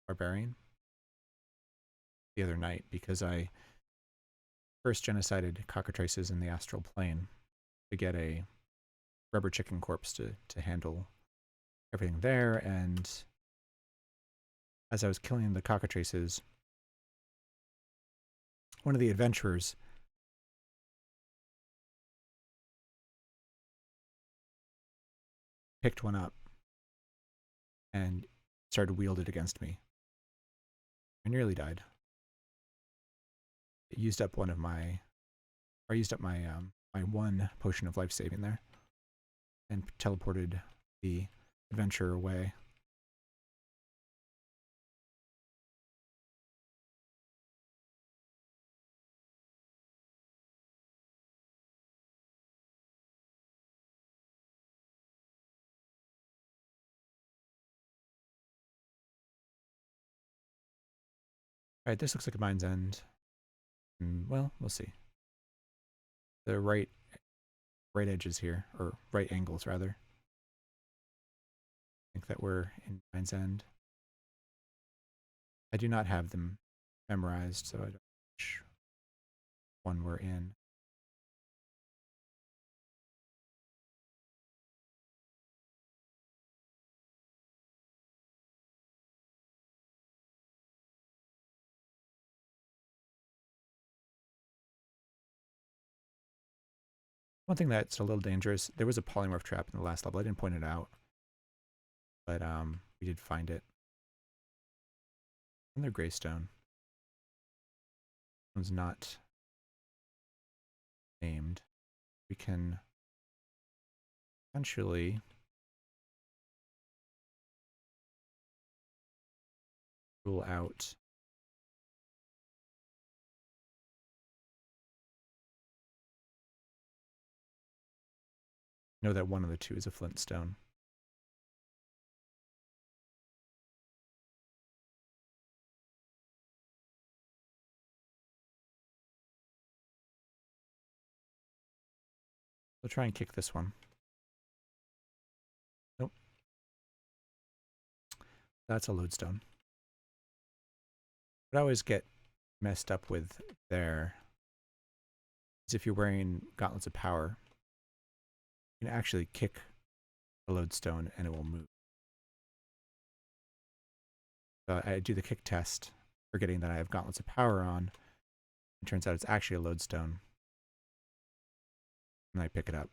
Barbarian the other night because I first genocided cockatrices in the astral plane to get a rubber chicken corpse to handle everything there, and as I was killing the cockatrices, one of the adventurers picked one up and started to wield it against me. I nearly died. It used up one of my, or used up my my one potion of life saving there, and teleported the adventurer away. Alright, this looks like a mine's end. Well, we'll see. The right edges here, or right angles rather. I think that we're in mine's end. I do not have them memorized, so I don't know which one we're in. One thing that's a little dangerous, there was a polymorph trap in the last level. I didn't point it out, but we did find it. Another greystone. One's not named. We can potentially rule out Know that one of the two is a flint stone. We'll try and kick this one. Nope. That's a lodestone. What I always get messed up with there is if you're wearing gauntlets of power, you can actually kick a lodestone and it will move. So I do the kick test, forgetting that I have gauntlets of power on. It turns out it's actually a lodestone. And I pick it up.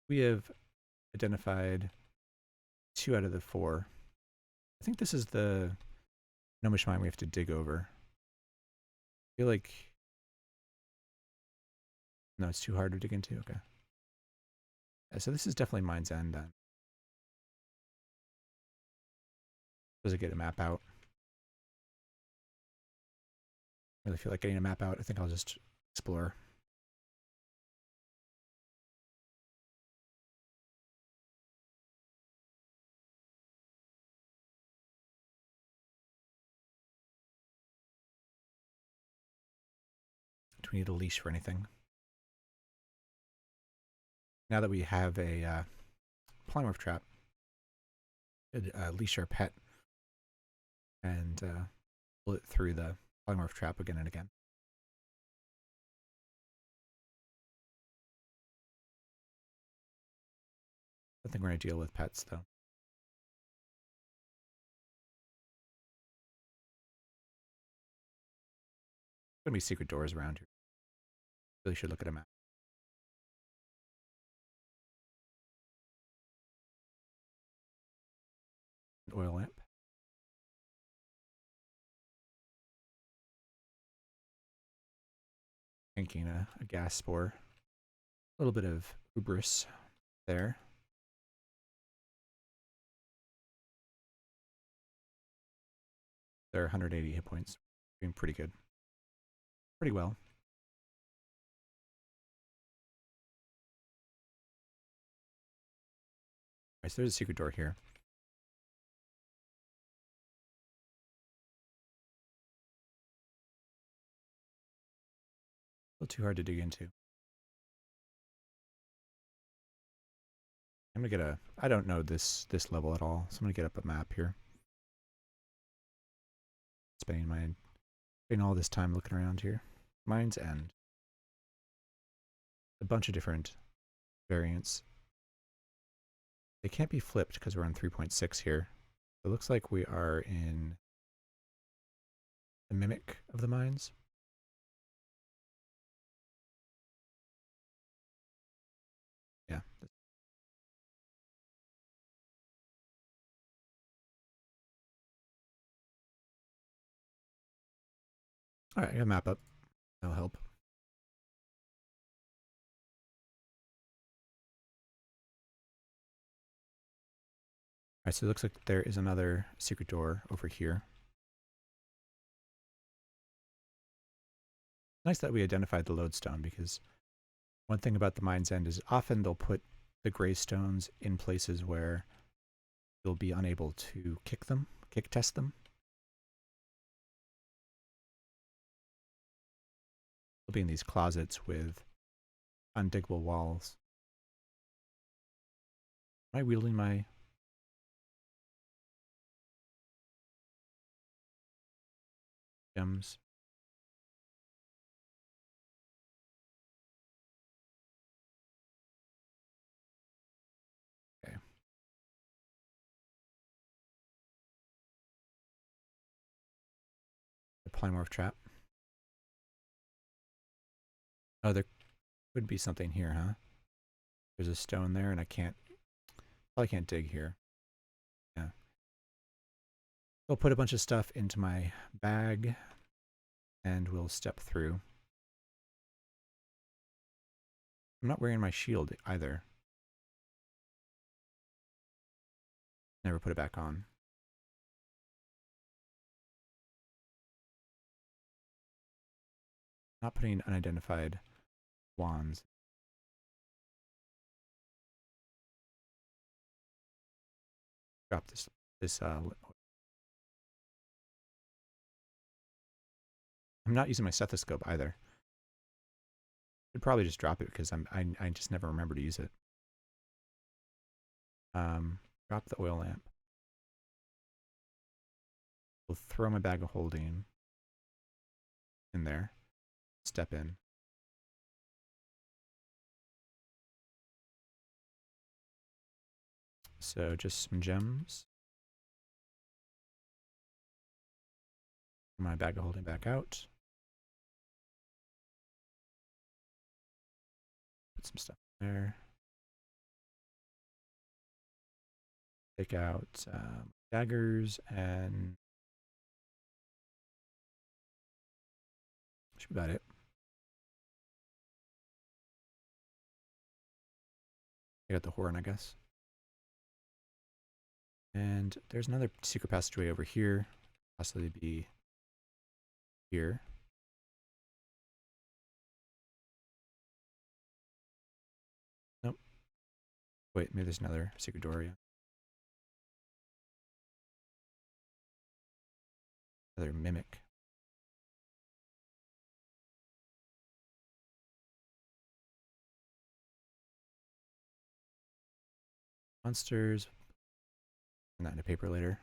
We have identified 2 out of the 4. I think this is the gnomish mine we have to dig over. I feel like... No, it's too hard to dig into? Okay. Yeah, so this is definitely Mine's End then. Does it get a map out? I really feel like getting a map out. I think I'll just explore. Do we need a leash for anything? Now that we have a polymorph trap, leash our pet and pull it through the polymorph trap again and again. I think we're going to deal with pets though. There's going to be secret doors around here. Really should look at a map. An oil lamp. Tanking a gas spore. A little bit of hubris there. They're 180 hit points. Doing pretty good. Pretty well. Alright, so there's a secret door here. A little too hard to dig into. I'm gonna get a... I don't know this level at all, so I'm gonna get up a map here. Spending all this time looking around here. Mine's End. A bunch of different variants. They can't be flipped because we're on 3.6 here. It looks like we are in the mimic of the mines. Yeah. All right, I got a map up. That'll help. All right, so it looks like there is another secret door over here. Nice that we identified the lodestone, because one thing about the Mine's End is often they'll put the gray stones in places where you'll be unable to kick test them. They'll be in these closets with undiggable walls. Am I wielding my... gems? Okay. The polymorph trap. Oh, there could be something here, huh? There's a stone there, and I probably can't dig here. Yeah. I'll put a bunch of stuff into my bag, and we'll step through. I'm not wearing my shield either. Never put it back on. Not putting unidentified wands. Drop this. I'm not using my stethoscope either. Should probably just drop it because I just never remember to use it. Drop the oil lamp. We'll throw my bag of holding in there. Step in. So just some gems. My bag of holding back out. Put some stuff there. Take out daggers and should be about it. I got the horn, I guess. And there's another secret passageway over here. Possibly be here. Nope. Wait, maybe there's another secret door, yeah. Another mimic. Monsters. Put that in a paper later.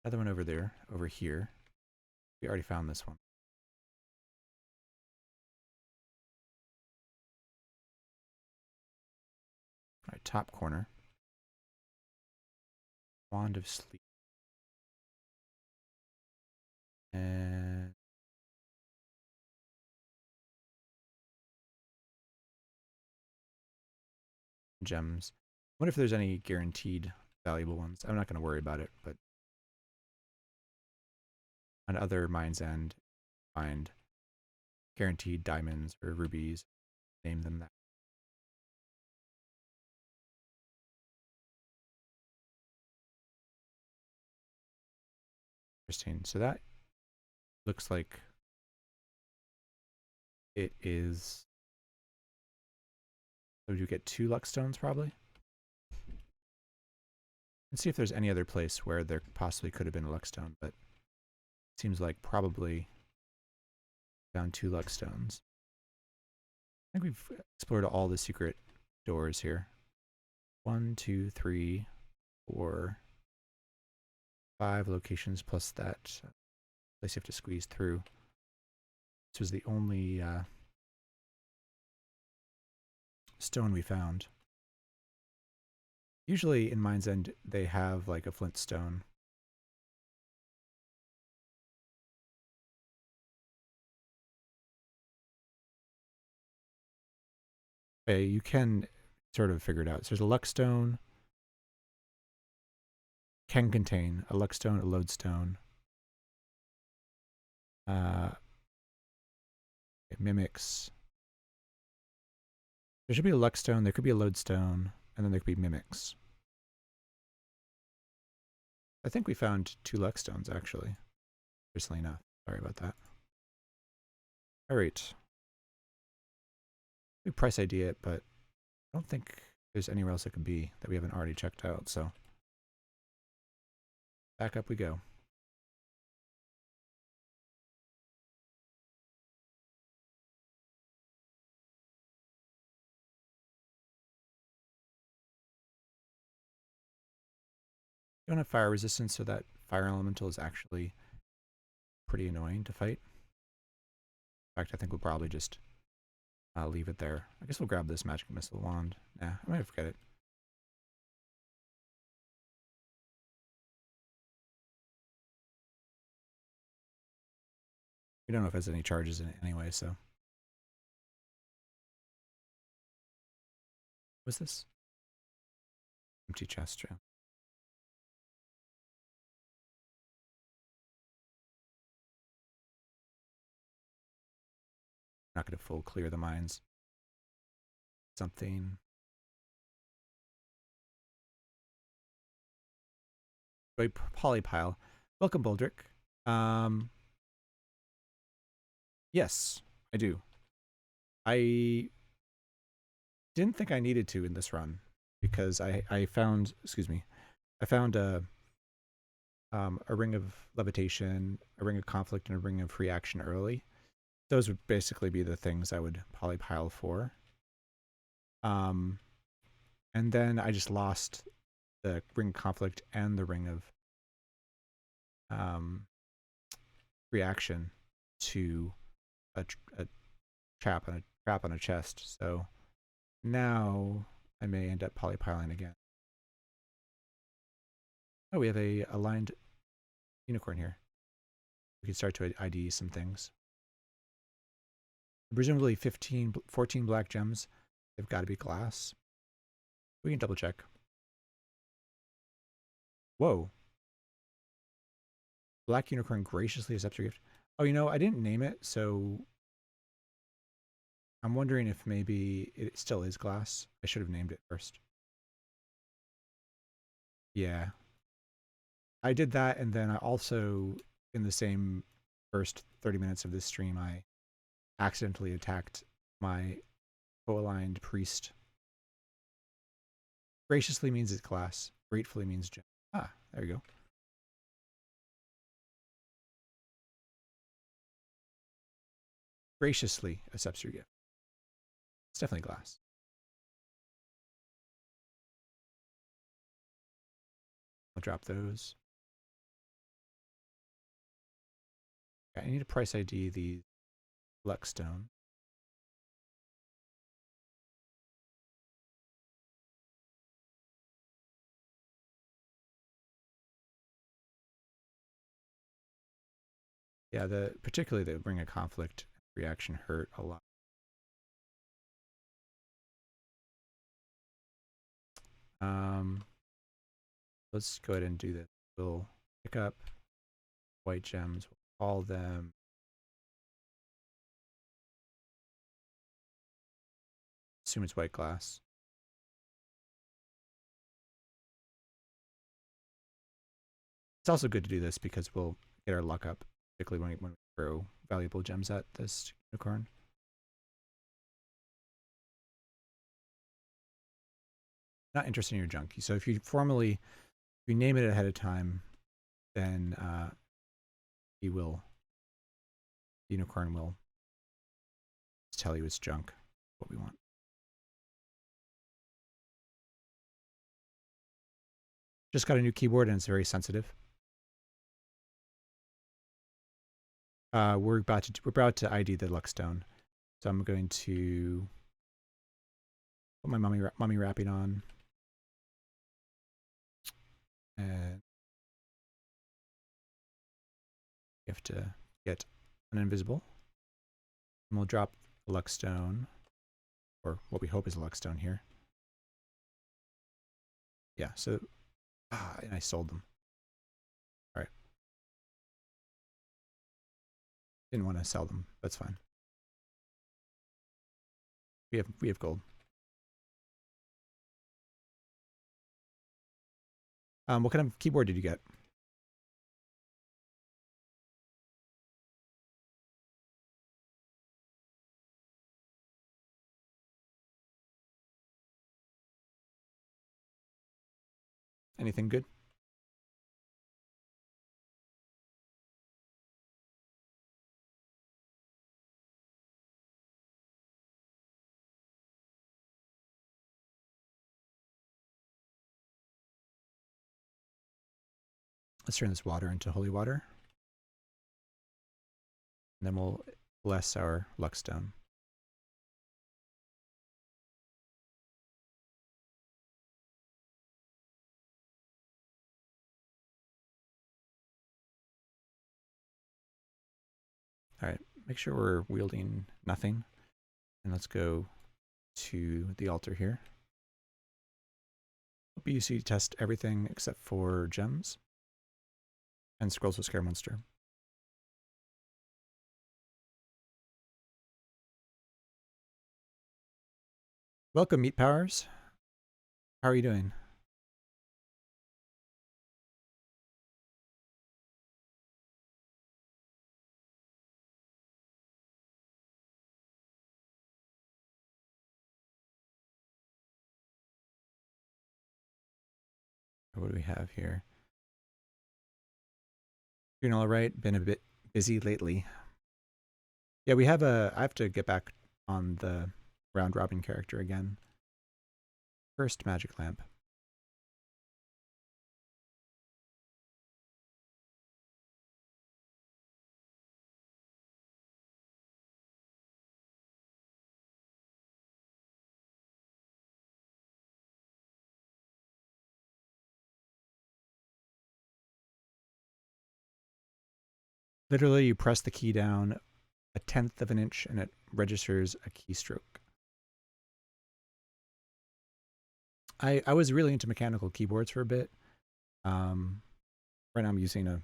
Another one over there, over here. We already found this one. All right, top corner. Wand of Sleep. And gems. What if there's any guaranteed valuable ones? I'm not going to worry about it, but on other Mind's End, find guaranteed diamonds or rubies. Name them that. Interesting. So that looks like it is. So you get 2 luck stones probably. Let's see if there's any other place where there possibly could have been a luck stone, but it seems like probably found 2 luck stones. I think we've explored all the secret doors here. 1, 2, 3, 4, 5 locations plus that place you have to squeeze through. This was the only stone we found. Usually in Mind's End, they have like a flint stone. You can sort of figure it out. So there's a luck stone. Can contain a luck stone, a lodestone. It mimics. There should be a luck stone, there could be a lodestone, and then there could be mimics. I think we found 2 luck stones actually. Interestingly enough. Sorry about that. Alright. We price ID it, but I don't think there's anywhere else it could be that we haven't already checked out, so back up we go. You don't have fire resistance, so that fire elemental is actually pretty annoying to fight. In fact, I think we'll probably just leave it there. I guess we'll grab this magic missile wand. Nah, I might forget it. We don't know if it has any charges in it anyway, so. What's this? Empty chest, true. Not going to full clear the mines. Something. polypile. Welcome, Boldrick. Yes, I do. I didn't think I needed to in this run because I found, excuse me, I found a ring of levitation, a ring of conflict, and a ring of free action early. Those would basically be the things I would polypile for. And then I just lost the ring of conflict and the ring of reaction to a trap on a chest. So now I may end up polypiling again. Oh, we have a aligned unicorn here. We can start to ID some things. Presumably 14 black gems. They've got to be glass. We can double check. Whoa. Black unicorn graciously accepts your gift. Oh, you know, I didn't name it, so I'm wondering if maybe it still is glass. I should have named it first. Yeah. I did that, and then I also, in the same first 30 minutes of this stream, I accidentally attacked my co-aligned priest. Graciously means it's glass. Gratefully means gem. Ah, there you go. Graciously accepts your gift. It's definitely glass. I'll drop those. Okay, I need to price ID the Luckstone. Yeah, particularly the Ring of Conflict reaction hurt a lot. Let's go ahead and do this. We'll pick up white gems. We'll call them. Assume it's white glass. It's also good to do this because we'll get our luck up, particularly when we throw valuable gems at this unicorn. Not interested in your junk. So if you name it ahead of time, then the unicorn will tell you it's junk, what we want. Just got a new keyboard and it's very sensitive. We're about to ID the Luckstone, so I'm going to put my mummy wrapping on, and you have to get an invisible. And we'll drop the Luckstone, or what we hope is a Luckstone here. Yeah, so and I sold them. All right. Didn't want to sell them. That's fine. We have gold. What kind of keyboard did you get? Anything good? Let's turn this water into holy water. And then we'll bless our Luckstone. All right, make sure we're wielding nothing. And let's go to the altar here. BUC test everything except for gems and scrolls of scare monster. Welcome, Meat Powers. How are you doing? What do we have here? Doing all right. Been a bit busy lately. Yeah, we have I have to get back on the round robin character again. First magic lamp. Literally, you press the key down a 1/10 of an inch and it registers a keystroke. I was really into mechanical keyboards for a bit. Right now I'm using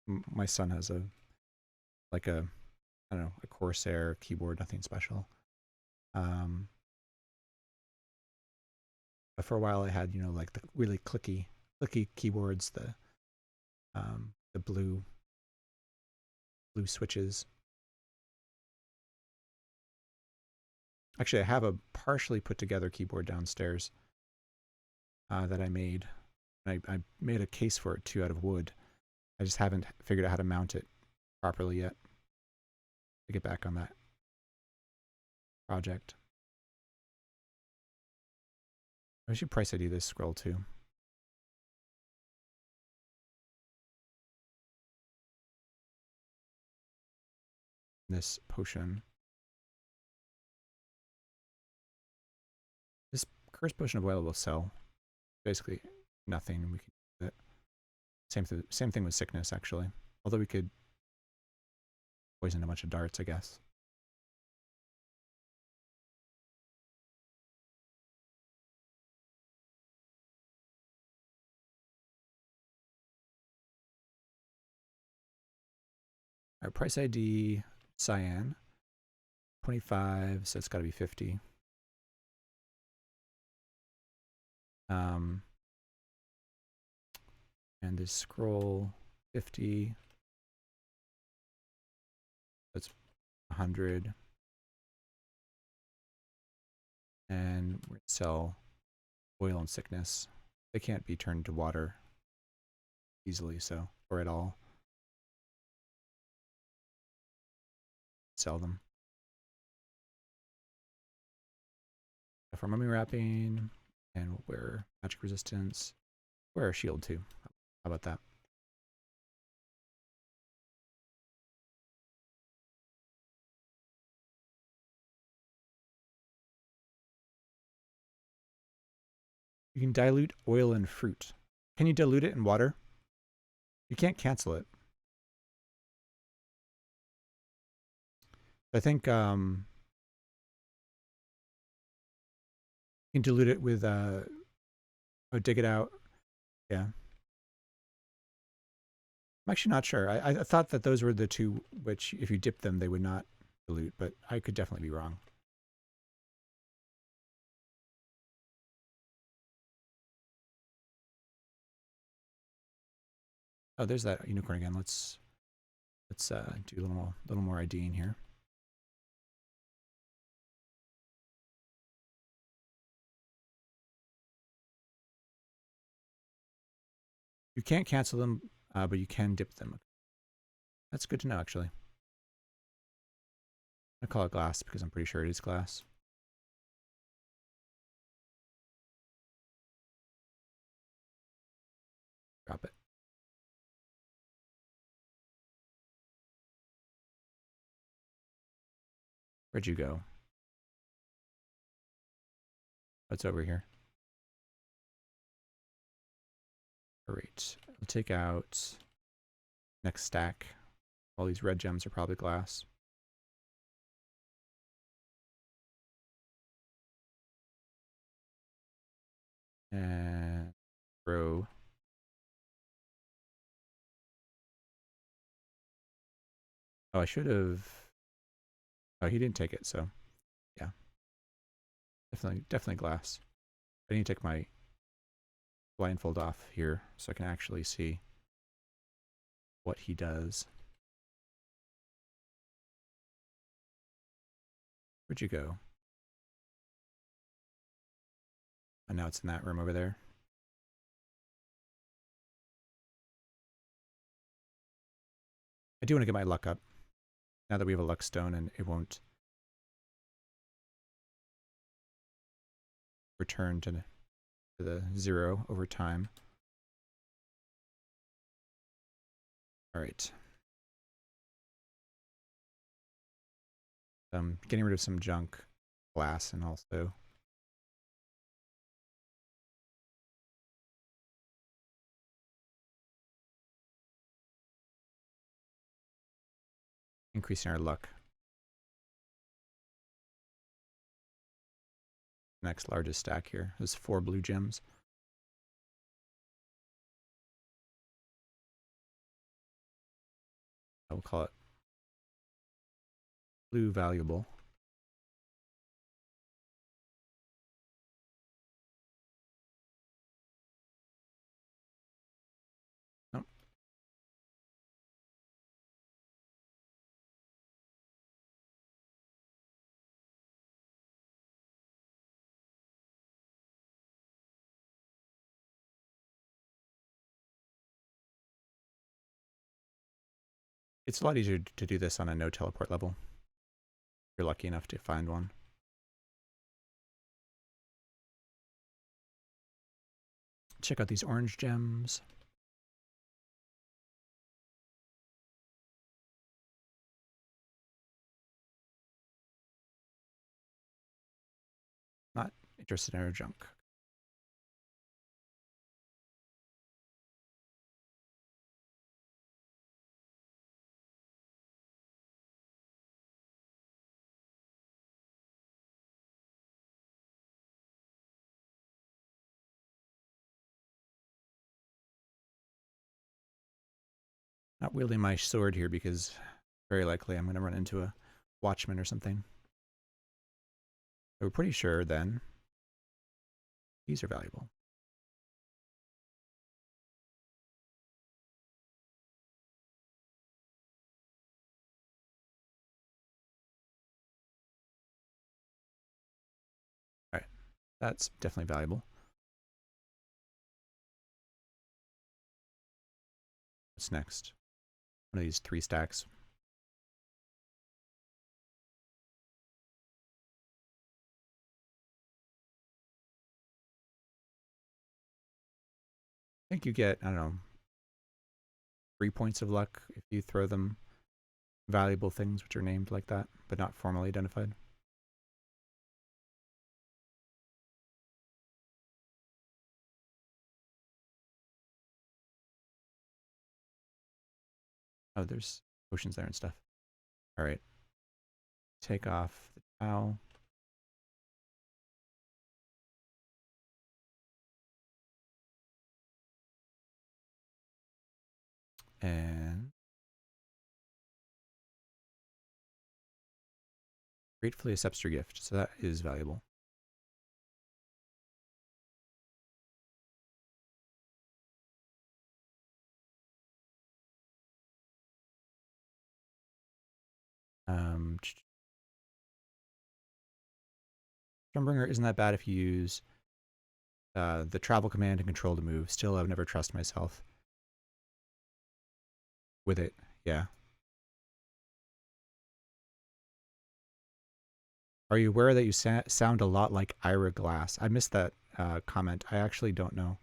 my son has like a, I don't know, a Corsair keyboard, nothing special. But for a while I had, like the really clicky keyboards, the blue switches. Actually, I have a partially put together keyboard downstairs that I made. I made a case for it too out of wood. I just haven't figured out how to mount it properly yet. To get back on that project. I should price ID this scroll too. This potion. This curse potion of oil will sell basically nothing. We can use it. Same thing with sickness, actually. Although we could poison a bunch of darts, I guess. Our price ID, cyan, 25, so it's got to be 50. And this scroll, 50. That's 100. And we're going to sell oil and sickness. They can't be turned to water easily, so, or at all. Sell them. For mummy wrapping, and we'll wear magic resistance. Wear a shield too. How about that? You can dilute oil in fruit. Can you dilute it in water? You can't cancel it. I think you can dilute it with dig it out. Yeah. I'm actually not sure. I thought that those were the two which, if you dip them, they would not dilute, but I could definitely be wrong. Oh, there's that unicorn again. Let's do a little more IDing here. You can't cancel them, but you can dip them. That's good to know, actually. I call it glass because I'm pretty sure it is glass. Drop it. Where'd you go? What's over here? Great. I'll take out next stack. All these red gems are probably glass. And throw. Oh, I should have. Oh, he didn't take it, so yeah. Definitely glass. I need to take my blindfold off here so I can actually see what he does. Where'd you go? Oh, now it's in that room over there. I do want to get my luck up now that we have a luck stone, and it won't return to the 0 over time. All right. Getting rid of some junk glass and also increasing our luck. Next largest stack here is 4 blue gems. I will call it blue valuable. Nope. It's a lot easier to do this on a no teleport level. If you're lucky enough to find one. Check out these orange gems. Not interested in our junk. Not wielding my sword here because very likely I'm going to run into a watchman or something. We're pretty sure then these are valuable. All right, that's definitely valuable. What's next? One of these 3 stacks. I think you get, I don't know, 3 points of luck if you throw them valuable things which are named like that, but not formally identified. Oh, there's potions there and stuff. All right. Take off the towel. And gratefully accepts your gift. So that is valuable. Stormbringer isn't that bad if you use the travel command and control to move. Still, I would never trust myself with it. Yeah. Are you aware that you sound a lot like Ira Glass? I missed that comment. I actually don't know.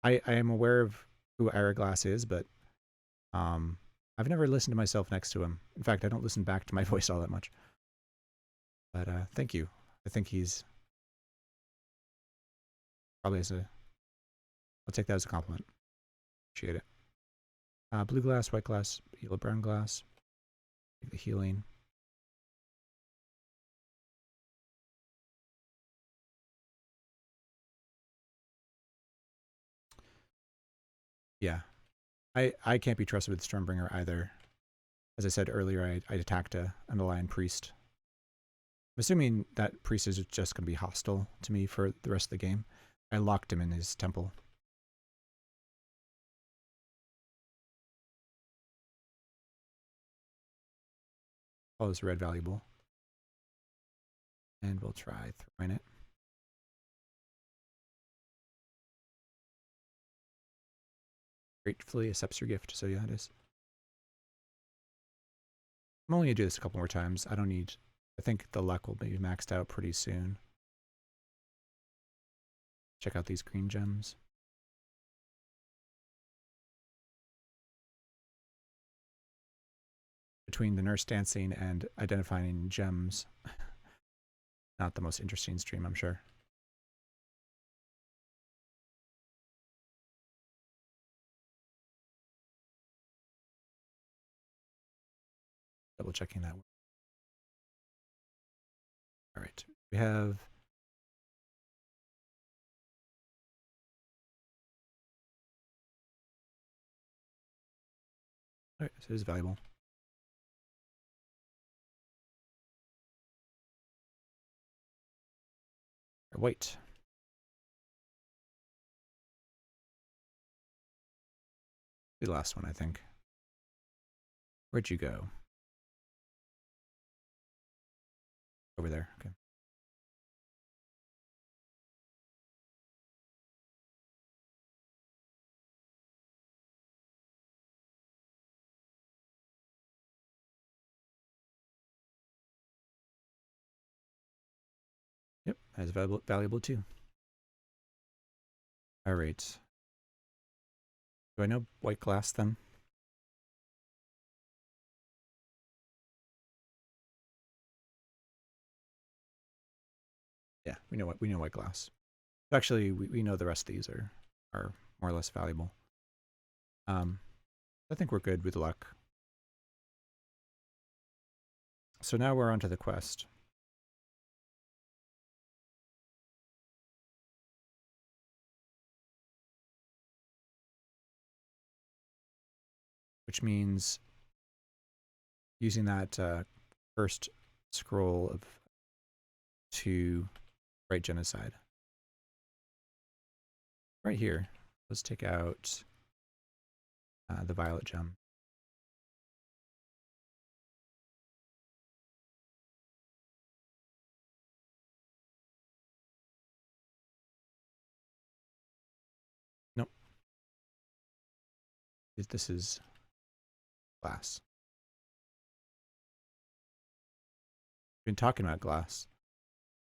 I am aware of who Ira Glass is, but I've never listened to myself next to him. In fact, I don't listen back to my voice all that much. But thank you. I think he's probably I'll take that as a compliment. Appreciate it. Blue glass, white glass, yellow brown glass. The healing. Yeah. I can't be trusted with Stormbringer either. As I said earlier, I attacked an Alliant priest. I'm assuming that priest is just going to be hostile to me for the rest of the game. I locked him in his temple. All this red valuable. And we'll try throwing it. Gratefully accepts your gift. So yeah, it is. I'm only gonna do this a couple more times. I don't need, I think the luck will be maxed out pretty soon. Check out these green gems. Between the nurse dancing and identifying gems, not the most interesting stream, I'm sure. Double checking that. All right, we have all right, so it is valuable. White. The last one, I think. Where'd you go? Over there. Okay. Yep, that is valuable too. All right. Do I know white glass then? Yeah, we know white glass. Actually, we know the rest of these are more or less valuable. I think we're good with luck. So now we're onto the quest. Which means using that first scroll of to write genocide. Right here, let's take out the violet gem. Nope. This is glass. We've been talking about glass.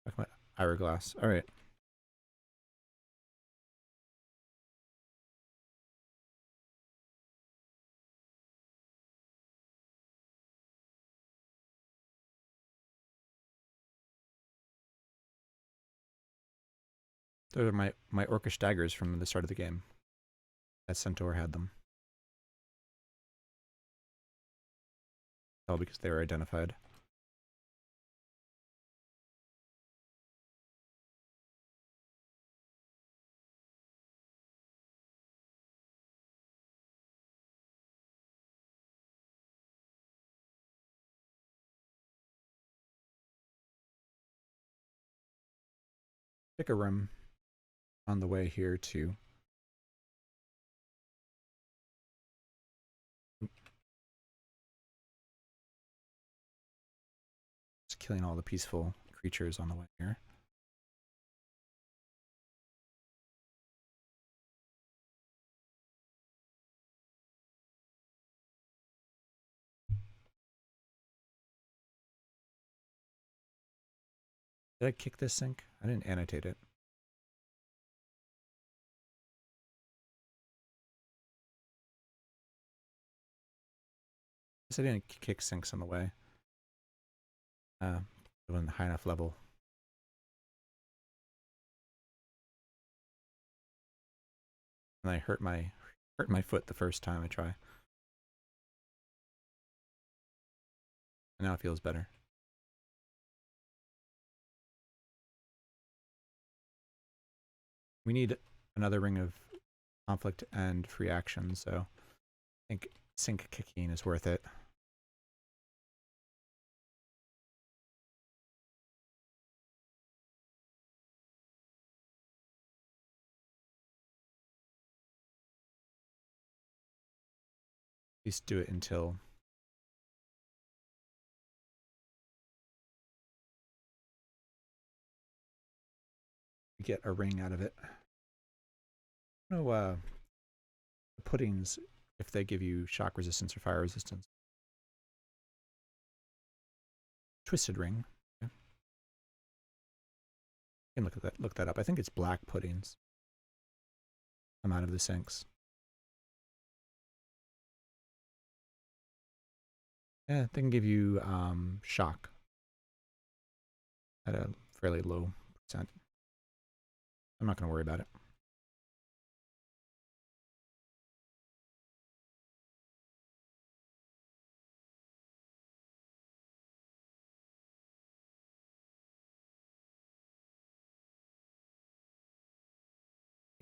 Talking about Ira glass. All right. Those are my orcish daggers from the start of the game. That centaur had them. All because they were identified. Pick a room on the way here to just killing all the peaceful creatures on the way here. Did I kick this sink? I didn't annotate it. I didn't kick sinks on the way. It wasn't high enough level. And I hurt my foot the first time I try. And now it feels better. We need another ring of conflict and free action, so I think sink kicking is worth it. At least do it until we get a ring out of it. I don't know the puddings, if they give you shock resistance or fire resistance. Twisted ring. Okay. You can look that up. I think it's black puddings. Come out of the sinks. Yeah, they can give you shock at a fairly low percent. I'm not going to worry about it.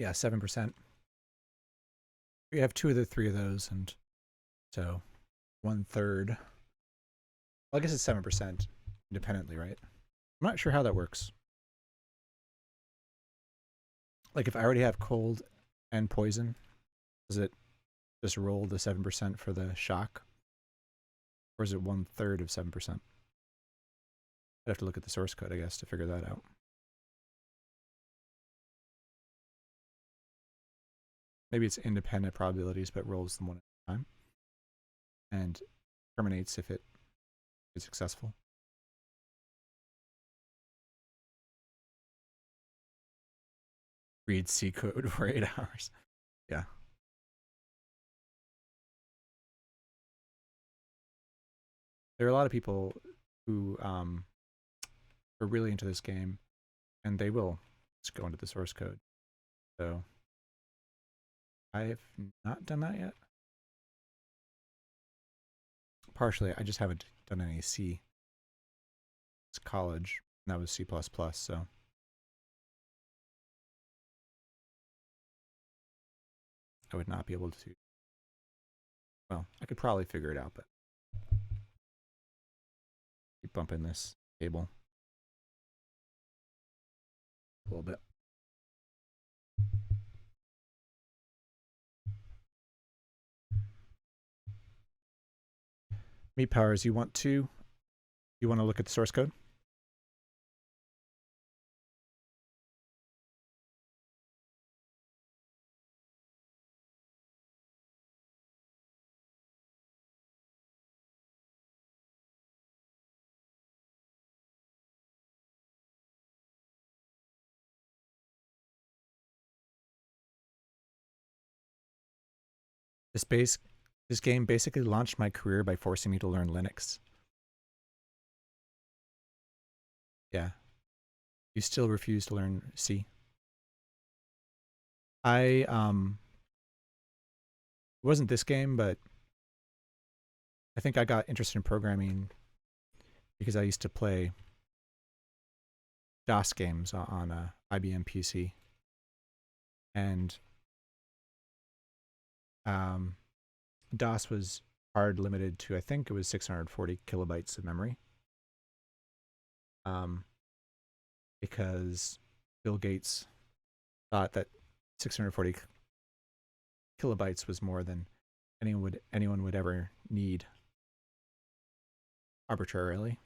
Yeah, 7%. We have 2 of the 3 of those, and so 1/3. Well, I guess it's 7% independently, right? I'm not sure how that works. Like if I already have cold and poison, does it just roll the 7% for the shock? Or is it 1/3 of 7%? I'd have to look at the source code, I guess, to figure that out. Maybe it's independent probabilities, but rolls them one at a time and terminates if it is successful. Read C code for 8 hours. Yeah. There are a lot of people who are really into this game, and they will just go into the source code. So I've not done that yet. Partially, I just haven't done any C. It's college, and that was C++, so. I would not be able to. Well, I could probably figure it out, but keep bumping this cable a little bit. Meat Powers, you want to look at the source code? This game basically launched my career by forcing me to learn Linux. Yeah. You still refuse to learn C? It wasn't this game, but I think I got interested in programming because I used to play DOS games on a IBM PC. And DOS was hard limited to, I think it was 640 kilobytes of memory. Because Bill Gates thought that 640 kilobytes was more than anyone would ever need arbitrarily.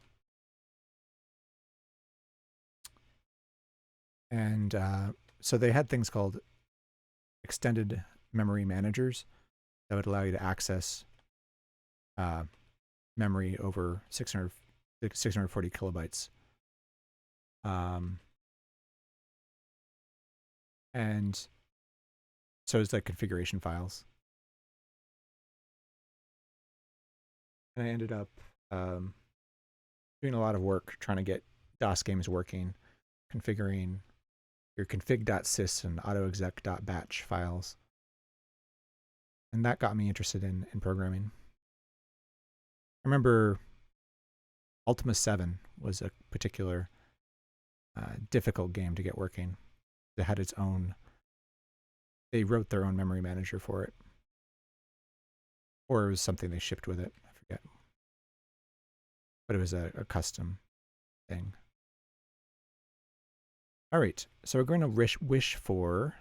And so they had things called extended memory managers that would allow you to access memory over 640 kilobytes. And so it's like configuration files. And I ended up doing a lot of work trying to get DOS games working, configuring your config.sys and autoexec.batch files. And that got me interested in programming. I remember Ultima 7 was a particular difficult game to get working. It had its own, they wrote their own memory manager for it. Or it was something they shipped with it, I forget. But it was a custom thing. All right, so we're going to wish for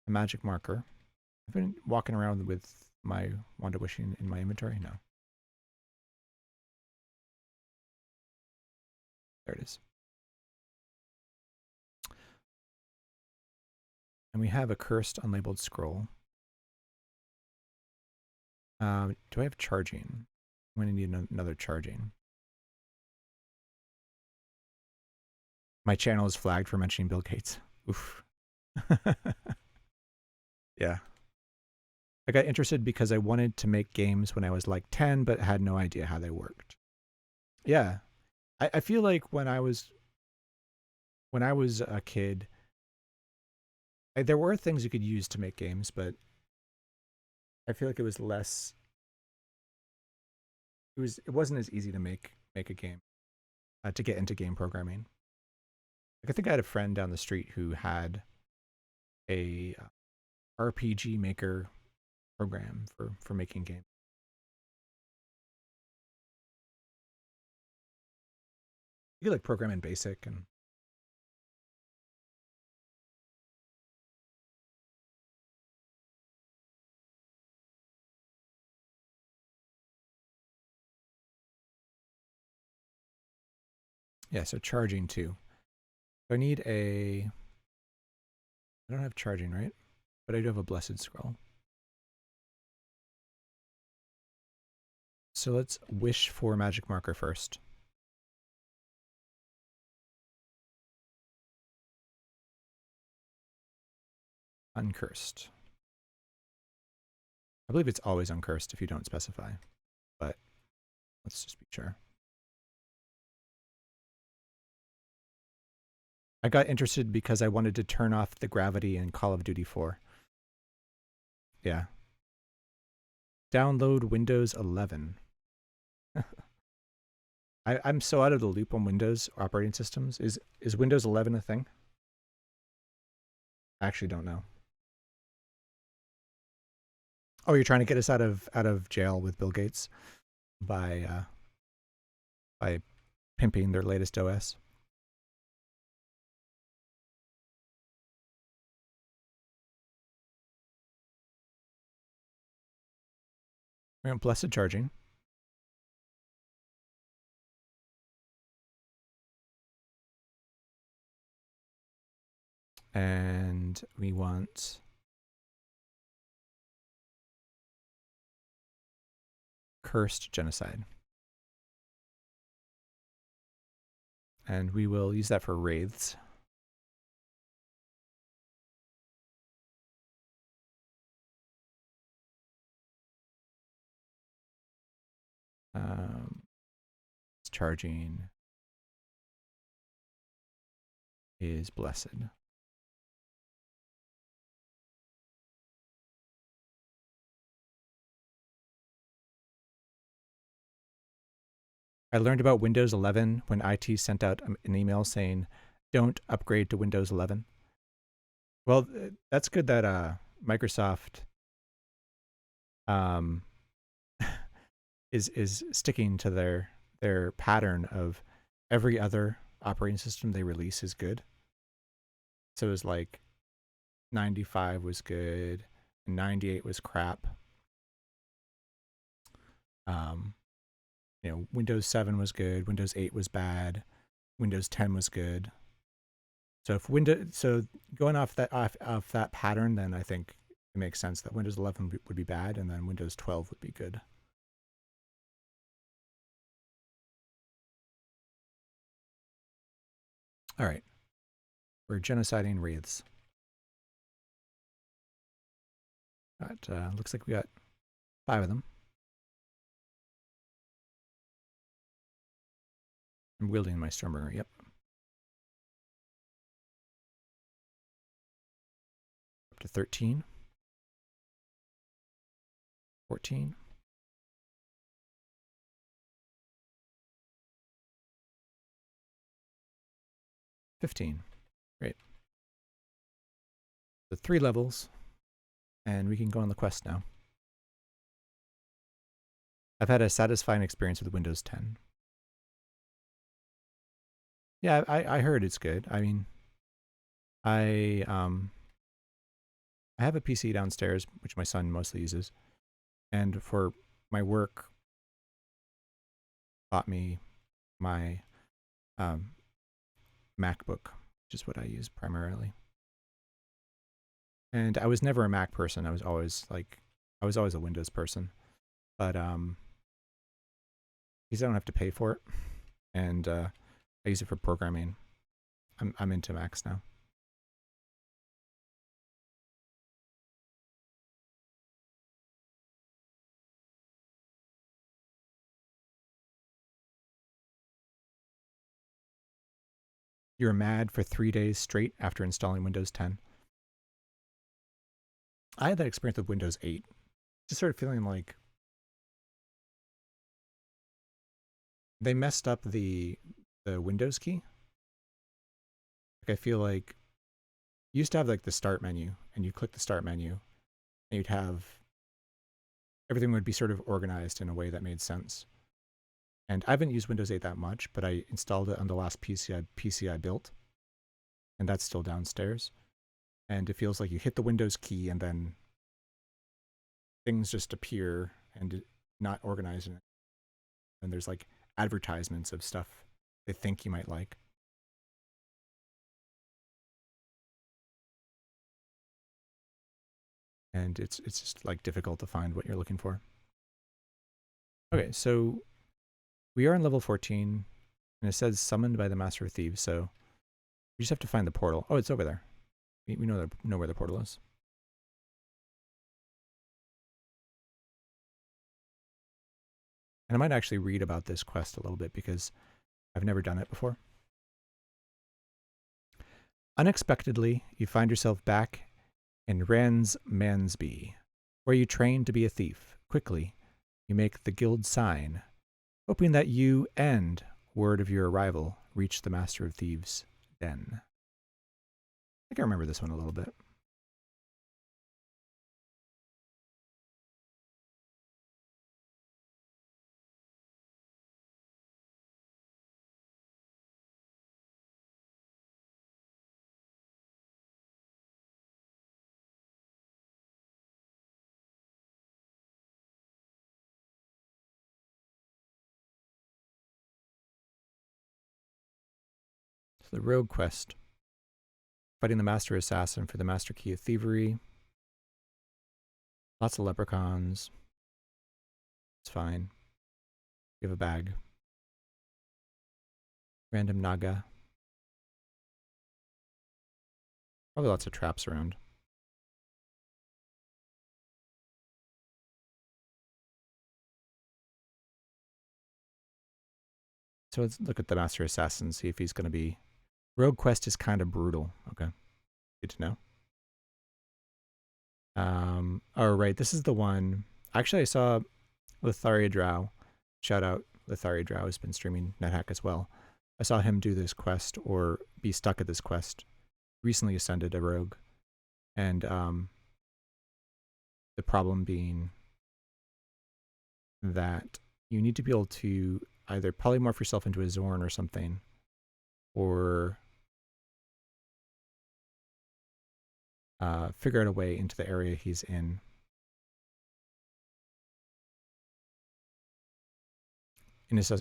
a magic marker. I've been walking around with my wand of wishing in my inventory. No. There it is. And we have a cursed unlabeled scroll. Do I have charging? I'm going to need another charging. My channel is flagged for mentioning Bill Gates. Oof. Yeah. I got interested because I wanted to make games when I was like 10, but had no idea how they worked. Yeah. I feel like when I was a kid, there were things you could use to make games, but I feel like it was less. It wasn't as easy to make a game, to get into game programming. Like I think I had a friend down the street who had a RPG maker program for making games. You could like program in BASIC and yeah. So charging too. So I need a. I don't have charging, right? But I do have a blessed scroll. So let's wish for magic marker first. Uncursed. I believe it's always uncursed if you don't specify, but let's just be sure. I got interested because I wanted to turn off the gravity in Call of Duty 4. Yeah. Download Windows 11. I'm so out of the loop on Windows operating systems. Is Windows 11 a thing? I actually don't know. Oh, you're trying to get us out of jail with Bill Gates by pimping their latest OS. We want blessed charging. And we want cursed genocide. And we will use that for wraiths. Charging is blessed. I learned about Windows 11 when IT sent out an email saying, don't upgrade to Windows 11. Well, that's good that Microsoft is sticking to their pattern of every other operating system they release is good. So it was like 95 was good and 98 was crap. Windows 7 was good, Windows 8 was bad, Windows 10 was good. So going off that pattern, then I think it makes sense that Windows 11 would be bad and then Windows 12 would be good. All right. We're genociding wraiths. Looks like we got 5 of them. I'm wielding my Stormbringer, yep. Up to 13. 14. 15. Great. So 3 levels, and we can go on the quest now. I've had a satisfying experience with Windows 10. Yeah, I heard it's good. I mean, I have a PC downstairs, which my son mostly uses, and for my work, bought me my MacBook, which is what I use primarily. And I was never a Mac person. I was always a Windows person. But because I don't have to pay for it, and I use it for programming. I'm into Max now. You're mad for 3 days straight after installing Windows 10. I had that experience with Windows 8. Just started feeling like they messed up the Windows key. Like I feel like you used to have like the start menu, and you click the start menu, and you'd have everything would be sort of organized in a way that made sense. And I haven't used Windows 8 that much, but I installed it on the last PC I built, and that's still downstairs. And it feels like you hit the Windows key, and then things just appear and not organized in it. And there's like advertisements of stuff they think you might like. And it's just like difficult to find what you're looking for. Okay, so we are in level 14, and it says summoned by the Master of Thieves, so we just have to find the portal. Oh, it's over there. We know where the portal is. And I might actually read about this quest a little bit because I've never done it before. Unexpectedly, you find yourself back in Rans Mansby, where you train to be a thief. Quickly, you make the guild sign, hoping that you and word of your arrival reach the Master of Thieves' den. I think I remember this one a little bit. So the rogue quest. Fighting the Master Assassin for the Master Key of Thievery. Lots of leprechauns. It's fine. You have a bag. Random Naga. Probably lots of traps around. So let's look at the Master Assassin, see if he's going to be... Rogue quest is kind of brutal. Okay. Good to know. Oh, right. This is the one. Actually, I saw Litharia Drow. Shout out. Litharia Drow has been streaming NetHack as well. I saw him do this quest or be stuck at this quest. Recently ascended a rogue. And the problem being that you need to be able to either polymorph yourself into a Zorn or something, or figure out a way into the area he's in.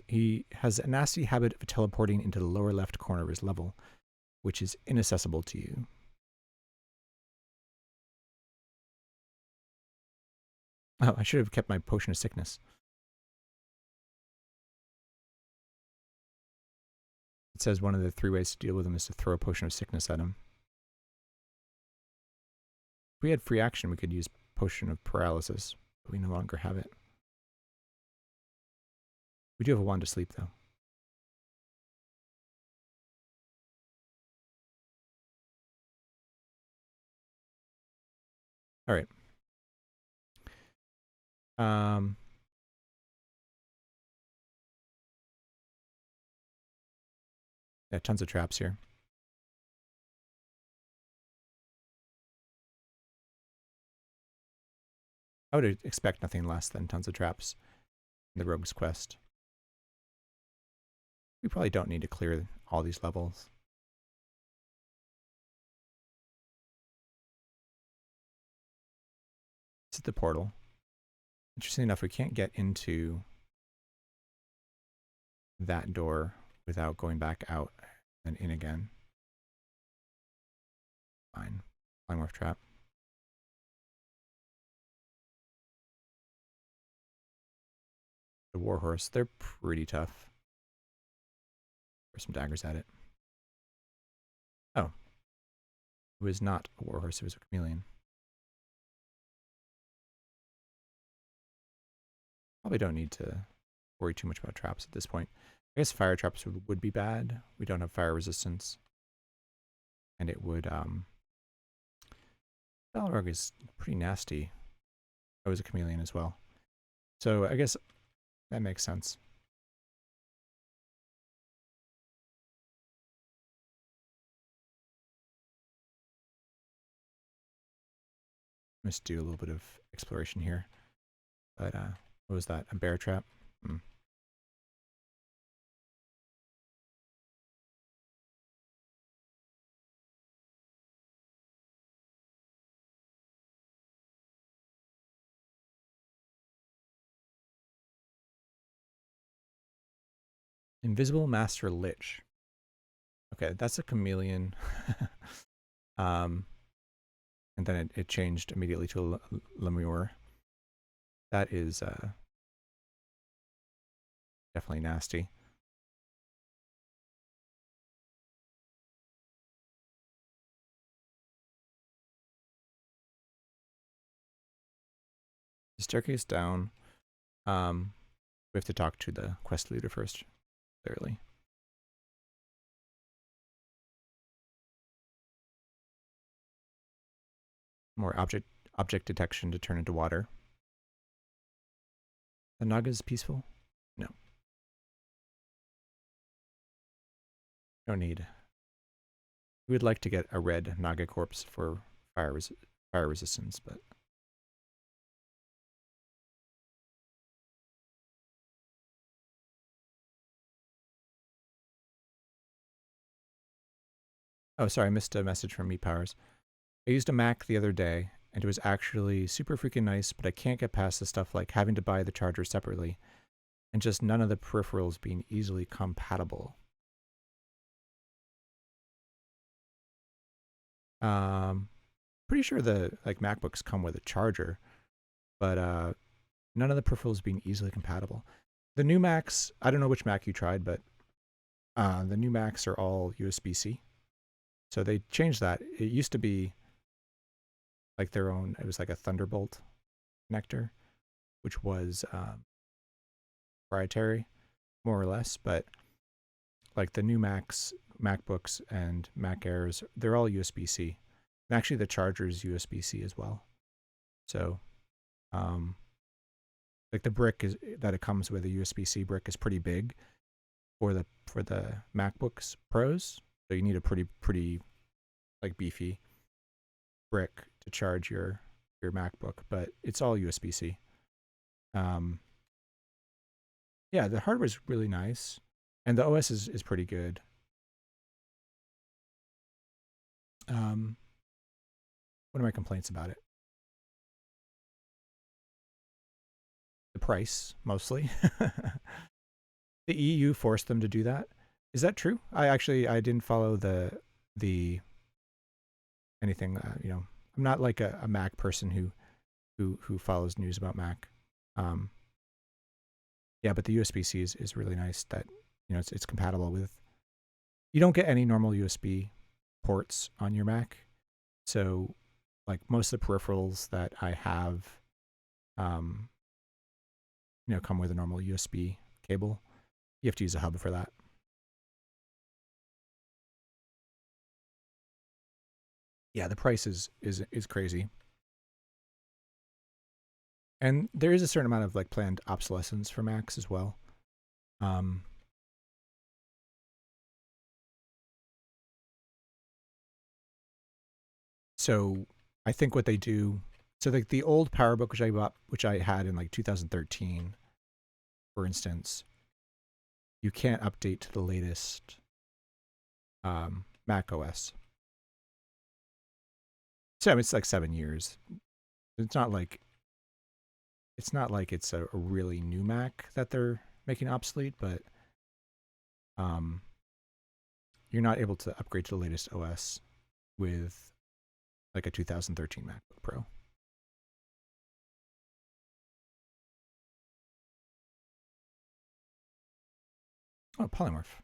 He has a nasty habit of teleporting into the lower left corner of his level, which is inaccessible to you. Oh, I should have kept my potion of sickness. It says one of the 3 ways to deal with him is to throw a potion of sickness at him. If we had free action, we could use potion of paralysis, but we no longer have it. We do have a wand of sleep, though. All right. Yeah, tons of traps here. I would expect nothing less than tons of traps in the Rogue's Quest. We probably don't need to clear all these levels. This is the portal. Interesting enough, we can't get into that door without going back out and in again. Fine. Polymorph trap. The Warhorse, they're pretty tough. Throw some daggers at it. It was not a warhorse, it was a chameleon. Probably don't need to worry too much about traps at this point. I guess fire traps would be bad. We don't have fire resistance. And it would, Balrog is pretty nasty. I was a chameleon as well. So I guess that makes sense. Let's do a little bit of exploration here. But what was that? A bear trap? Invisible Master Lich. Okay, that's a chameleon. And then it changed immediately to a lemur. That is definitely nasty. The staircase down. We have to talk to the quest leader first, clearly. More object detection to turn into water. The Naga is peaceful? No. No need. We would like to get a red Naga corpse for fire resistance, but oh, sorry, I missed a message from Meat Powers. I used a Mac the other day, and it was actually super freaking nice, but I can't get past the stuff like having to buy the charger separately, and just none of the peripherals being easily compatible. Pretty sure the MacBooks come with a charger, but none of the peripherals being easily compatible. The new Macs, I don't know which Mac you tried, but the new Macs are all USB-C. So they changed that. It used to be like their own, it was like a Thunderbolt connector, which was proprietary, more or less. But like the new MacBooks and Mac Airs, they're all USB-C. And actually the charger is USB-C as well. So like the brick is that it comes with, a USB-C brick, is pretty big for the MacBooks Pros. So you need a pretty like beefy brick to charge your MacBook, but it's all USB-C. Yeah, the hardware's really nice, and the OS is pretty good. What are my complaints about it? The price, mostly. The EU forced them to do that. Is that true? I didn't follow the anything. I'm not like a Mac person who follows news about Mac. Yeah, but the USB-C is really nice. That it's compatible with. You don't get any normal USB ports on your Mac, so like most of the peripherals that I have, come with a normal USB cable. You have to use a hub for that. Yeah, the price is crazy. And there is a certain amount of like planned obsolescence for Macs as well. So I think what they do, so like the old PowerBook which I had in like 2013, for instance, you can't update to the latest Mac OS. So it's like 7 years. It's not like it's a really new Mac that they're making obsolete, but you're not able to upgrade to the latest OS with like a 2013 MacBook Pro. Oh, polymorph.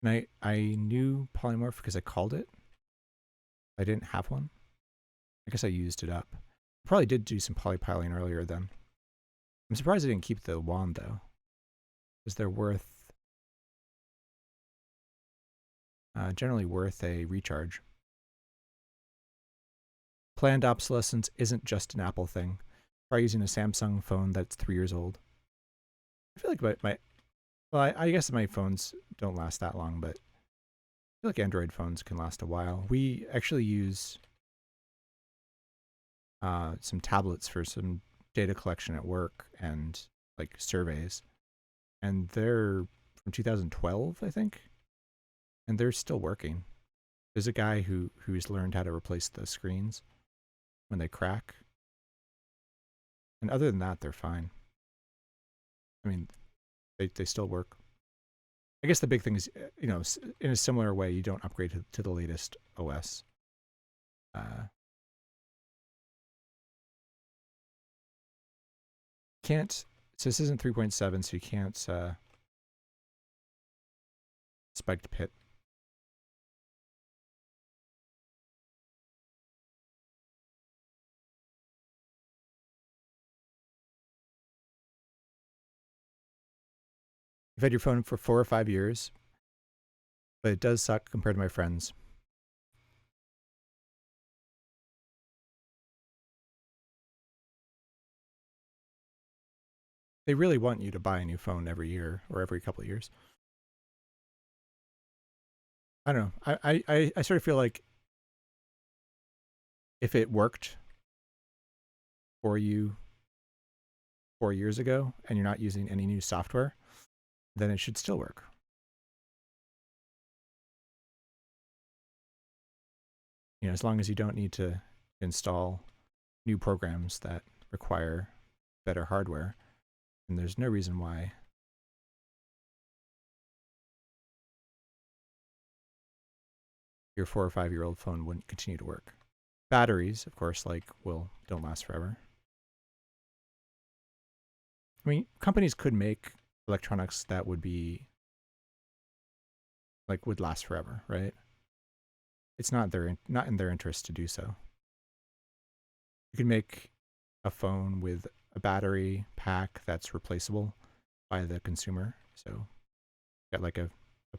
And I knew polymorph because I called it. I didn't have one. I guess I used it up. I probably did do some polypiling earlier then. I'm surprised I didn't keep the wand though, because they're generally worth a recharge. Planned obsolescence isn't just an Apple thing. Try using a Samsung phone that's 3 years old. I feel like well, I guess my phones don't last that long, but I feel like Android phones can last a while. We actually use some tablets for some data collection at work and like surveys, and they're from 2012, I think, and they're still working. There's a guy who's learned how to replace the screens when they crack, and other than that, they're fine. I mean, they still work. I guess the big thing is, in a similar way, you don't upgrade to the latest OS. Can't, so this isn't 3.7, so you can't spiked pit. I've had your phone for 4 or 5 years, but it does suck compared to my friends. They really want you to buy a new phone every year or every couple of years. I don't know. I sort of feel like if it worked for you 4 years ago and you're not using any new software, then it should still work. As long as you don't need to install new programs that require better hardware, and there's no reason why your 4 or 5 year old phone wouldn't continue to work. Batteries, of course, don't last forever. I mean, companies could make electronics that would be would last forever, right? It's not in their interest to do so. You can make a phone with a battery pack that's replaceable by the consumer. So you got like a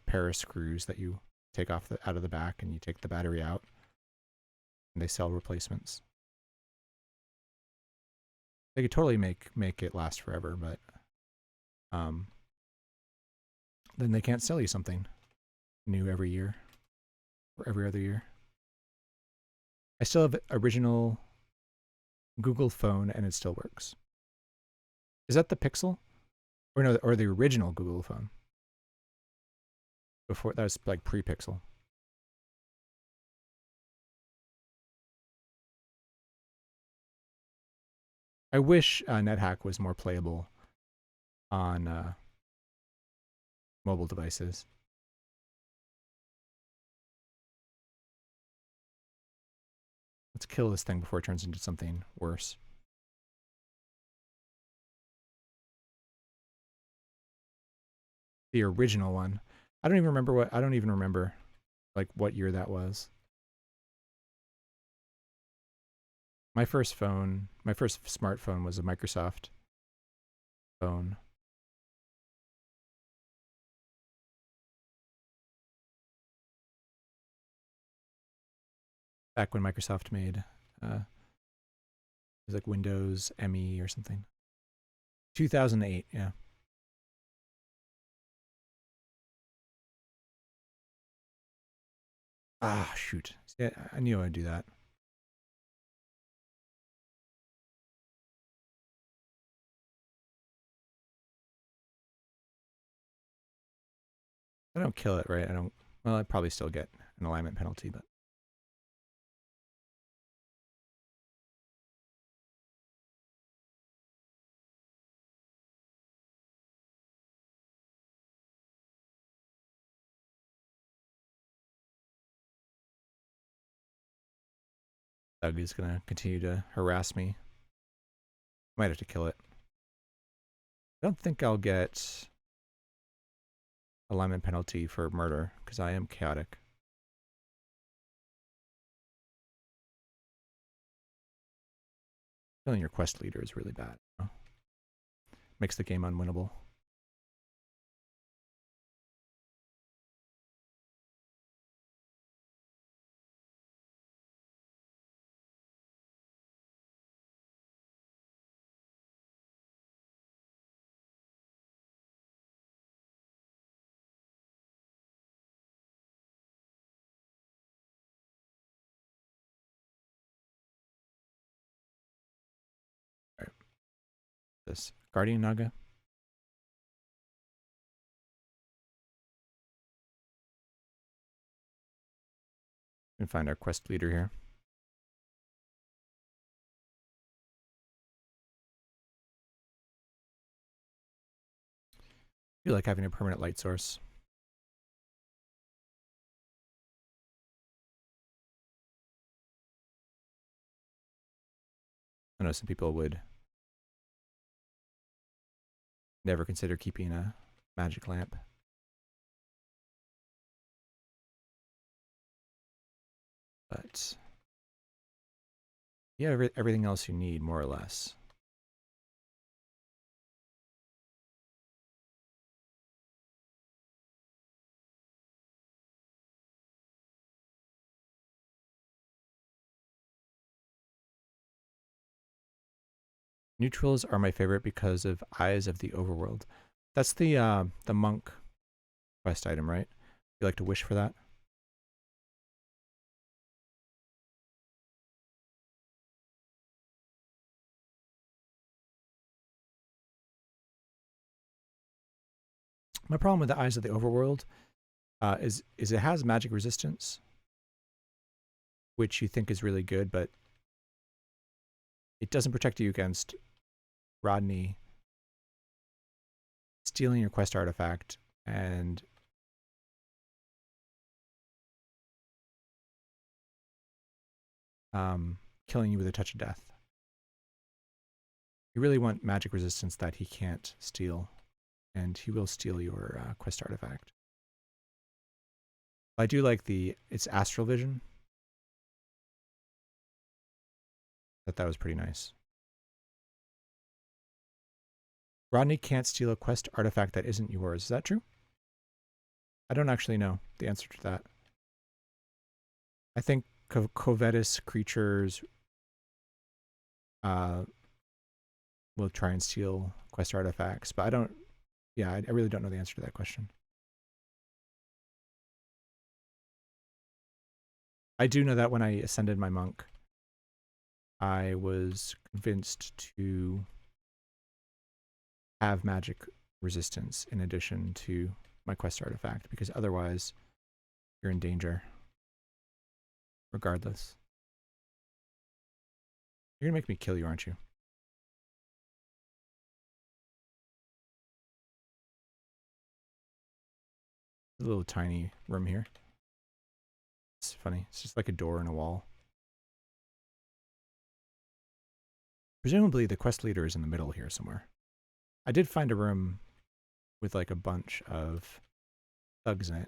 pair of screws that you take off out of the back, and you take the battery out, and they sell replacements. They could totally make it last forever, but then they can't sell you something new every year or every other year. I still have original Google phone, and it still works. Is that the Pixel? Or no, or the original Google phone? Before, that was like pre-Pixel. I wish NetHack was more playable on mobile devices. Let's kill this thing before it turns into something worse. The original one. I don't even remember what year that was. My first smartphone was a Microsoft phone. Back when Microsoft made it was like Windows ME or something. 2008, yeah. Ah, shoot. Yeah, I knew I'd do that. I don't kill it, right? Well, I'd probably still get an alignment penalty, but. Doug is going to continue to harass me. Might have to kill it. I don't think I'll get alignment penalty for murder because I am chaotic. Killing your quest leader is really bad. Makes the game unwinnable. All right. This Guardian Naga. We can find our quest leader here. I feel like having a permanent light source. I know some people would never consider keeping a magic lamp. But yeah, everything else you need, more or less. Neutrals are my favorite because of Eyes of the Overworld. That's the monk quest item, right? You like to wish for that? My problem with the Eyes of the Overworld is it has magic resistance, which you think is really good, but it doesn't protect you against Rodney stealing your quest artifact and killing you with a touch of death. You really want magic resistance that he can't steal, and he will steal your quest artifact. I do like it's astral vision. That was pretty nice. Rodney can't steal a quest artifact that isn't yours. Is that true? I don't actually know the answer to that. I think covetous creatures will try and steal quest artifacts, but I really don't know the answer to that question. I do know that when I ascended my monk, I was convinced to have magic resistance in addition to my quest artifact, because otherwise you're in danger regardless. You're gonna make me kill you, aren't you? A little tiny room here. It's funny. It's just like a door in a wall. Presumably the quest leader is in the middle here somewhere. I did find a room with like a bunch of thugs in it.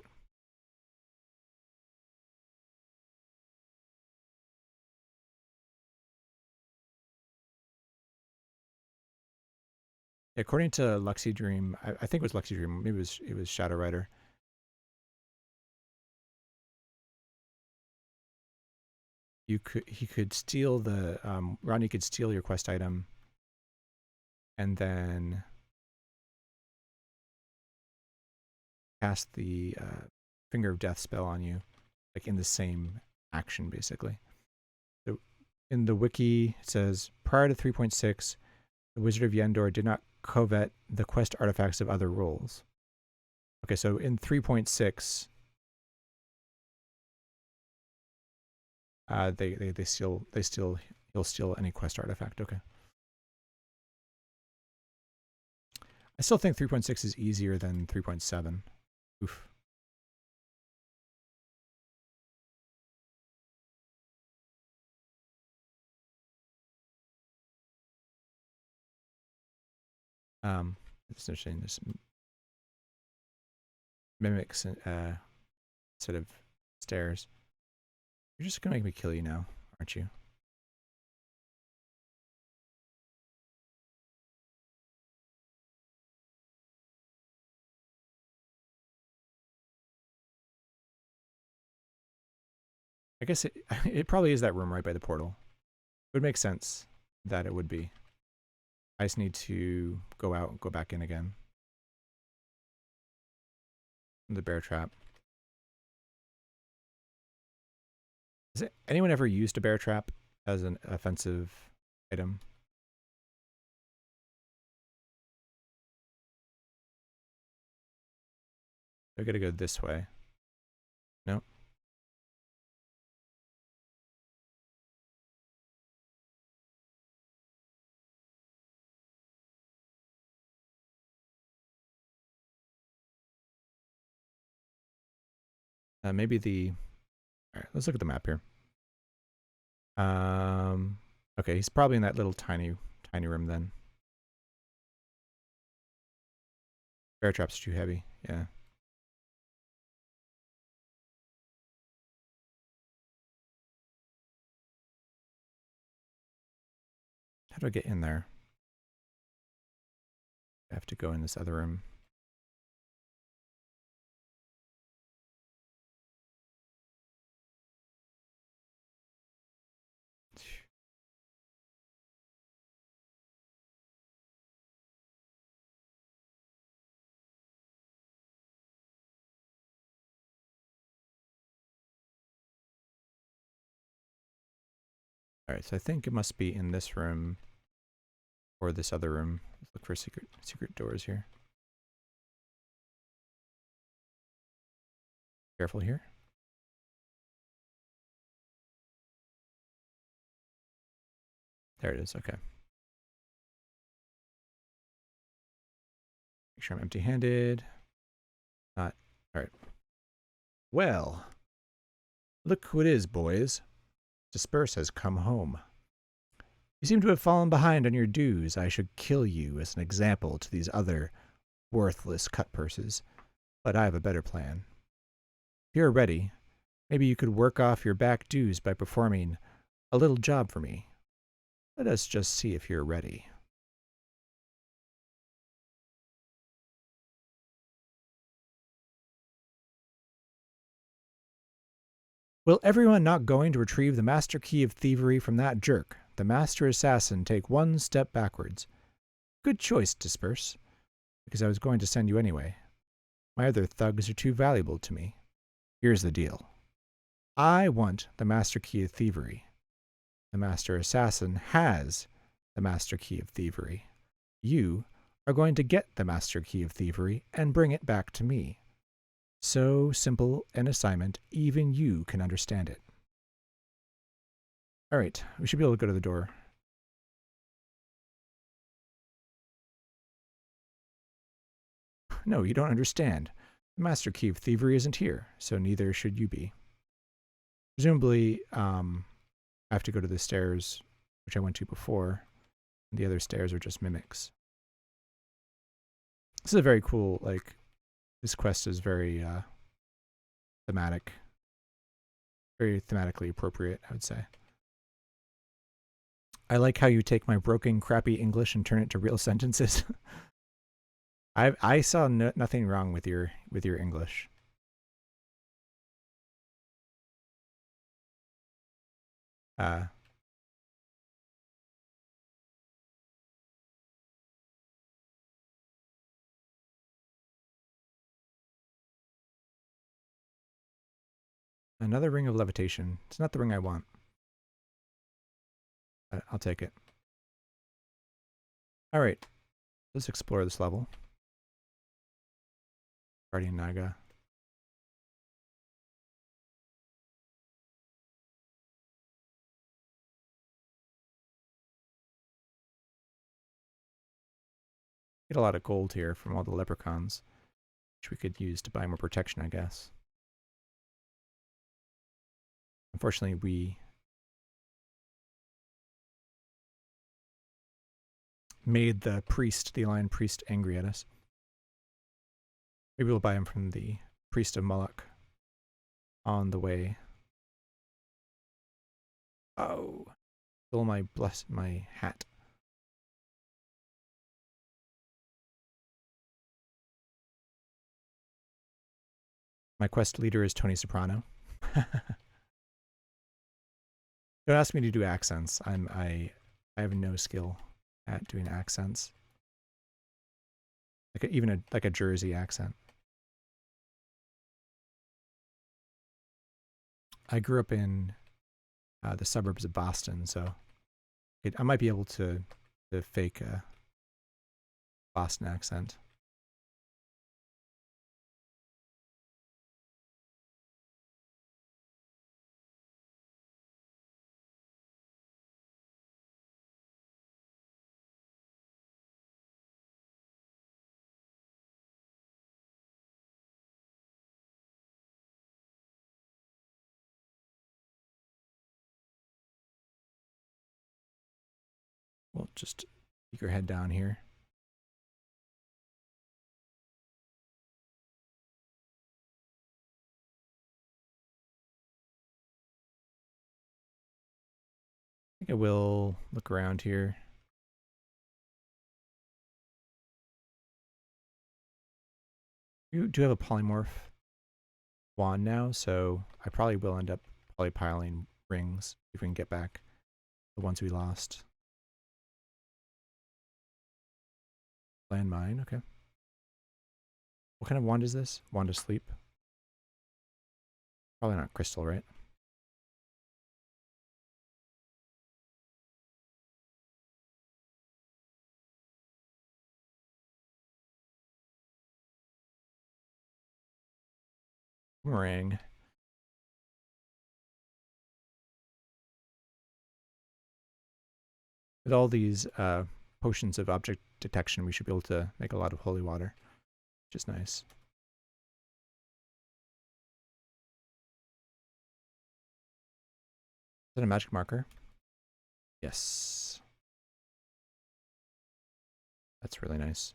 According to Luxy Dream, I think it was Luxy Dream, maybe it was Shadow Rider. He could steal the Rodney could steal your quest item and then cast the Finger of Death spell on you, like in the same action, basically. So in the wiki, it says, prior to 3.6, the Wizard of Yendor did not covet the quest artifacts of other roles. Okay, so in 3.6, he'll steal any quest artifact. Okay. I still think 3.6 is easier than 3.7. Oof. It's interesting. This mimics sort of stairs. You're just gonna make me kill you now, aren't you? I guess it probably is that room right by the portal. It would make sense that it would be. I just need to go out and go back in again. The bear trap. Has anyone ever used a bear trap as an offensive item? I gotta go this way. No. Maybe the... Alright, let's look at the map here. Okay, he's probably in that little tiny room then. Bear trap's too heavy, yeah. How do I get in there? I have to go in this other room. Alright, so I think it must be in this room or this other room. Let's look for secret doors here. Careful here. There it is, okay. Make sure I'm empty-handed. Not, alright. Well, look who it is, boys. Disperse has come home. You seem to have fallen behind on your dues. I should kill you as an example to these other worthless cut purses, but I have a better plan. If you're ready, maybe you could work off your back dues by performing a little job for me. Let us just see if you're ready. Will everyone not going to retrieve the master key of thievery from that jerk, the master assassin, take one step backwards? Good choice, Disperse, because I was going to send you anyway. My other thugs are too valuable to me. Here's the deal. I want the master key of thievery. The master assassin has the master key of thievery. You are going to get the master key of thievery and bring it back to me. So simple an assignment, even you can understand it. All right, we should be able to go to the door. No, you don't understand. The master key of thievery isn't here, so neither should you be. Presumably, I have to go to the stairs, which I went to before. The other stairs are just mimics. This is a very cool, like, this quest is very thematic. Very thematically appropriate, I would say. I like how you take my broken, crappy English and turn it to real sentences. I saw nothing wrong with your English. Another ring of levitation. It's not the ring I want. But I'll take it. All right, let's explore this level. Guardian Naga. Get a lot of gold here from all the leprechauns, which we could use to buy more protection, I guess. Unfortunately, we made the Lion Priest, angry at us. Maybe we'll buy him from the Priest of Moloch on the way. Oh, stole my hat. My quest leader is Tony Soprano. Don't ask me to do accents. I have no skill at doing accents. Like even a Jersey accent. I grew up in the suburbs of Boston, so I might be able to fake a Boston accent. Well, just keep your head down here. I think I will look around here. You do have a polymorph wand now, so I probably will end up polypiling rings if we can get back the ones we lost. Landmine, okay. What kind of wand is this? Wand of sleep? Probably not crystal, right? Boomerang. With all these potions of object detection, we should be able to make a lot of holy water, which is nice. Is that a magic marker? Yes. That's really nice.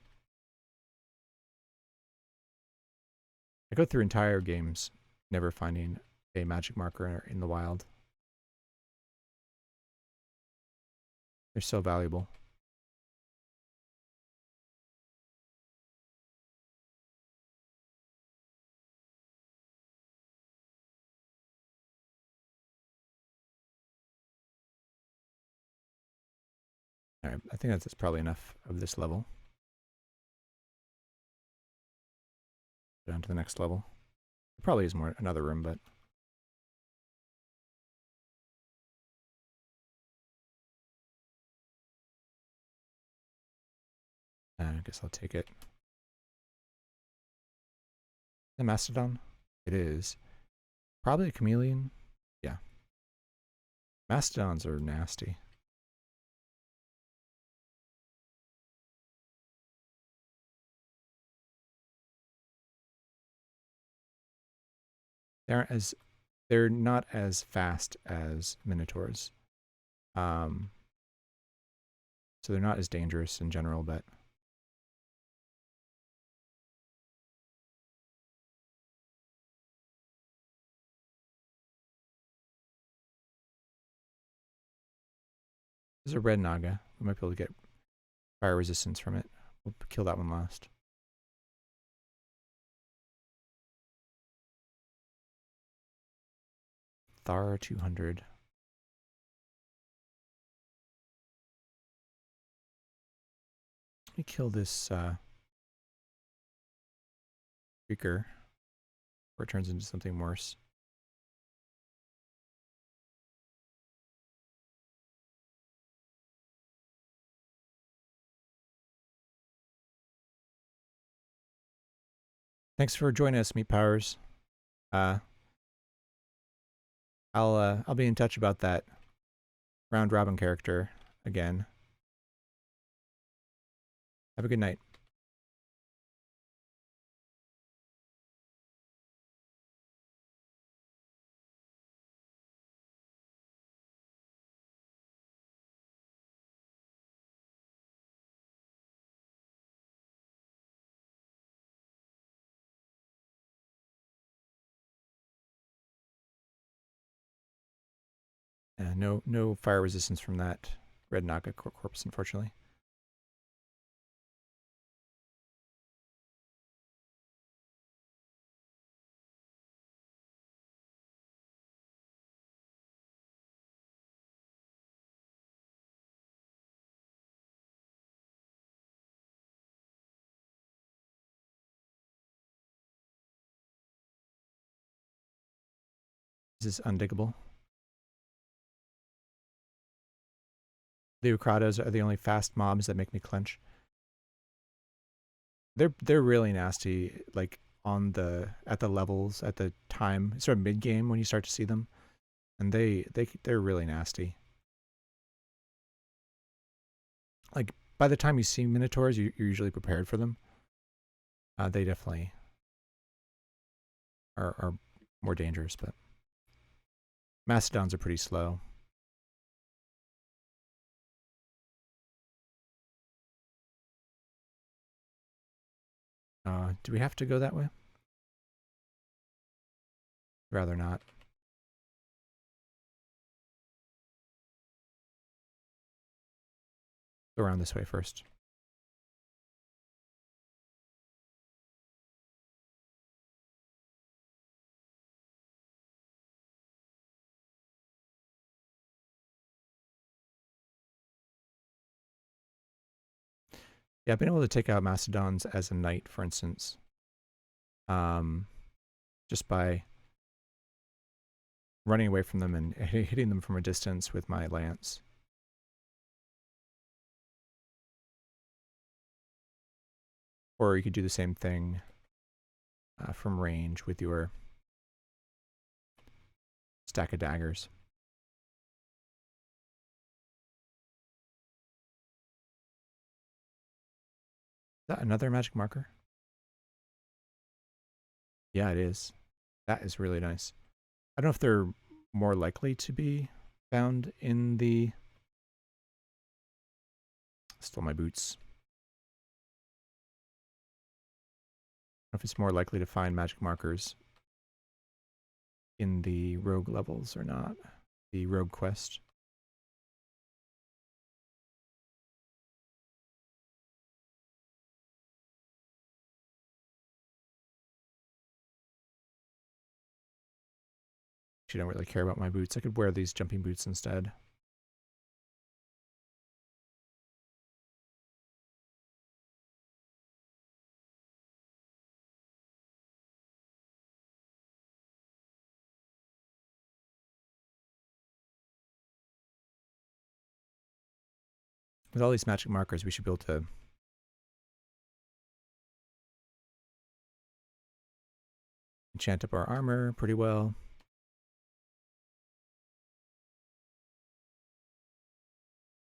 I go through entire games never finding a magic marker in the wild. They're so valuable. All right, I think that's probably enough of this level. Down to the next level. There probably is more another room, but I guess I'll take it. The Mastodon? It is. Probably a chameleon. Yeah. Mastodons are nasty. They're not as fast as minotaurs. So they're not as dangerous in general, but there's a red naga. We might be able to get fire resistance from it. We'll kill that one last. Thar 200. Let me kill this creaker before it turns into something worse. Thanks for joining us, Meat Powers. I'll be in touch about that round robin character again. Have a good night. No fire resistance from that red naga corpse, unfortunately. is undiggable. The Ukradas are the only fast mobs that make me clench. They're really nasty, like on the at the levels at the time, sort of mid game when you start to see them, and they're really nasty. Like by the time you see Minotaurs, you're usually prepared for them. They definitely are more dangerous, but Mastodons are pretty slow. Do we have to go that way? Rather not. Go around this way first. Yeah, I've been able to take out Mastodons as a knight, for instance. Just by running away from them and hitting them from a distance with my lance. Or you could do the same thing from range with your stack of daggers. Is that another magic marker? Yeah, it is. That is really nice. I don't know if they're more likely to be found in the... Stole my boots. I don't know if it's more likely to find magic markers in the rogue levels or not. The rogue quest. Actually, don't really care about my boots. I could wear these jumping boots instead. With all these magic markers, we should be able to enchant up our armor pretty well.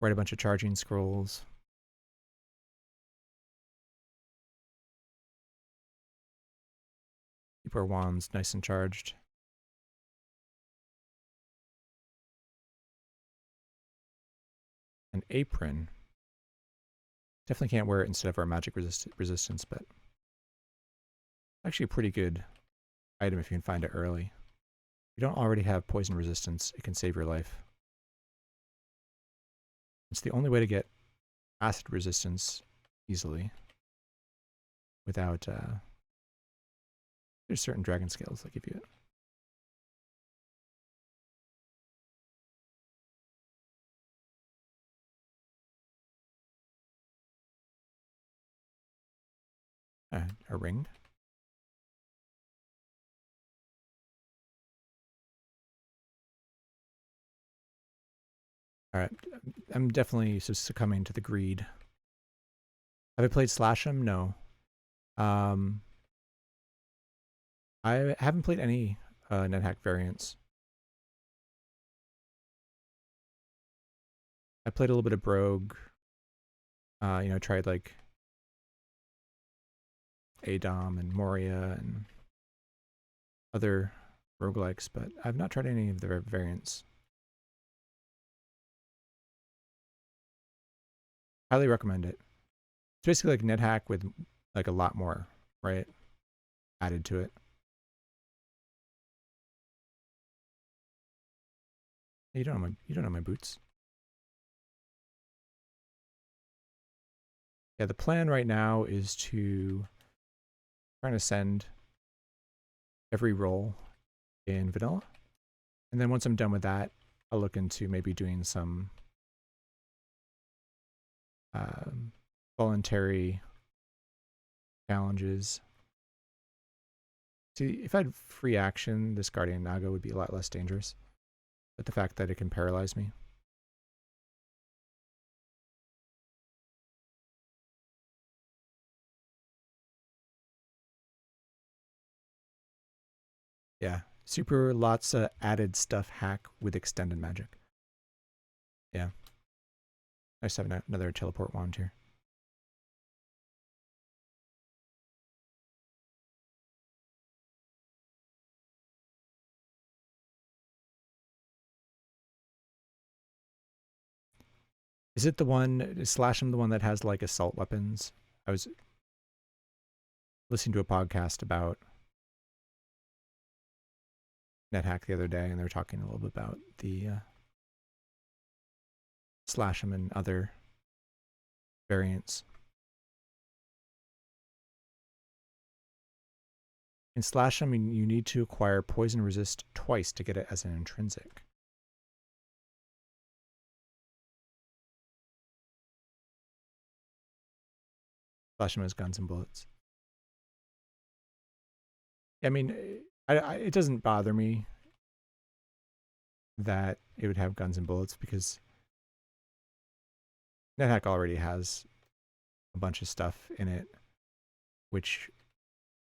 Write a bunch of charging scrolls. Keep our wands nice and charged. An apron. Definitely can't wear it instead of our magic resistance, but actually a pretty good item if you can find it early. If you don't already have poison resistance, it can save your life. It's the only way to get acid resistance easily without there's certain dragon scales that give you it. A ring. All right, I'm definitely succumbing to the greed. Have I played Slash 'em? No. I haven't played any NetHack variants. I played a little bit of Brogue. Tried like Adom and Moria and other roguelikes, but I've not tried any of the variants. Highly recommend it. It's basically like NetHack with like a lot more, right, added to it. You don't know my boots. Yeah, the plan right now is to try to send every role in vanilla. And then once I'm done with that, I'll look into maybe doing some voluntary challenges See, if I had free action, this Guardian Naga would be a lot less dangerous. But the fact that it can paralyze me. Yeah. Super lots of added stuff hack with extended magic. Yeah. Nice to have another teleport wand here. Is it the one, is Slash him the one that has like assault weapons? I was listening to a podcast about NetHack the other day, and they were talking a little bit about the Slash him and other variants. In Slash him, you need to acquire poison resist twice to get it as an intrinsic. Slash him has guns and bullets. I mean, it doesn't bother me that it would have guns and bullets because NetHack already has a bunch of stuff in it, which,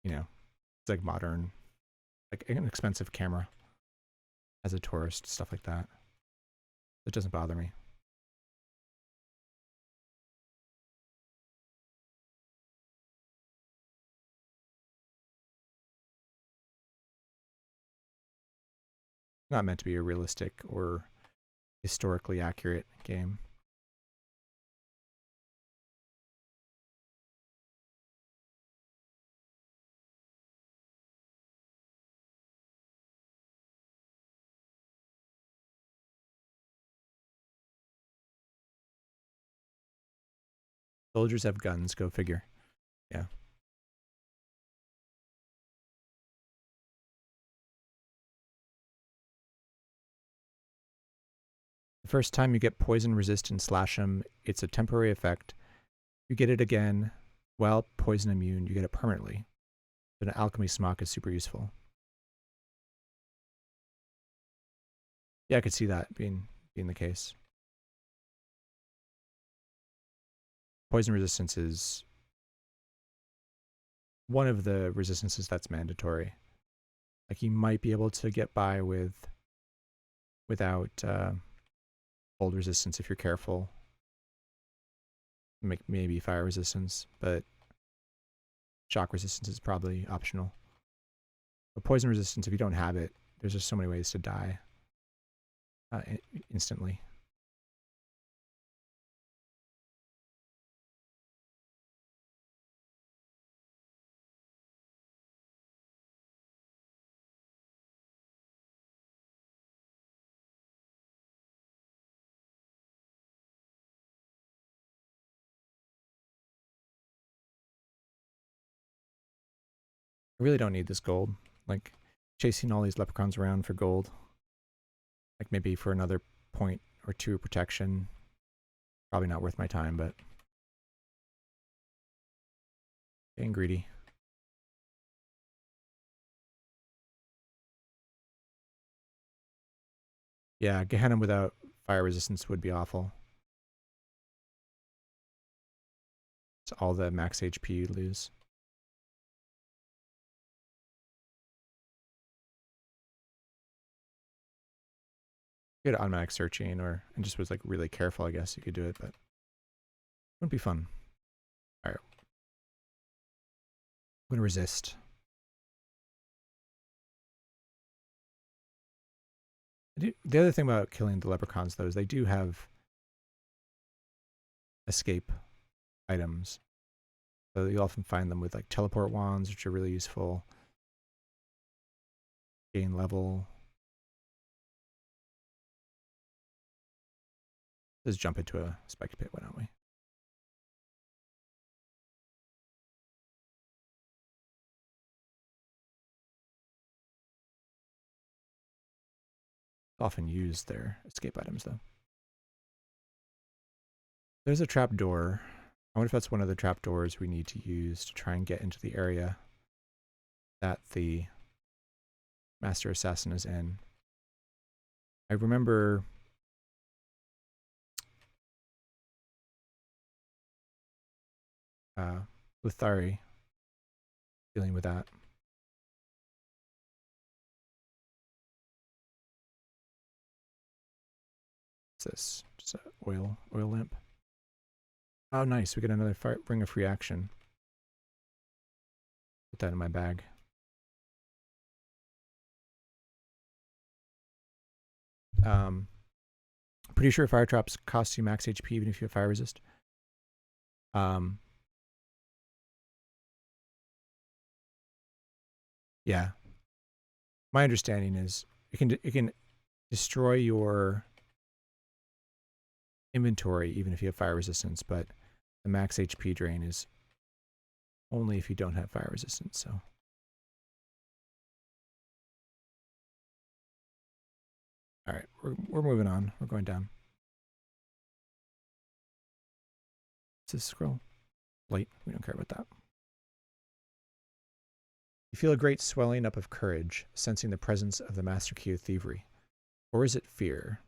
you know, it's like modern, like an expensive camera as a tourist, stuff like that. It doesn't bother me. Not meant to be a realistic or historically accurate game. Soldiers have guns, go figure. Yeah. The first time you get poison resistant Slash 'em, it's a temporary effect. You get it again, well, poison immune, you get it permanently. So an alchemy smock is super useful. Yeah, I could see that being the case. Poison resistance is one of the resistances that's mandatory. Like you might be able to get by without cold resistance if you're careful. Maybe fire resistance, but shock resistance is probably optional. But poison resistance, if you don't have it, there's just so many ways to die instantly. I really don't need this gold. Like, chasing all these leprechauns around for gold. Like, maybe for another point or two of protection. Probably not worth my time, but getting greedy. Yeah, Gehenna without fire resistance would be awful. It's all the max HP you lose. You could automatic searching and just was like really careful, I guess you could do it, but it wouldn't be fun. All right. I'm going to resist. The other thing about killing the leprechauns, though, is they do have escape items. So you often find them with like teleport wands, which are really useful. Gain level. Let's jump into a spike pit, why don't we? Often use their escape items, though. There's a trap door. I wonder if that's one of the trap doors we need to use to try and get into the area. that the Master Assassin is in. I remember Luthari dealing with that. What's this? Just an oil lamp. Oh, nice. We get another ring of free action. Put that in my bag. Pretty sure fire traps cost you max HP even if you have fire resist. Yeah. My understanding is it can destroy your inventory even if you have fire resistance, but the max HP drain is only if you don't have fire resistance. So, all right, we're moving on. We're going down. What's this scroll? Light. We don't care about that. You feel a great swelling up of courage, sensing the presence of the master key of thievery. Or is it fear?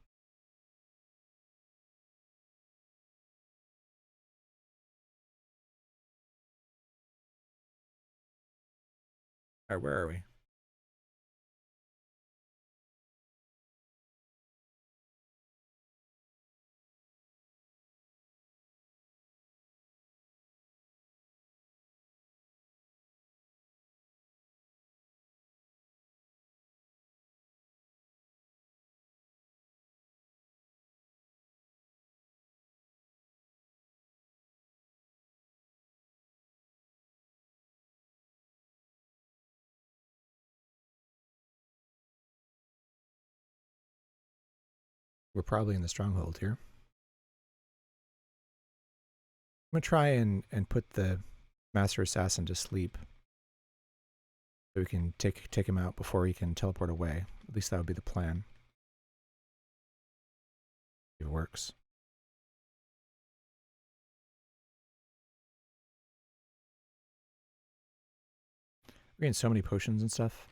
All right, where are we? We're probably in the stronghold here. I'm going to try and put the Master Assassin to sleep. So we can take him out before he can teleport away. At least that would be the plan. If it works. We're getting so many potions and stuff.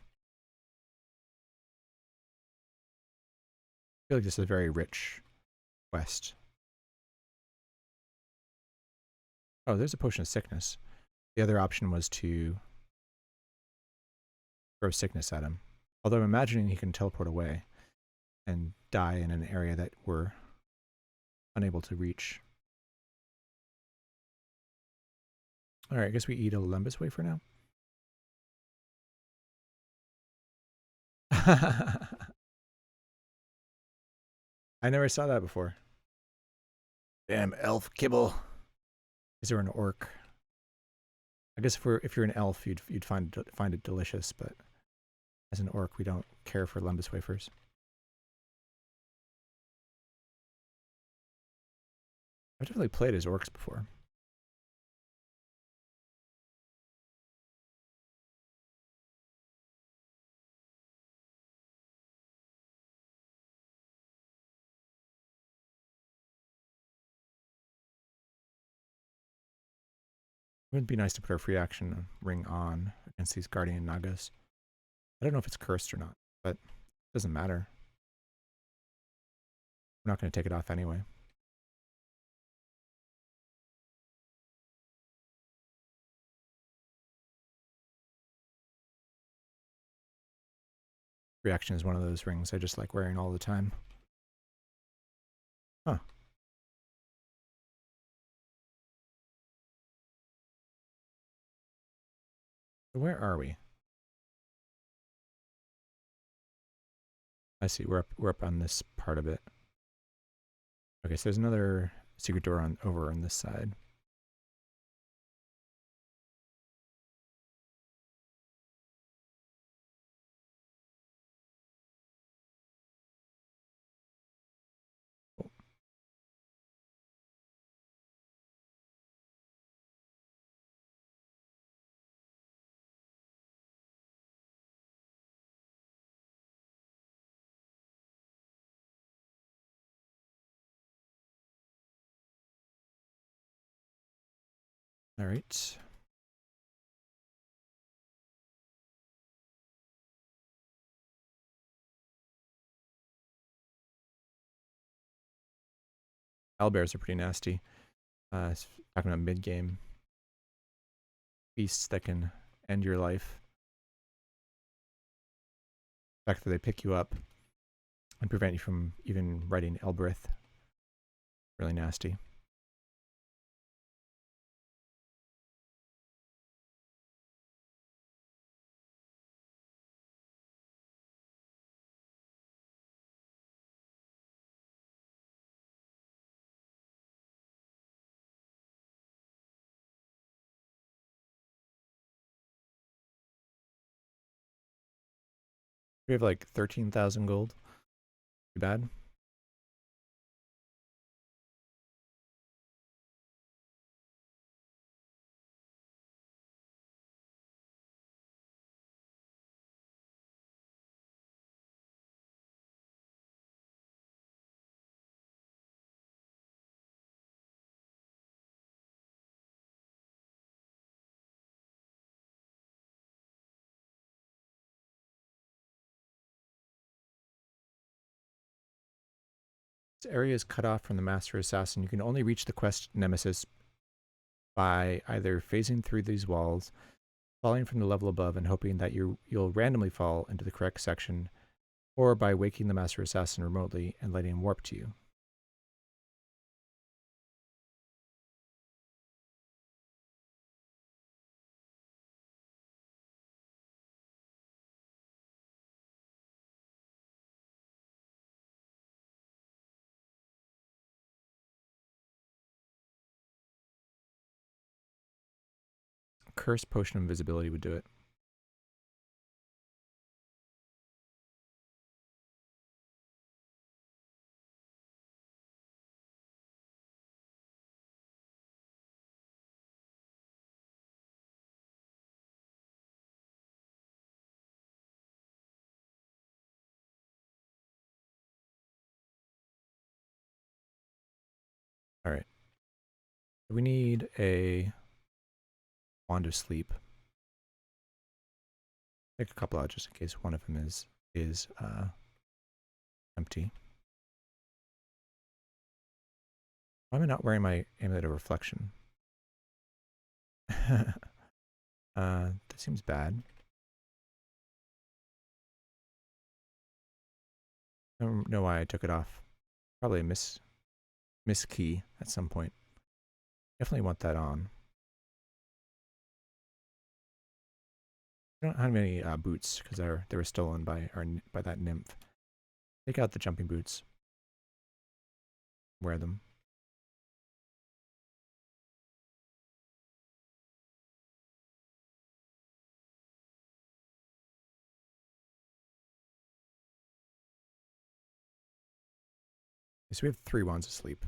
I feel like this is a very rich quest. Oh, there's a potion of sickness. The other option was to throw sickness at him. Although I'm imagining he can teleport away and die in an area that we're unable to reach. All right, I guess we eat a Lembas wafer now. I never saw that before. Damn elf kibble. Is there an orc? I guess if you're an elf, you'd find it delicious, but as an orc, we don't care for Lembas wafers. I've definitely played as orcs before. It would be nice to put our free action ring on against these guardian nagas. I don't know if it's cursed or not, but it doesn't matter. We're not going to take it off anyway. Reaction is one of those rings I just like wearing all the time. Huh. So where are we? I see. We're up on this part of it. Okay, so there's another secret door over on this side. All right. Owlbears are pretty nasty. Talking about mid-game. Beasts that can end your life. The fact that they pick you up and prevent you from even writing Elbrith. Really nasty. We have like 13,000 gold. Too bad. This area is cut off from the Master Assassin. You can only reach the quest Nemesis by either phasing through these walls, falling from the level above and hoping that you'll randomly fall into the correct section, or by waking the Master Assassin remotely and letting him warp to you. Curse Potion of Invisibility would do it. All right. We need a Wand of Sleep. Take a couple out just in case one of them is empty. Why am I not wearing my Amulet of Reflection? That seems bad. I don't know why I took it off. Probably a miss key at some point. Definitely want that on. I don't have any boots because they were stolen by that nymph. Take out the jumping boots. Wear them. So we have 3 Wands of Sleep.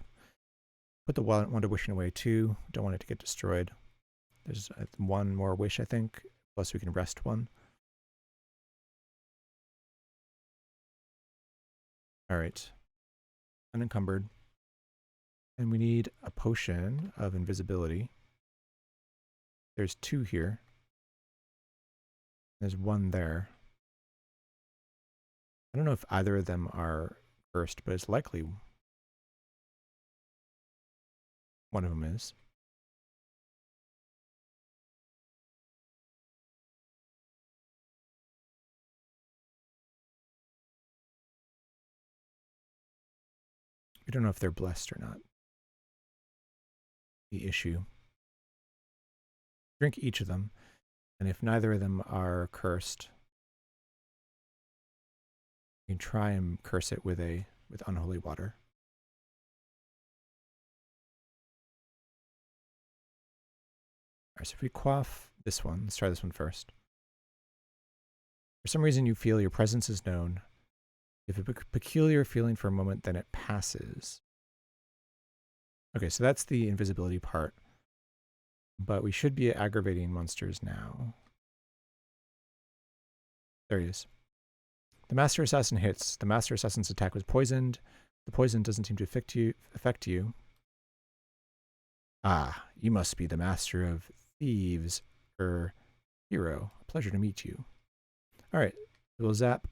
Put the Wand of Wishing away too. Don't want it to get destroyed. There's 1 more wish, I think. Plus we can rest 1. All right. Unencumbered. And we need a potion of invisibility. There's 2 here. There's 1 there. I don't know if either of them are cursed, but it's likely one of them is. We don't know if they're blessed or not. The issue. Drink each of them, and if neither of them are cursed, you can try and curse it with unholy water. All right, so if we quaff this one, let's try this one first. For some reason you feel your presence is known. If a peculiar feeling for a moment, then it passes. Okay, so that's the invisibility part. But we should be aggravating monsters now. There he is. The Master Assassin hits. The Master Assassin's attack was poisoned. The poison doesn't seem to affect you. Ah, you must be the Master of Thieves, hero. A pleasure to meet you. All right, we'll zap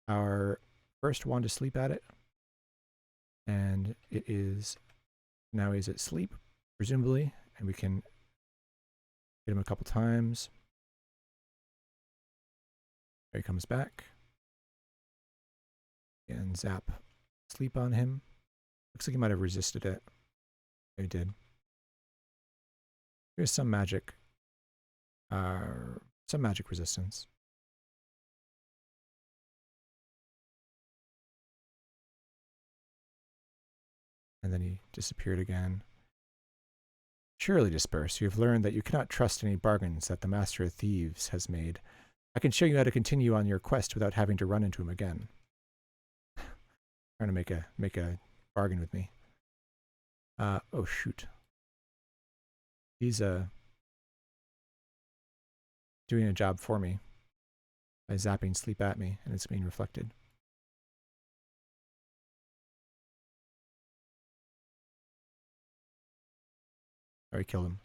our first Wand of Sleep at it. And it is Now he's at sleep, presumably, and we can hit him a couple times. There he comes back. And zap sleep on him. Looks like he might have resisted it. He did. Here's some magic resistance. And then he disappeared again. Surely, Disperse, you have learned that you cannot trust any bargains that the Master of Thieves has made. I can show you how to continue on your quest without having to run into him again. Trying to make a bargain with me. Oh shoot. He's doing a job for me by zapping sleep at me, and it's being reflected. Oh, he killed him.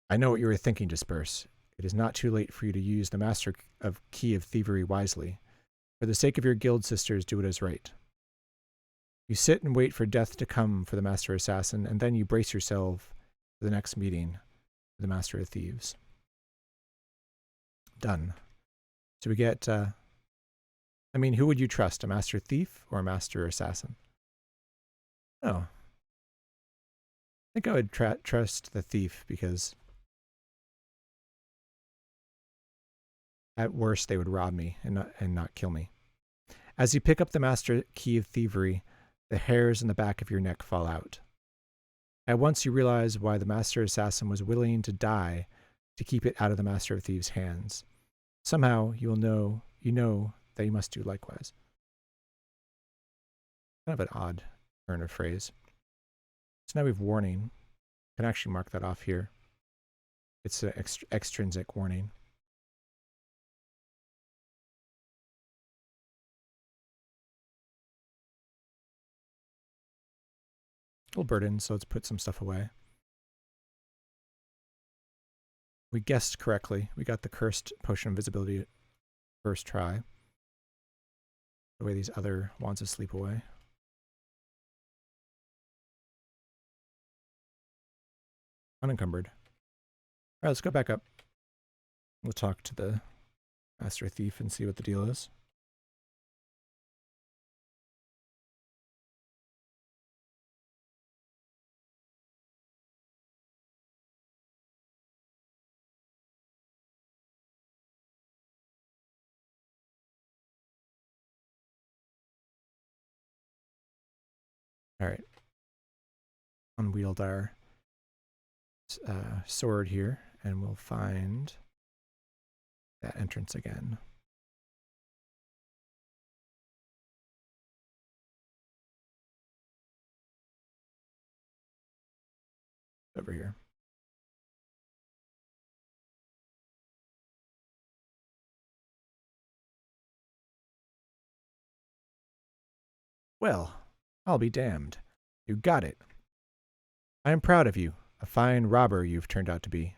I know what you were thinking, Disperse. It is not too late for you to use the Master of Key of Thievery wisely. For the sake of your guild sisters, do what is right. You sit and wait for death to come for the Master Assassin, and then you brace yourself for the next meeting with the Master of Thieves. Done. So we get, I mean, who would you trust, a Master Thief or a Master Assassin? Oh. I think I would trust the thief because at worst they would rob me and not kill me. As you pick up the Master Key of Thievery, the hairs in the back of your neck fall out. At once you realize why the Master Assassin was willing to die to keep it out of the Master of Thieves' hands. Somehow you know that you must do likewise. Kind of an odd turn of phrase. So now we have warning. I can actually mark that off here. It's an extrinsic warning. A little burden, so let's put some stuff away. We guessed correctly. We got the cursed potion of visibility first try. The way these other wands of sleep away. Unencumbered. All right, let's go back up. We'll talk to the Master Thief and see what the deal is. All right. Unwield our sword here, and we'll find that entrance again. Over here. Well, I'll be damned. You got it. I am proud of you. A fine robber you've turned out to be.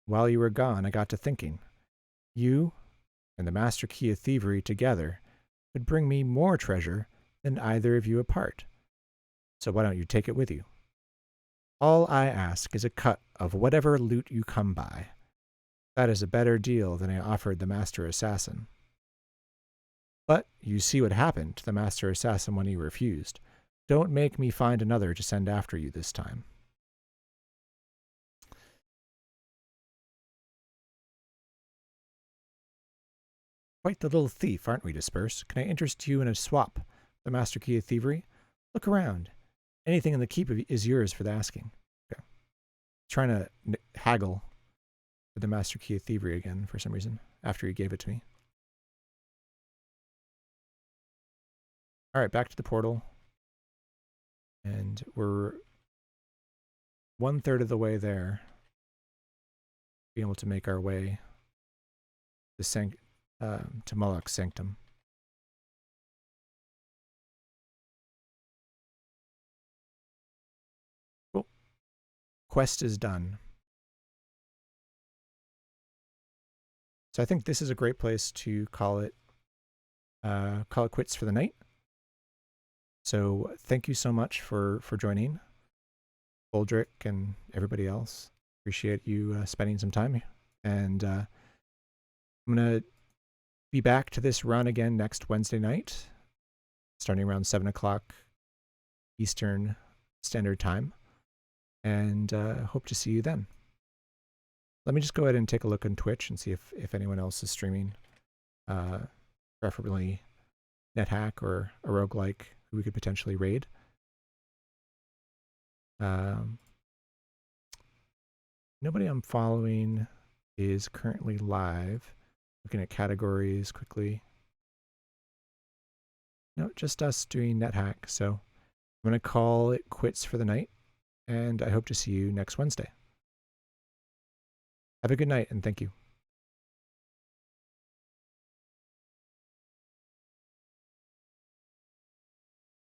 While you were gone, I got to thinking. You and the Master Key of Thievery together would bring me more treasure than either of you apart. So why don't you take it with you? All I ask is a cut of whatever loot you come by. That is a better deal than I offered the Master Assassin. But you see what happened to the Master Assassin when he refused. Don't make me find another to send after you this time. Quite the little thief, aren't we, Disperse? Can I interest you in a swap? The Master Key of Thievery? Look around. Anything in the keep is yours for the asking. Okay. Trying to haggle with the Master Key of Thievery again for some reason, after he gave it to me. Alright, back to the portal. And we're 1/3 of the way there. Being able to make our way to Moloch's Sanctum. Cool. Quest is done. So I think this is a great place to call it quits for the night. So thank you so much for joining, Boldrick and everybody else. Appreciate you spending some time. And I'm going to be back to this run again next Wednesday night, starting around 7 o'clock Eastern Standard Time. And hope to see you then. Let me just go ahead and take a look on Twitch and see if anyone else is streaming, preferably NetHack or a roguelike who we could potentially raid. Nobody I'm following is currently live. Looking at categories quickly. No, just us doing NetHack. So I'm going to call it quits for the night, and I hope to see you next Wednesday. Have a good night, and thank you.